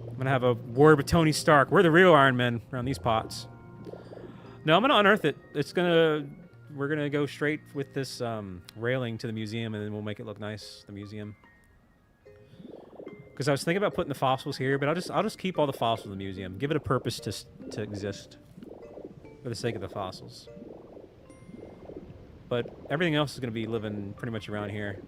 Speaker 1: I'm gonna have a word with Tony Stark. We're the real Iron Men around these pots. No, I'm gonna unearth it. We're gonna go straight with this railing to the museum, and then we'll make it look nice. The museum. Because I was thinking about putting the fossils here, but I'll just keep all the fossils in the museum. Give it a purpose to exist, for the sake of the fossils. But everything else is going to be living pretty much around here.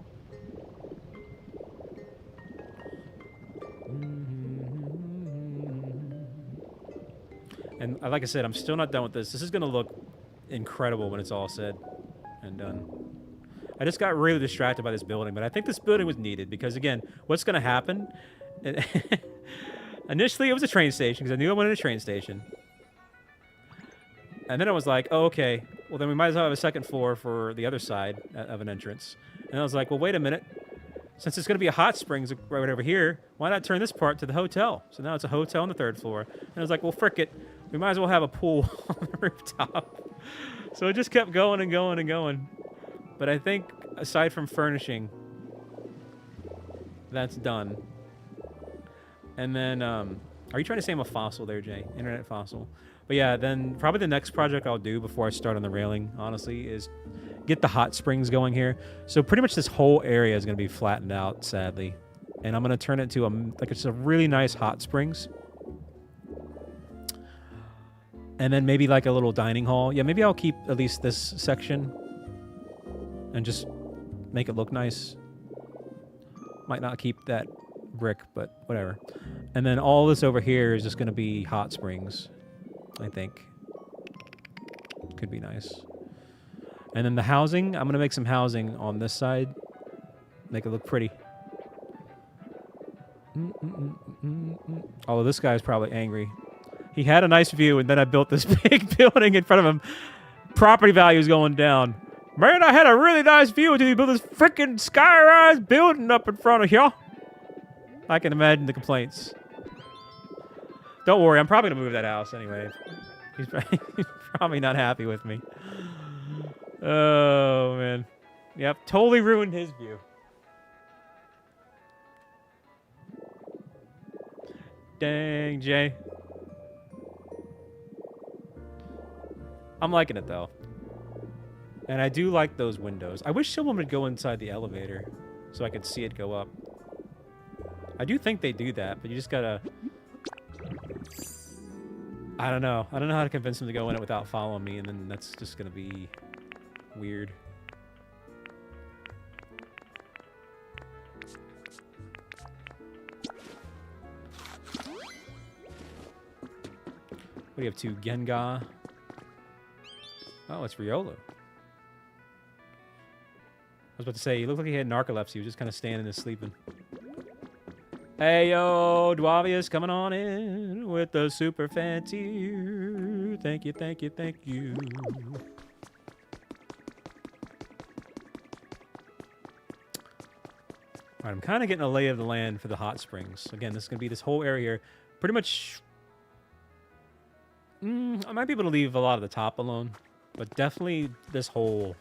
Speaker 1: And like I said, I'm still not done with this. This is going to look incredible when it's all said and done. I just got really distracted by this building, but I think this building was needed because, again, what's going to happen... Initially, it was a train station because I knew I wanted a train station. And then I was like, oh, okay, well, then we might as well have a second floor for the other side of an entrance. And I was like, well, wait a minute. Since it's going to be a hot springs right over here, why not turn this part to the hotel? So now it's a hotel on the third floor. And I was like, well, frick it. We might as well have a pool on the rooftop. So it just kept going and going and going. But I think, aside from furnishing, that's done. And then, are you trying to say I'm a fossil there, Jay? Internet fossil. But yeah, then probably the next project I'll do before I start on the railing, honestly, is get the hot springs going here. So pretty much this whole area is going to be flattened out, sadly. And I'm going to turn it into it's a really nice hot springs. And then maybe like a little dining hall. Yeah, maybe I'll keep at least this section and just make it look nice. Might not keep that brick, but whatever. And then all this over here is just going to be hot springs, I think. Could be nice. And then the housing, I'm going to make some housing on this side. Make it look pretty. Although this guy's probably angry. He had a nice view, and then I built this big building in front of him. Property value's going down. Man, I had a really nice view until you built this freaking sky-rise building up in front of y'all. I can imagine the complaints. Don't worry, I'm probably going to move that house anyway. He's probably not happy with me. Oh, man. Yep, totally ruined his view. Dang, Jay. I'm liking it, though. And I do like those windows. I wish someone would go inside the elevator. so I could see it go up. I do think they do that, but you just gotta... I don't know. I don't know how to convince them to go in it without following me, and then that's just gonna be weird. What do you have? 2 Gengar. Oh, it's Riolo. I was about to say, he looked like he had narcolepsy. He was just kind of standing and sleeping. Hey, yo, Dwavius coming on in with the super fan tier. Thank you, thank you, thank you. All right, I'm kind of getting a lay of the land for the hot springs. Again, this is going to be this whole area here. Pretty much... I might be able to leave a lot of the top alone, but definitely this whole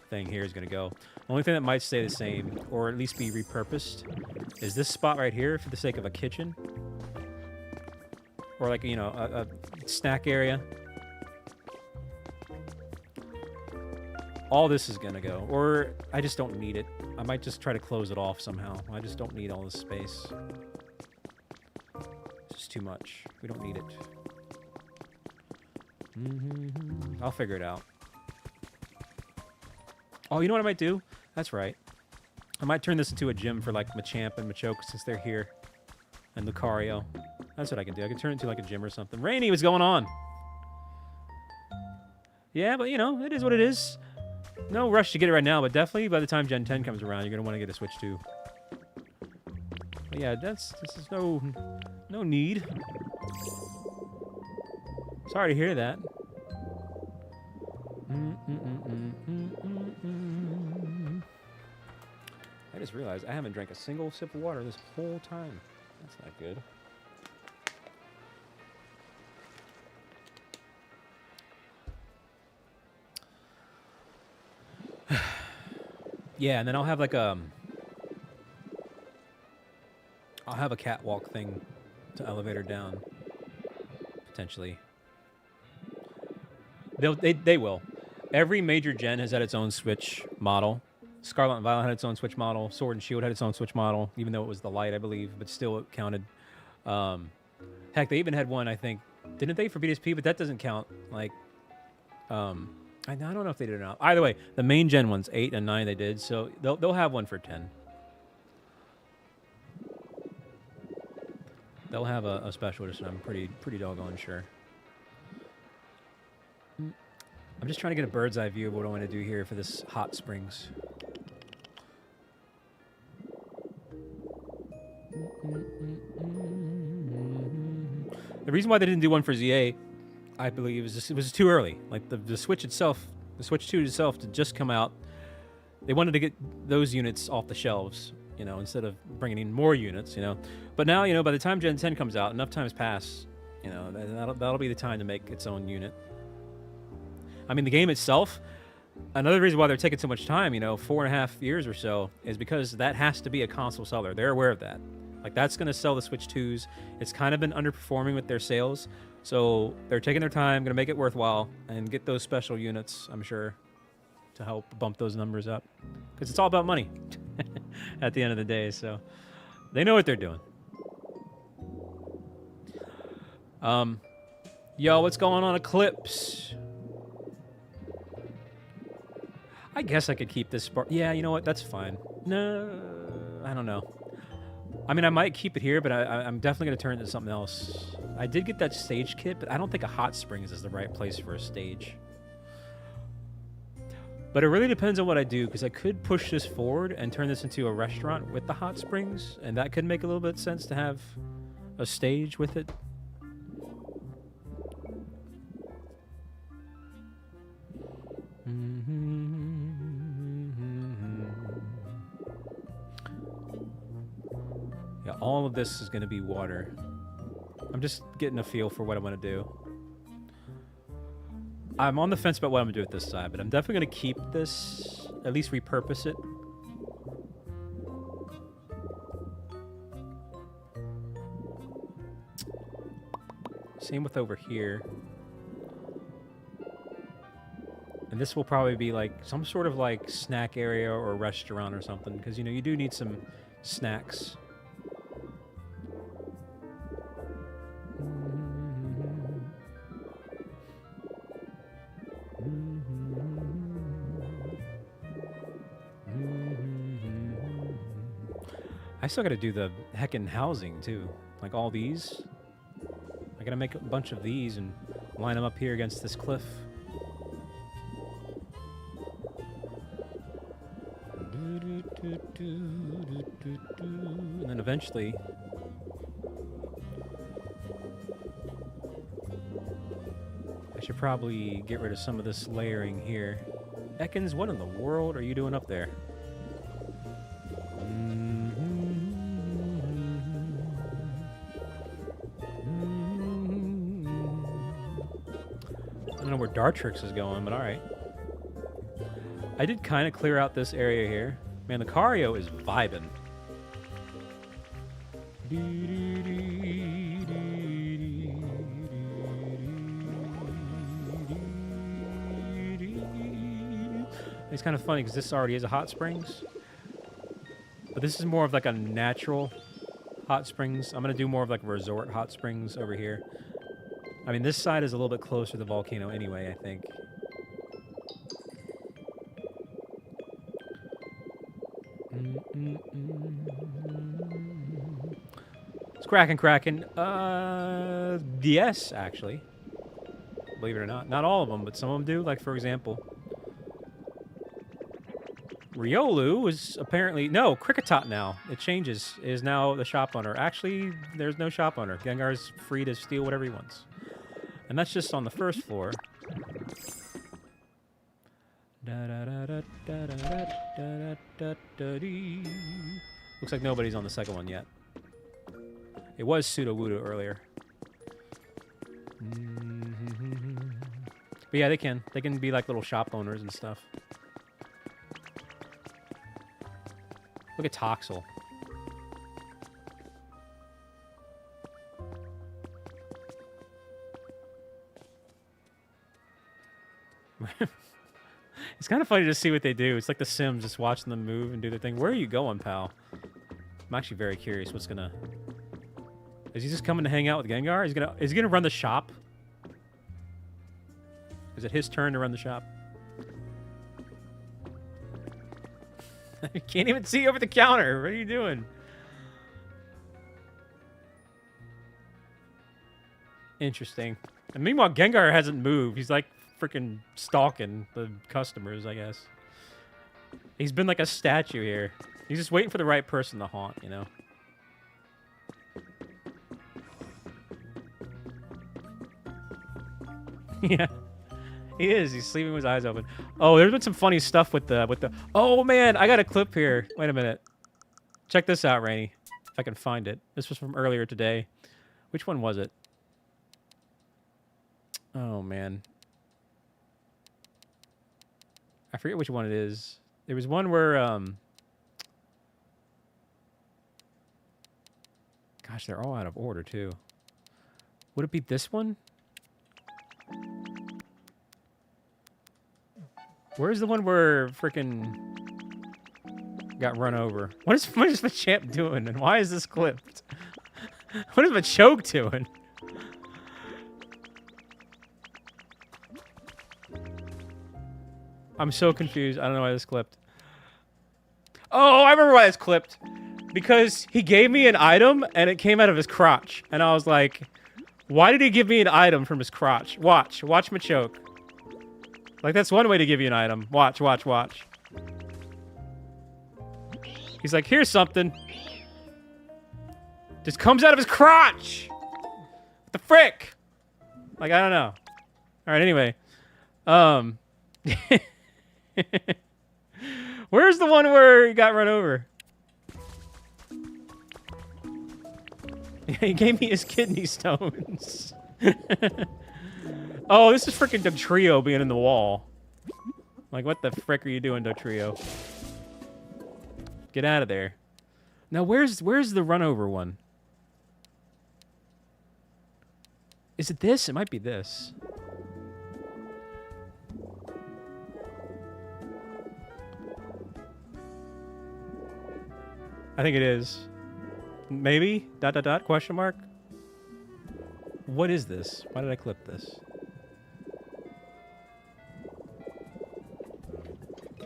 Speaker 1: thing here is going to go. The only thing that might stay the same, or at least be repurposed, is this spot right here for the sake of a kitchen. Or like, you know, a snack area. All this is going to go. Or I just don't need it. I might just try to close it off somehow. I just don't need all this space. It's just too much. We don't need it. I'll figure it out. Oh, you know what I might do? That's right. I might turn this into a gym for like Machamp and Machoke since they're here. And Lucario. That's what I can do. I can turn it into like a gym or something. Rainy, what's going on? Yeah, but you know, it is what it is. No rush to get it right now, but definitely by the time Gen 10 comes around, you're going to want to get a Switch 2. But yeah, this is no need. Sorry to hear that. I just realized I haven't drank a single sip of water this whole time. That's not good. Yeah, and then I'll have like I'll have a catwalk thing to elevator down, potentially. They will. Every major gen has had its own Switch model. Scarlet and Violet had its own Switch model. Sword and Shield had its own Switch model, even though it was the light, I believe, but still it counted. Heck, they even had one, I think, didn't they, for BDSP? But that doesn't count. Like, I don't know if they did or not. Either way, the main gen ones, 8 and 9, they did. So they'll have one for 10. They'll have a special edition. I'm pretty doggone sure. I'm just trying to get a bird's eye view of what I want to do here for this hot springs. The reason why they didn't do one for ZA, I believe, is it was too early. Like the Switch itself, the Switch 2 itself, to just come out. They wanted to get those units off the shelves, you know, instead of bringing in more units, you know. But now, you know, by the time Gen 10 comes out, enough time has passed, you know, that'll be the time to make its own unit. I mean, the game itself, another reason why they're taking so much time, you know, 4.5 years or so, is because that has to be a console seller. They're aware of that. Like, that's going to sell the Switch 2s. It's kind of been underperforming with their sales. So they're taking their time, going to make it worthwhile, and get those special units, I'm sure, to help bump those numbers up. Because it's all about money at the end of the day. So they know what they're doing. Yo, what's going on, Eclipse? I guess I could keep this spark. Yeah, you know what? That's fine. No, I don't know. I mean, I might keep it here, but I'm definitely going to turn it into something else. I did get that stage kit, but I don't think a hot springs is the right place for a stage. But it really depends on what I do, because I could push this forward and turn this into a restaurant with the hot springs, and that could make a little bit of sense to have a stage with it. Yeah, all of this is going to be water. I'm just getting a feel for what I want to do. I'm on the fence about what I'm going to do with this side, but I'm definitely going to keep this, at least repurpose it. Same with over here. And And this will probably be like some sort of like snack area or restaurant or something, because you know you do need some snacks. I still gotta do the heckin' housing too. Like all these. I gotta make a bunch of these and line them up here against this cliff. And then eventually I should probably get rid of some of this layering here. Ekans, what in the world are you doing up there? I don't know where Dartrix is going, but alright. I did kind of clear out this area here. Man, the Cario is vibing. It's kind of funny because this already is a hot springs. But this is more of like a natural hot springs. I'm going to do more of like a resort hot springs over here. I mean, this side is a little bit closer to the volcano anyway, I think. It's cracking. Yes, actually. Believe it or not. Not all of them, but some of them do. Like, for example, Riolu is apparently... No, Kricketot now. It changes. Is now the shop owner. Actually, there's no shop owner. Gengar's free to steal whatever he wants. And that's just on the first floor. Looks like nobody's on the second one yet. It was Sudowoodo earlier. But yeah, they can. They can be like little shop owners and stuff. Look at Toxel. It's kind of funny to see what they do. It's like The Sims, just watching them move and do their thing. Where are you going, pal? I'm actually very curious what's gonna... Is he just coming to hang out with Gengar? Is he gonna run the shop? Is it his turn to run the shop? You can't even see over the counter. What are you doing? Interesting. And meanwhile, Gengar hasn't moved. He's like freaking stalking the customers, I guess. He's been like a statue here. He's just waiting for the right person to haunt, you know? Yeah. He is. He's sleeping with his eyes open. Oh, there's been some funny stuff with the... Oh, man. I got a clip here. Wait a minute. Check this out, Rainy. If I can find it. This was from earlier today. Which one was it? Oh, man. I forget which one it is. There was one where... Gosh, they're all out of order, too. Would it be this one? Where's the one where frickin' got run over? What is Machamp doing, and why is this clipped? What is Machoke doing? I'm so confused. I don't know why this clipped. Oh, I remember why it's clipped. Because he gave me an item, and it came out of his crotch. And I was like, why did he give me an item from his crotch? Watch Machoke. Like, that's one way to give you an item. Watch. He's like, here's something. Just comes out of his crotch! What the frick? Like, I don't know. Alright, anyway. Where's the one where he got run over? He gave me his kidney stones. Oh, this is freaking Dugtrio being in the wall. Like, what the frick are you doing, Dugtrio? Get out of there. Now, where's the run over one? Is it this? It might be this. I think it is. Maybe? ... Question mark? What is this? Why did I clip this?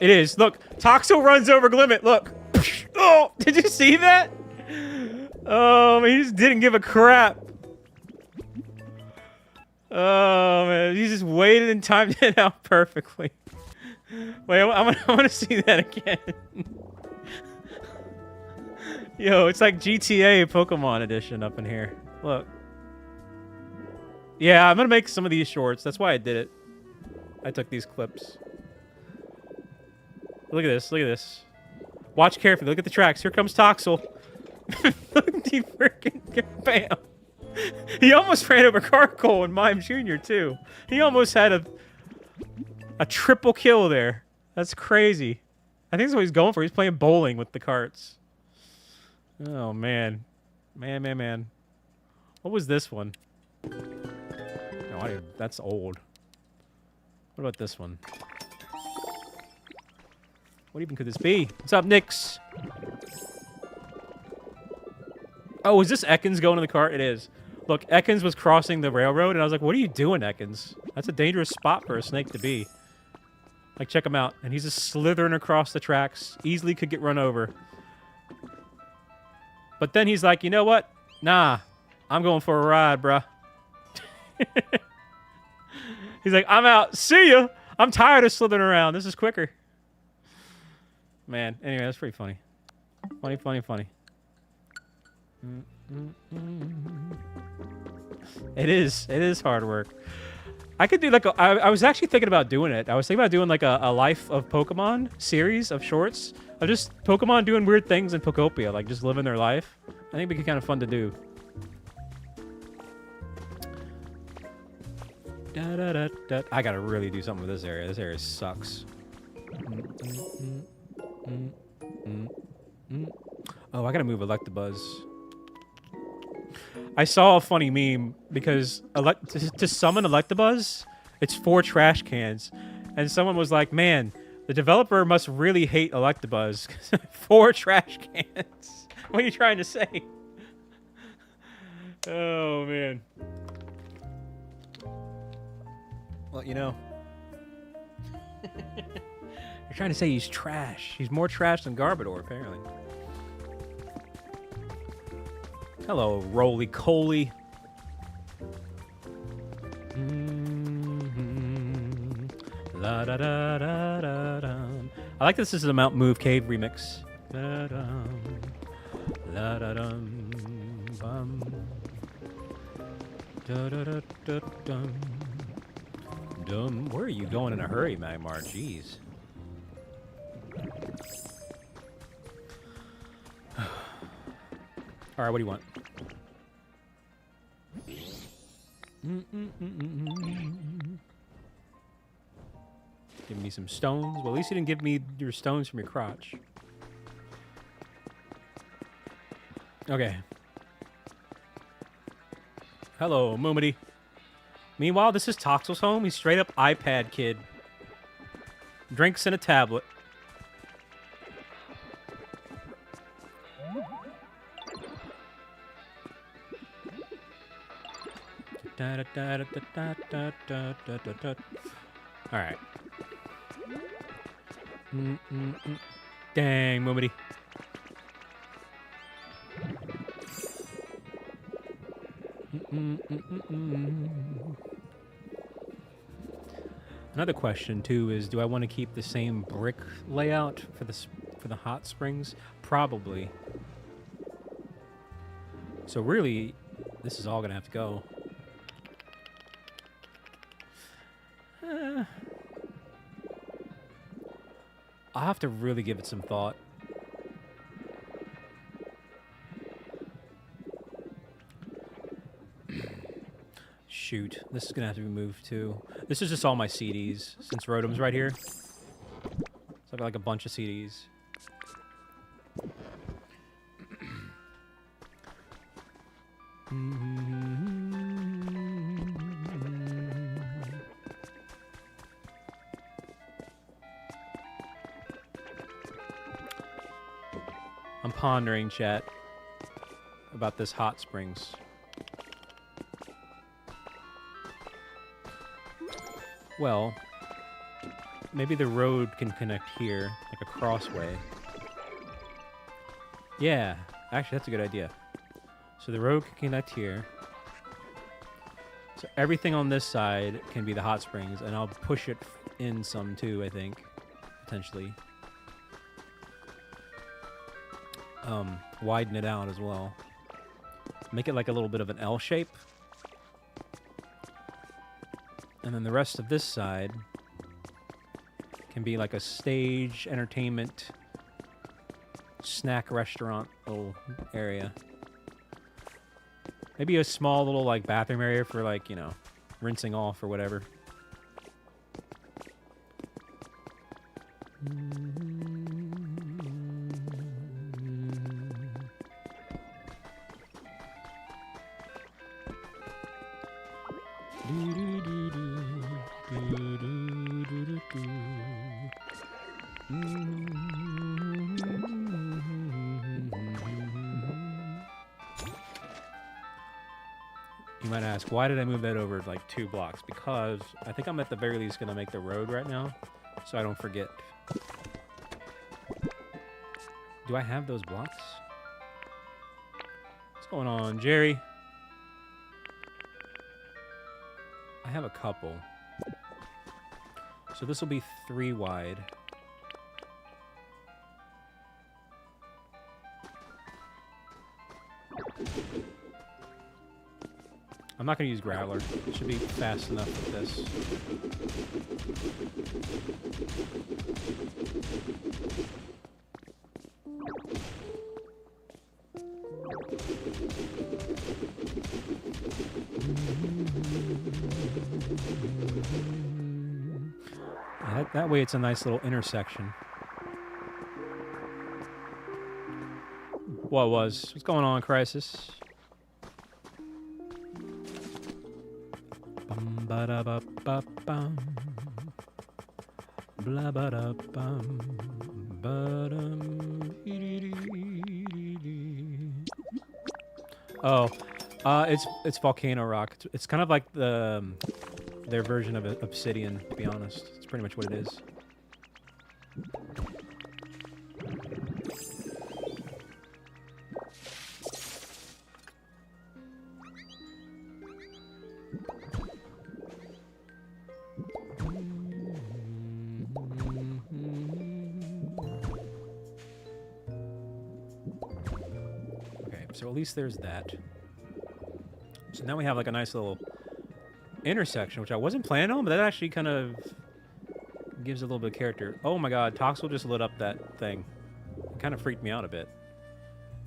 Speaker 1: It is. Look, Toxel runs over Glimmet. Look. Oh, did you see that? Oh, man, he just didn't give a crap. Oh, man, he just waited and timed it out perfectly. Wait, I want to see that again. Yo, it's like GTA Pokemon Edition up in here. Look. Yeah, I'm going to make some of these shorts. That's why I did it. I took these clips. Look at this. Look at this. Watch carefully. Look at the tracks. Here comes Toxel. He freaking bam. He almost ran over Carcole and Mime Jr. too. He almost had a triple kill there. That's crazy. I think that's what he's going for. He's playing bowling with the carts. Oh, man. Man. What was this one? No, that's old. What about this one? What even could this be? What's up, Nix? Oh, is this Ekans going in the cart? It is. Look, Ekans was crossing the railroad, and I was like, what are you doing, Ekans? That's a dangerous spot for a snake to be. Like, check him out. And he's just slithering across the tracks. Easily could get run over. But then he's like, you know what? Nah, I'm going for a ride, bruh. He's like, I'm out. See ya. I'm tired of slithering around. This is quicker. Man, anyway, that's pretty funny. Funny. It is hard work. I could do like I was actually thinking about doing it. I was thinking about doing like a Life of Pokemon series of shorts of just Pokemon doing weird things in Pokopia, like just living their life. I think it'd be kind of fun to do. I gotta really do something with this area. This area sucks. Oh, I gotta move Electabuzz. I saw a funny meme because to summon Electabuzz, it's 4 trash cans. And someone was like, man, the developer must really hate Electabuzz. 4 trash cans. What are you trying to say? Oh, man. Well, you know. You're trying to say he's trash. He's more trash than Garbodor, apparently. Hello, roly-coly. La da da da da da. I like this is a Mount Move Cave remix. La da la da dum bum. Da da da da dum. Dum. Where are you going in a hurry, Magmar? Jeez. All right, what do you want? Give me some stones. Well, at least you didn't give me your stones from your crotch. Okay. Hello, Moomity. Meanwhile, this is Toxel's home. He's straight up iPad kid. Drinks in a tablet. All right. Dang, Moomity. Another question too is, do I want to keep the same brick layout for the hot springs? Probably. So really, this is all gonna have to go. I'll have to really give it some thought. Shoot, this is gonna have to be moved too. This is just all my CDs, since Rotom's right here. So I've got like a bunch of CDs. I'm I'm pondering, chat, about this hot springs. Well, maybe the road can connect here, like a crossway. Yeah, actually, that's a good idea. So the road can connect here. So everything on this side can be the hot springs, and I'll push it in some too, I think, potentially. Widen it out as well. Make it like a little bit of an L shape. And then the rest of this side can be like a stage, entertainment, snack restaurant little area. Maybe a small little like bathroom area for like, you know, rinsing off or whatever. You might ask, why did I move that over like 2 blocks? Because I think I'm at the very least going to make the road right now, so I don't forget. Do I have those blocks? What's going on, Jerry? I have a couple. So this will be 3 wide. I'm not going to use Growler. It should be fast enough with this. Yeah, that way it's a nice little intersection. What was? What's going on, Crisis? Ba-da-ba-ba-bum. Blah-ba-da-bum. Ba-dum. Oh, it's volcano rock. It's kind of like their version of obsidian, to be honest. It's pretty much what it is. So at least there's that. So now we have like a nice little intersection, which I wasn't planning on, but that actually kind of gives a little bit of character. Oh my god, Toxel just lit up that thing. It kind of freaked me out a bit.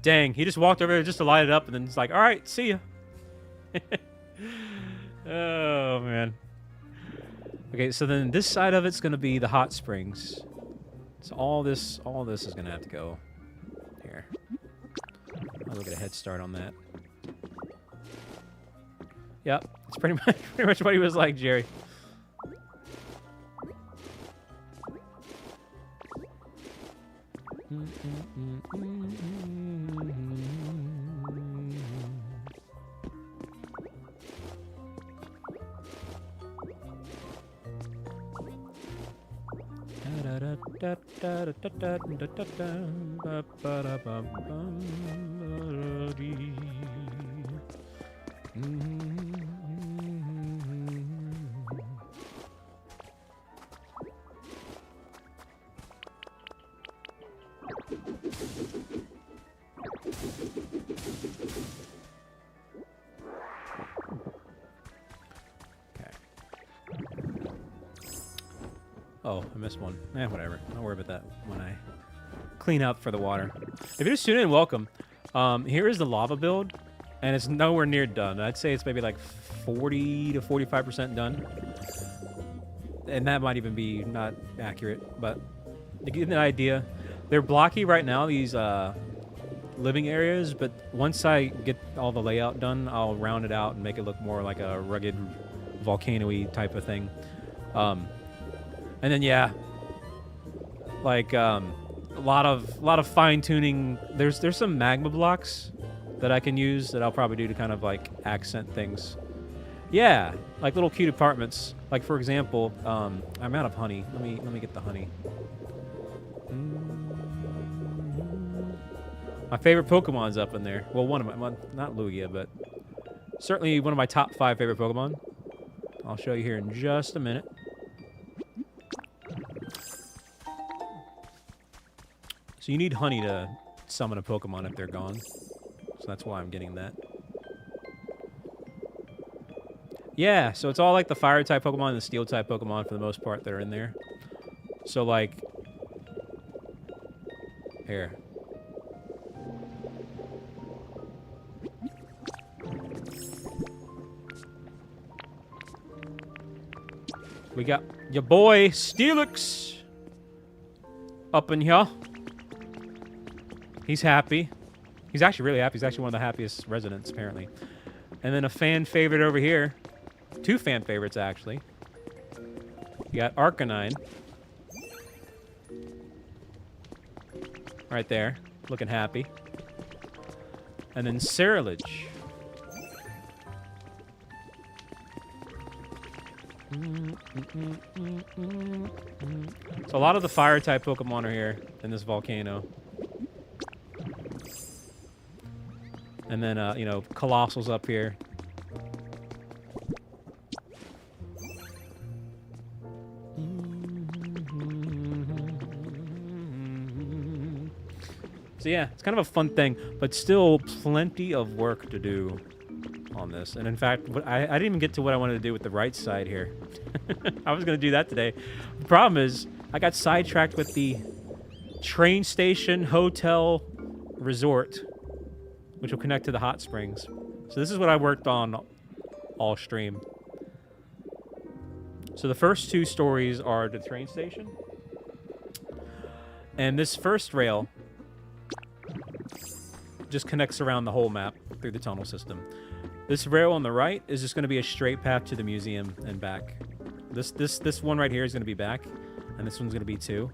Speaker 1: Dang, he just walked over there just to light it up and then it's like, alright, see ya. Oh man. Okay, so then this side of it's gonna be the hot springs. So all this is gonna have to go here. I'll get a head start on that. Yep, it's pretty much what he was like, Jerry. Oh, I missed one. Whatever. Don't worry about that when I clean up for the water. If you're just tuning in, welcome. Here is the lava build, and it's nowhere near done. I'd say it's maybe like 40 to 45% done. And that might even be not accurate, but to get an idea, they're blocky right now, these living areas, but once I get all the layout done, I'll round it out and make it look more like a rugged, volcano-y type of thing. And then, yeah, like, a lot of fine tuning. There's some magma blocks that I can use that I'll probably do to kind of like accent things. Yeah, like little cute apartments. Like for example, I'm out of honey. Let me get the honey. My favorite Pokemon's up in there. Well, one of my, not Lugia, but certainly one of my top 5 favorite Pokemon. I'll show you here in just a minute. So you need honey to summon a Pokemon if they're gone. So that's why I'm getting that. Yeah, so it's all like the fire-type Pokemon and the steel-type Pokemon for the most part that are in there. So like... Here. We got your boy, Steelix, up in here. He's happy. He's actually really happy. He's actually one of the happiest residents, apparently. And then a fan favorite over here. 2 fan favorites, actually. You got Arcanine. Right there. Looking happy. And then Ceruledge. So a lot of the fire-type Pokemon are here in this volcano. And then, you know, Colossal's up here. So yeah, it's kind of a fun thing, but still plenty of work to do on this. And in fact, I didn't even get to what I wanted to do with the right side here. I was going to do that today. The problem is I got sidetracked with the train station, hotel, resort, which will connect to the hot springs. So this is what I worked on all stream. So the first 2 stories are the train station. And this first rail just connects around the whole map through the tunnel system. This rail on the right is just going to be a straight path to the museum and back. This one right here is going to be back, and this one's going to be 2.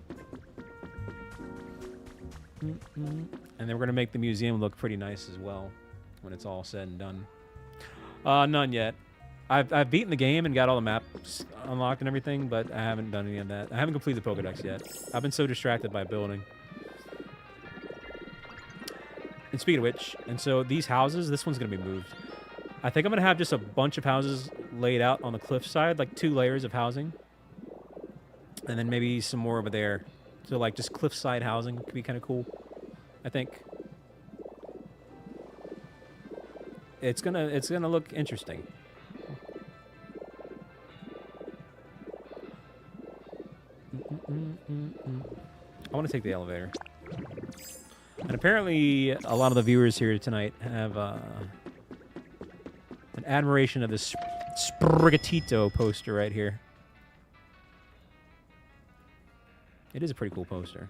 Speaker 1: And then we're going to make the museum look pretty nice as well when it's all said and done. None yet. I've beaten the game and got all the maps unlocked and everything, but I haven't done any of that. I haven't completed the Pokedex yet. I've been so distracted by building. And speaking of which, and so these houses, this one's going to be moved. I think I'm going to have just a bunch of houses laid out on the cliff side, like 2 layers of housing. And then maybe some more over there. So like just cliffside housing could be kind of cool, I think. It's gonna look interesting. I want to take the elevator. And apparently, a lot of the viewers here tonight have an admiration of this Sprigatito poster right here. It is a pretty cool poster.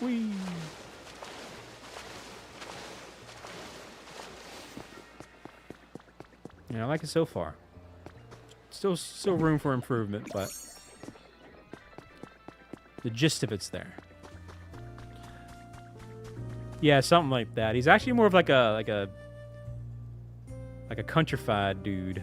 Speaker 1: Whee! Yeah, I like it so far. Still room for improvement, but the gist of it's there. Yeah, something like that. He's actually more of like a countrified dude.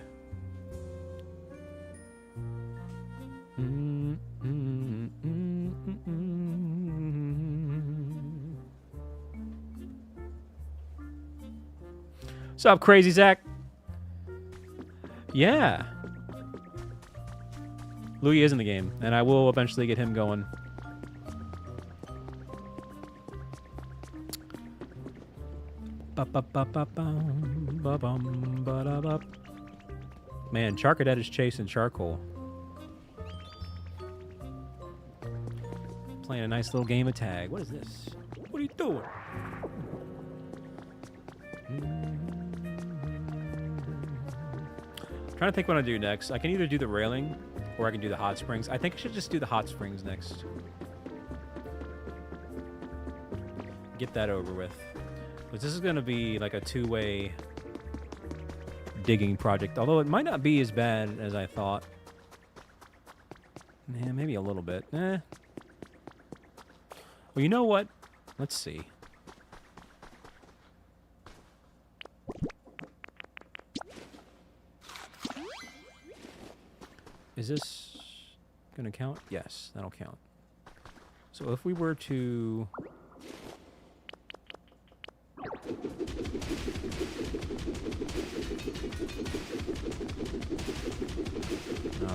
Speaker 1: What's up, Crazy Zach? Yeah. Louis is in the game, and I will eventually get him going. Man, Charcadet is chasing charcoal. Playing a nice little game of tag. What is this? What are you doing? Trying to think what I do next. I can either do the railing before I can do the hot springs. I think I should just do the hot springs next. Get that over with. But this is going to be like a two-way digging project, although it might not be as bad as I thought. Yeah, maybe a little bit. Well, you know what? Let's see. Is this going to count? Yes, that'll count. So if we were to...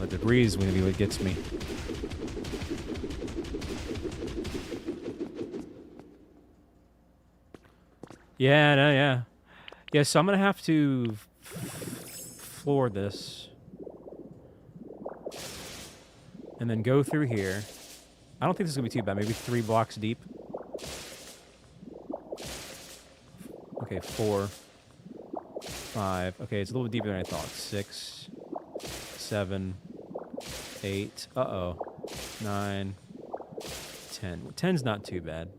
Speaker 1: the debris is going to be what gets me. Yeah, no, yeah. Yeah, so I'm going to have to floor this. And then go through here. I don't think this is going to be too bad. Maybe 3 blocks deep. Okay, 4. 5. Okay, it's a little bit deeper than I thought. 6. 7. 8. Uh-oh. 9. 10. 10's not too bad.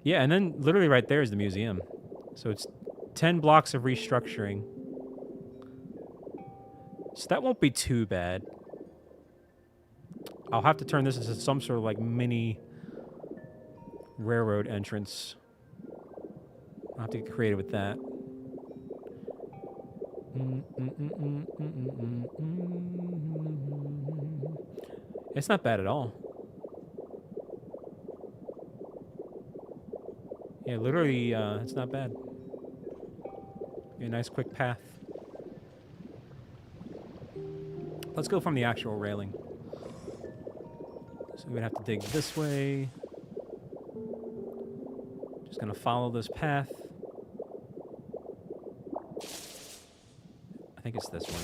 Speaker 1: Yeah, and then literally right there is the museum. So it's 10 blocks of restructuring. So that won't be too bad. I'll have to turn this into some sort of like mini railroad entrance. I'll have to get creative with that. It's not bad at all. Yeah, literally, it's not bad. A nice quick path. Let's go from the actual railing. So we'd have to dig this way. Just gonna follow this path. I think it's this one.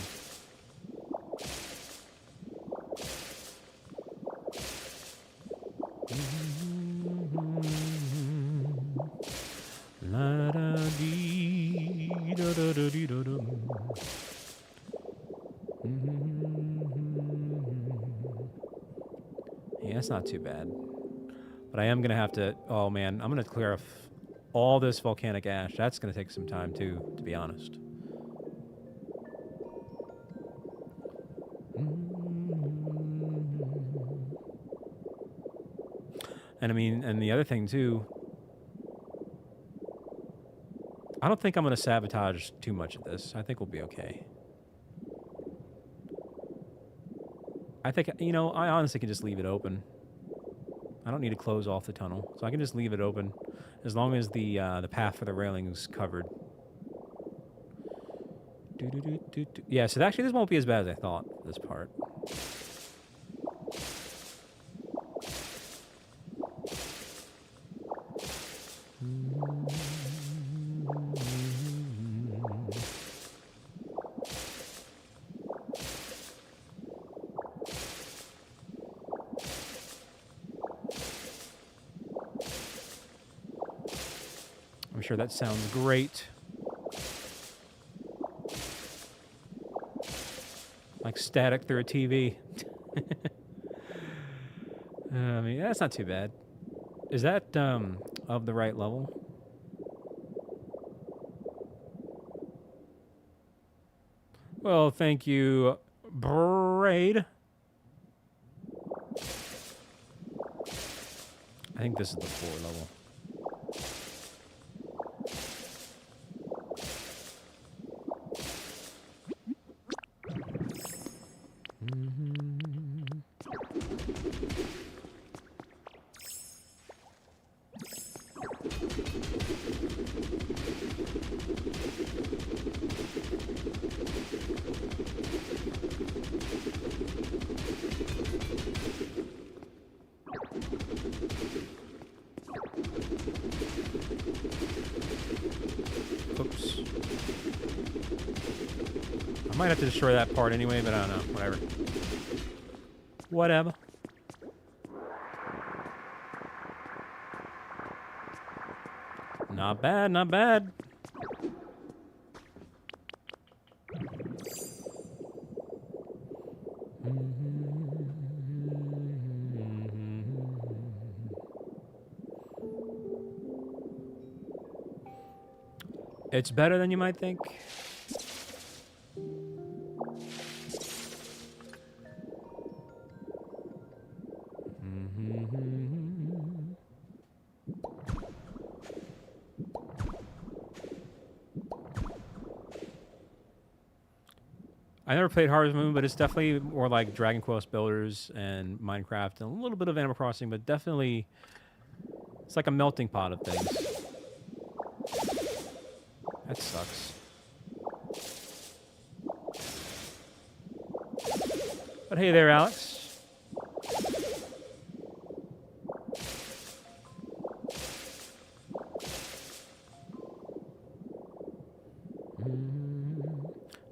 Speaker 1: Yeah, it's not too bad. But I am going to have to... Oh, man. I'm going to clear off all this volcanic ash. That's going to take some time, too, to be honest. And, I mean, and the other thing, too... I don't think I'm going to sabotage too much of this. I think we'll be okay. I think, you know, I honestly can just leave it open. I don't need to close off the tunnel, so I can just leave it open as long as the path for the railing is covered. Yeah, so actually this won't be as bad as I thought, this part. I'm sure that sounds great. Like static through a TV. I mean, that's not too bad. Is that of the right level? Well, thank you, Braid. I think this is the floor level. Oops. I might have to destroy that part anyway, but I don't know. Whatever. Whatever. Not bad, not bad. It's better than you might think. I never played Harvest Moon, but it's definitely more like Dragon Quest Builders and Minecraft and a little bit of Animal Crossing, but definitely it's like a melting pot of things. That sucks. But hey there, Alex.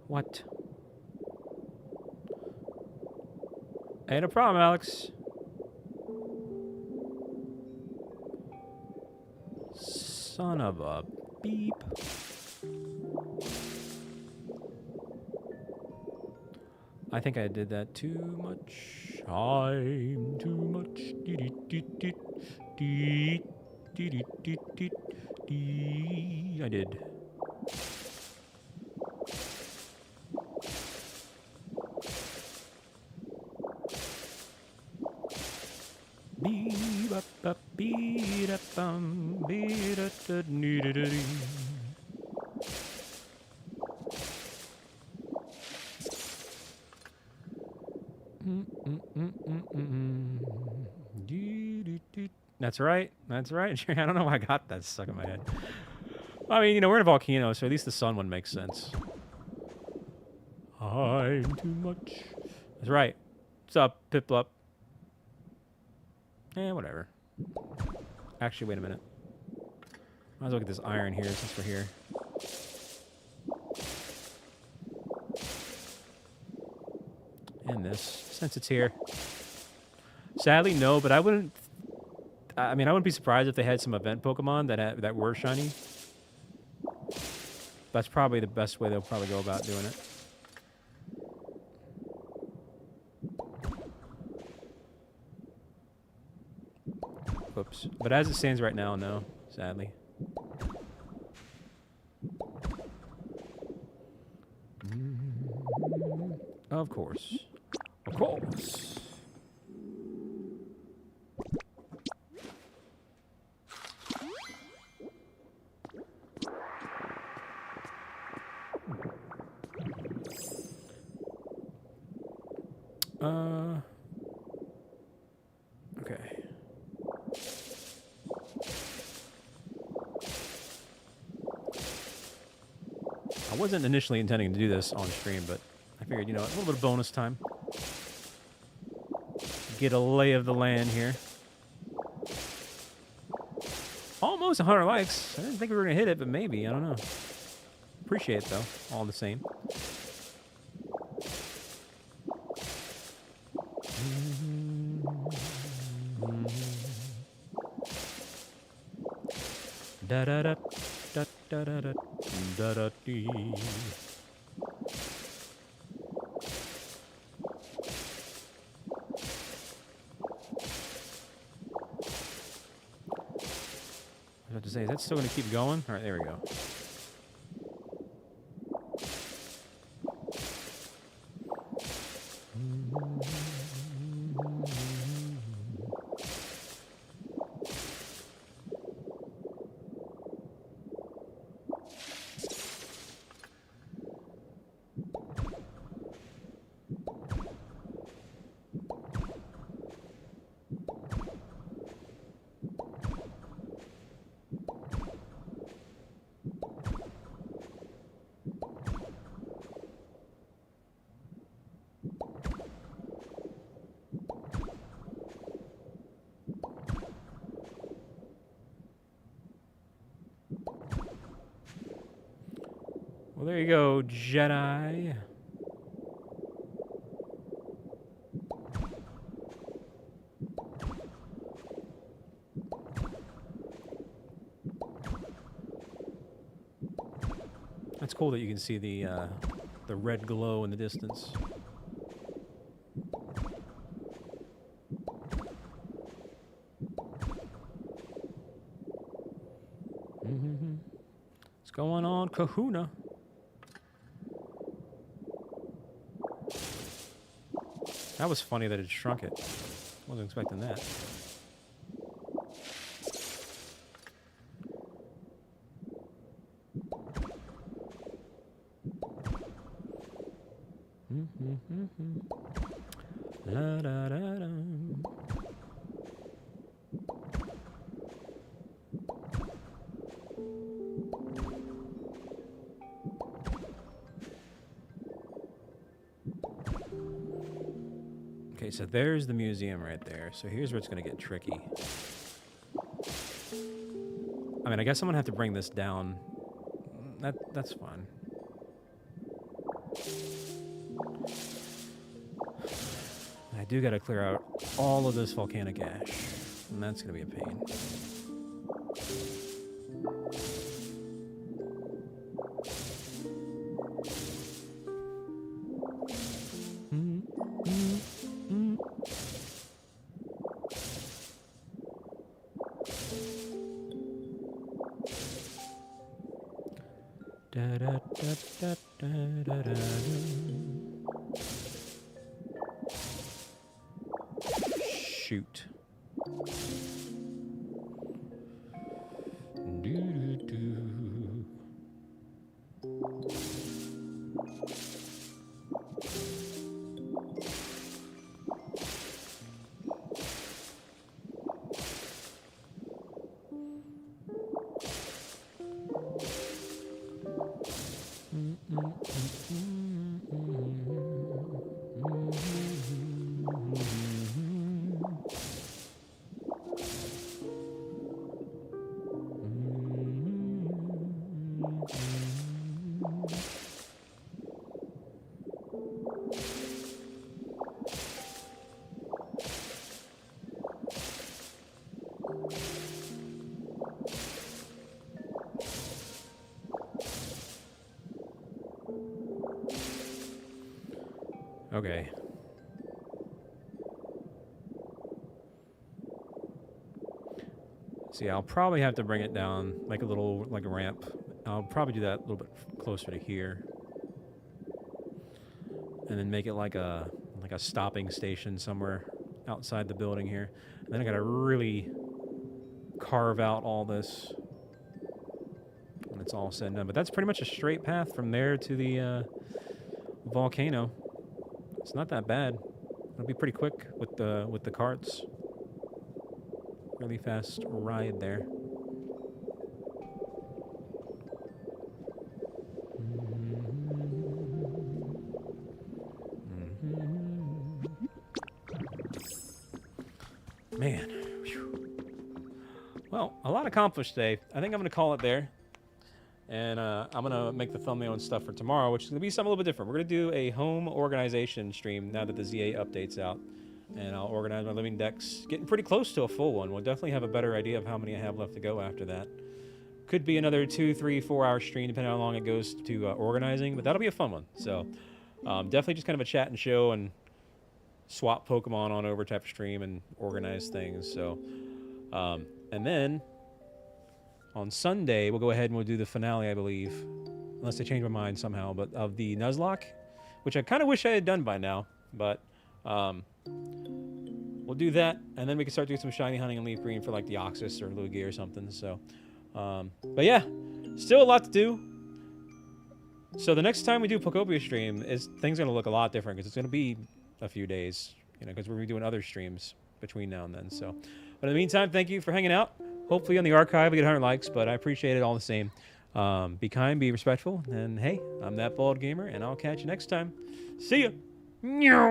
Speaker 1: What? Ain't a problem, Alex. Son of a beep. I think I did that too much. I'm too much. I did. That's right. That's right. I don't know why I got that stuck in my head. I mean, you know, we're in a volcano, so at least the sun one makes sense. I'm too much. That's right. What's up, Piplup? Whatever. Actually, wait a minute. Might as well get this iron here since we're here. And this, since it's here. Sadly, no, but I wouldn't... I mean, I wouldn't be surprised if they had some event Pokemon that were shiny. That's probably the best way they'll probably go about doing it. Oops. But as it stands right now, no, sadly. Of course. Of course. Okay. I wasn't initially intending to do this on stream, but I figured, you know, a little bit of bonus time. Get a lay of the land here. Almost 100 likes. I didn't think we were going to hit it, but maybe. I don't know. Appreciate it, though, all the same. Da da da da da da da da da dee. I was about to say, is that still going to keep going? All right, there we go. Well, there you go, Jedi. That's cool that you can see the red glow in the distance. What's going on, Kahuna? That was funny that it shrunk it. Wasn't expecting that. La da da da. Okay, so there's the museum right there. So here's where it's going to get tricky. I mean, I guess I'm going to have to bring this down. That's fine. I do got to clear out all of this volcanic ash. And that's going to be a pain. Da, da, da, da, da, da, da. Shoot. Okay. See, I'll probably have to bring it down, make a little, like a ramp. I'll probably do that a little bit closer to here. And then make it like a stopping station somewhere outside the building here. And then I gotta really carve out all this when it's all said and done. But that's pretty much a straight path from there to the volcano. It's not that bad. It'll be pretty quick with the carts. Really fast ride there. Man. Whew. Well, a lot accomplished today. I think I'm going to call it there. And I'm going to make the thumbnail and stuff for tomorrow, which is going to be something a little bit different. We're going to do a home organization stream now that the ZA update's out. And I'll organize my living decks. Getting pretty close to a full one. We'll definitely have a better idea of how many I have left to go after that. Could be another 2, 3, 4 hour stream, depending on how long it goes to organizing. But that'll be a fun one. So definitely just kind of a chat and show and swap Pokemon on over type of stream and organize things. So, and then on Sunday, we'll go ahead and we'll do the finale, I believe. Unless I change my mind somehow. But of the Nuzlocke, which I kind of wish I had done by now. But we'll do that. And then we can start doing some shiny hunting and leaf green for like the Oxus or Lugia or something. So, but yeah, still a lot to do. So the next time we do Pokopia stream, things are going to look a lot different. Because it's going to be a few days. You know, because we're going to be doing other streams between now and then. So, but in the meantime, thank you for hanging out. Hopefully on the archive we get 100 likes, but I appreciate it all the same. Be kind, be respectful, and hey, I'm That Bald Gamer, and I'll catch you next time. See ya!